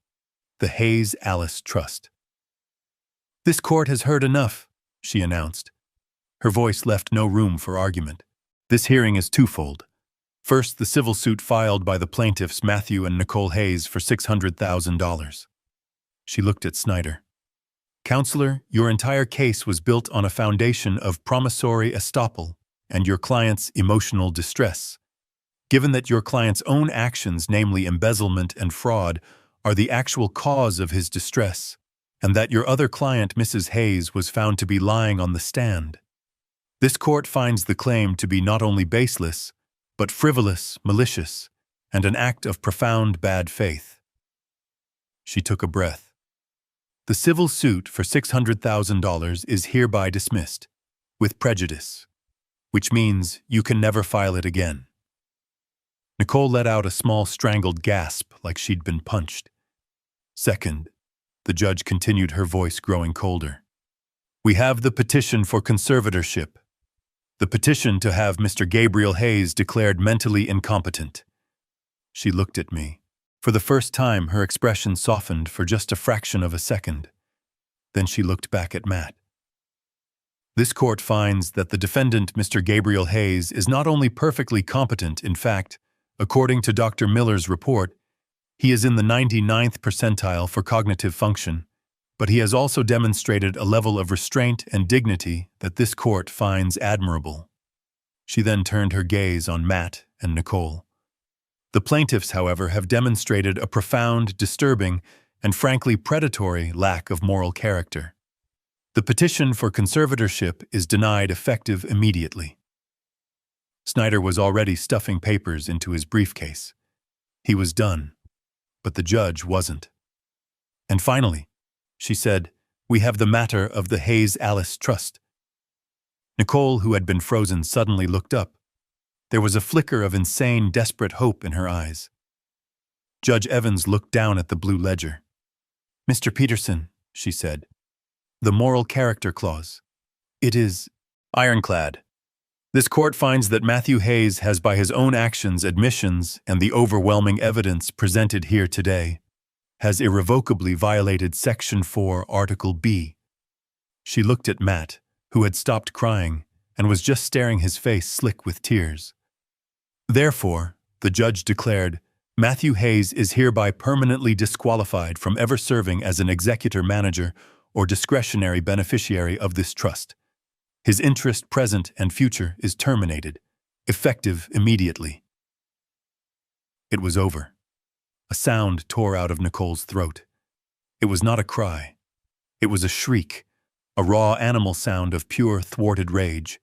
the Hayes Alice Trust. This court has heard enough, she announced. Her voice left no room for argument. This hearing is twofold. First, the civil suit filed by the plaintiffs Matthew and Nicole Hayes for $600,000. She looked at Snyder. Counselor, your entire case was built on a foundation of promissory estoppel and your client's emotional distress. Given that your client's own actions, namely embezzlement and fraud, are the actual cause of his distress, and that your other client, Mrs. Hayes, was found to be lying on the stand, this court finds the claim to be not only baseless, but frivolous, malicious, and an act of profound bad faith. She took a breath. The civil suit for $600,000 is hereby dismissed, with prejudice, which means you can never file it again. Nicole let out a small strangled gasp like she'd been punched. Second, the judge continued, her voice growing colder. We have the petition for conservatorship. The petition to have Mr. Gabriel Hayes declared mentally incompetent. She looked at me. For the first time, her expression softened for just a fraction of a second. Then she looked back at Matt. This court finds that the defendant, Mr. Gabriel Hayes, is not only perfectly competent, in fact, according to Dr. Miller's report, he is in the 99th percentile for cognitive function, but he has also demonstrated a level of restraint and dignity that this court finds admirable. She then turned her gaze on Matt and Nicole. The plaintiffs, however, have demonstrated a profound, disturbing, and frankly predatory lack of moral character. The petition for conservatorship is denied effective immediately. Snyder was already stuffing papers into his briefcase. He was done, but the judge wasn't. And finally, she said, we have the matter of the Hayes Alice Trust. Nicole, who had been frozen, suddenly looked up. There was a flicker of insane, desperate hope in her eyes. Judge Evans looked down at the blue ledger. Mr. Peterson, she said, the moral character clause. It is ironclad. This court finds that Matthew Hayes has, by his own actions, admissions, and the overwhelming evidence presented here today, has irrevocably violated Section 4, Article B. She looked at Matt, who had stopped crying and was just staring, his face slick with tears. Therefore, the judge declared, Matthew Hayes is hereby permanently disqualified from ever serving as an executor, manager, or discretionary beneficiary of this trust. His interest, present and future, is terminated, effective immediately. It was over. A sound tore out of Nicole's throat. It was not a cry. It was a shriek, a raw animal sound of pure, thwarted rage.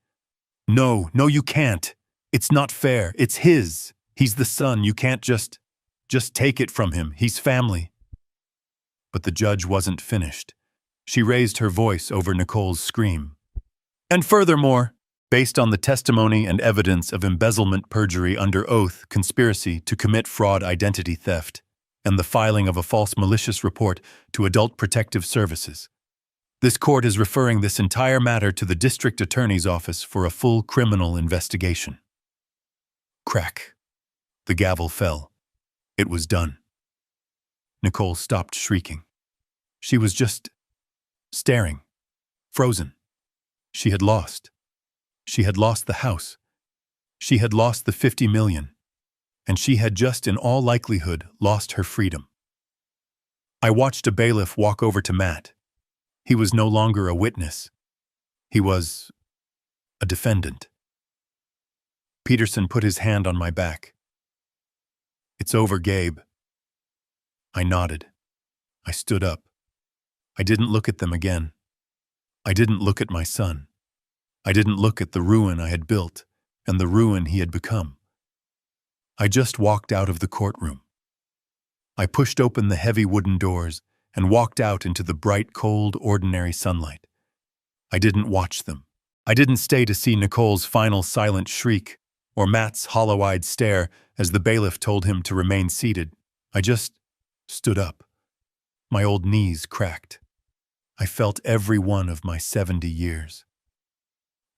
No, you can't. It's not fair. It's his. He's the son. You can't just take it from him. He's family. But the judge wasn't finished. She raised her voice over Nicole's scream. And furthermore, based on the testimony and evidence of embezzlement, perjury under oath, conspiracy to commit fraud, identity theft, and the filing of a false malicious report to Adult Protective Services. This court is referring this entire matter to the District Attorney's Office for a full criminal investigation. Crack. The gavel fell. It was done. Nicole stopped shrieking. She was just staring, frozen. She had lost. She had lost the house. She had lost the $50 million. And she had just, in all likelihood, lost her freedom. I watched a bailiff walk over to Matt. He was no longer a witness. He was a defendant. Peterson put his hand on my back. "It's over, Gabe." I nodded. I stood up. I didn't look at them again. I didn't look at my son. I didn't look at the ruin I had built and the ruin he had become. I just walked out of the courtroom. I pushed open the heavy wooden doors and walked out into the bright, cold, ordinary sunlight. I didn't watch them. I didn't stay to see Nicole's final silent shriek or Matt's hollow-eyed stare as the bailiff told him to remain seated. I just stood up. My old knees cracked. I felt every one of my 70 years.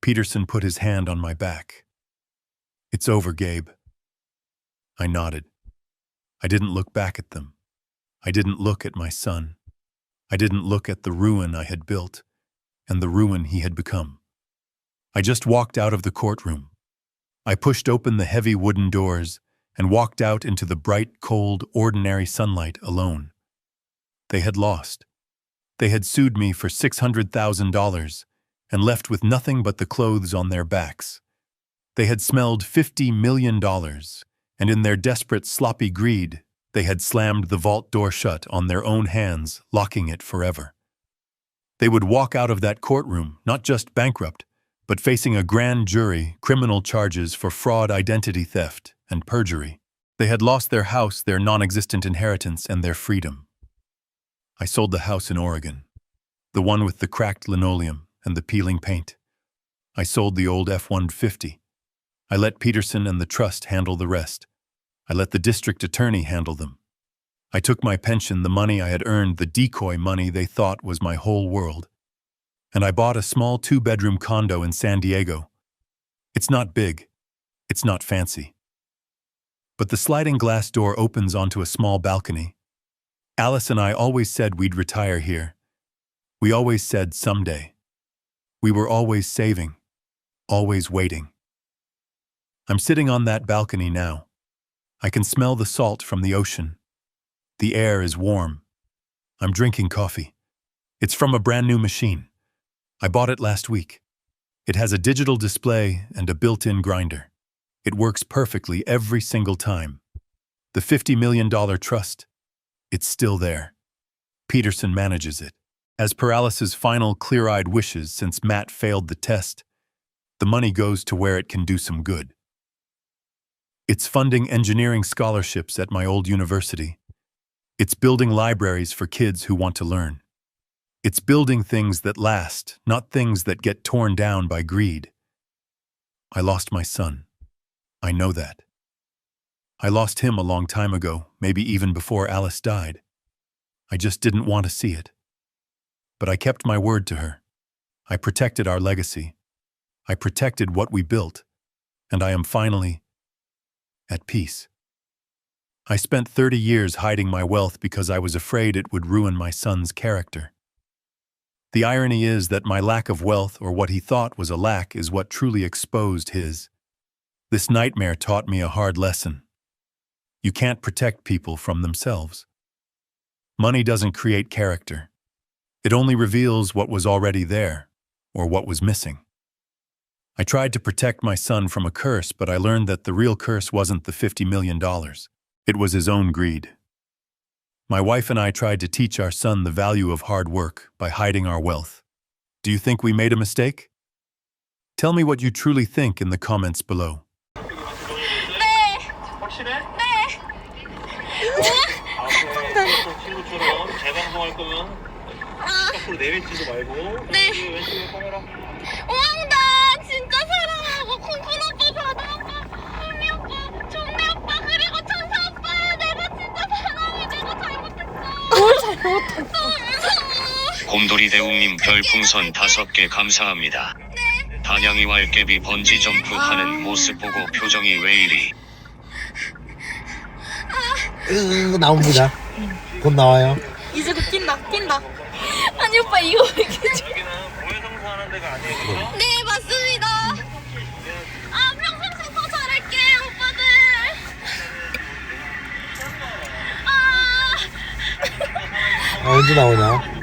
Peterson put his hand on my back. "It's over, Gabe." I nodded. I didn't look back at them. I didn't look at my son. I didn't look at the ruin I had built and the ruin he had become. I just walked out of the courtroom. I pushed open the heavy wooden doors and walked out into the bright, cold, ordinary sunlight alone. They had lost. They had sued me for $600,000 and left with nothing but the clothes on their backs. They had smelled $50 million, and in their desperate, sloppy greed, they had slammed the vault door shut on their own hands, locking it forever. They would walk out of that courtroom, not just bankrupt, but facing a grand jury, criminal charges for fraud, identity theft, and perjury. They had lost their house, their non-existent inheritance, and their freedom. I sold the house in Oregon, the one with the cracked linoleum and the peeling paint. I sold the old F-150. I let Peterson and the trust handle the rest. I let the district attorney handle them. I took my pension, the money I had earned, the decoy money they thought was my whole world, and I bought a small 2-bedroom condo in San Diego. It's not big. It's not fancy. But the sliding glass door opens onto a small balcony. Alice and I always said we'd retire here. We always said someday. We were always saving, always waiting. I'm sitting on that balcony now. I can smell the salt from the ocean. The air is warm. I'm drinking coffee. It's from a brand new machine. I bought it last week. It has a digital display and a built-in grinder. It works perfectly every single time. The $50 million trust, it's still there. Peterson manages it. As per Alice's final clear-eyed wishes since Matt failed the test, the money goes to where it can do some good. It's funding engineering scholarships at my old university. It's building libraries for kids who want to learn. It's building things that last, not things that get torn down by greed. I lost my son. I know that. I lost him a long time ago, maybe even before Alice died. I just didn't want to see it. But I kept my word to her. I protected our legacy. I protected what we built, and I am finally at peace. I spent 30 years hiding my wealth because I was afraid it would ruin my son's character. The irony is that my lack of wealth, or what he thought was a lack, is what truly exposed his. This nightmare taught me a hard lesson. You can't protect people from themselves. Money doesn't create character. It only reveals what was already there, or what was missing. I tried to protect my son from a curse, but I learned that the real curse wasn't the $50 million. It was his own greed. My wife and I tried to teach our son the value of hard work by hiding our wealth. Do you think we made a mistake? Tell me what you truly think in the comments below. 네. 확실해? 네. 친구처럼 재방송할 거면 거꾸로 내뱉지도 말고 네. 왼쪽에 카메라 우왕, 나 진짜 사랑. 곰돌이대웅님 별풍선 5개 감사합니다. 단양이 왈개비 번지 점프하는 모습 보고 표정이 왜 이리. 나옵니다. 곧 나와요. 이제 곧 낀다. 아니 오빠 이거 왜 이렇게 좀... 여기는 고해성사 하는 데가 아니에요, 그죠? 네 맞습니다. 아 평생 더 잘할게 오빠들. 언제 나오냐?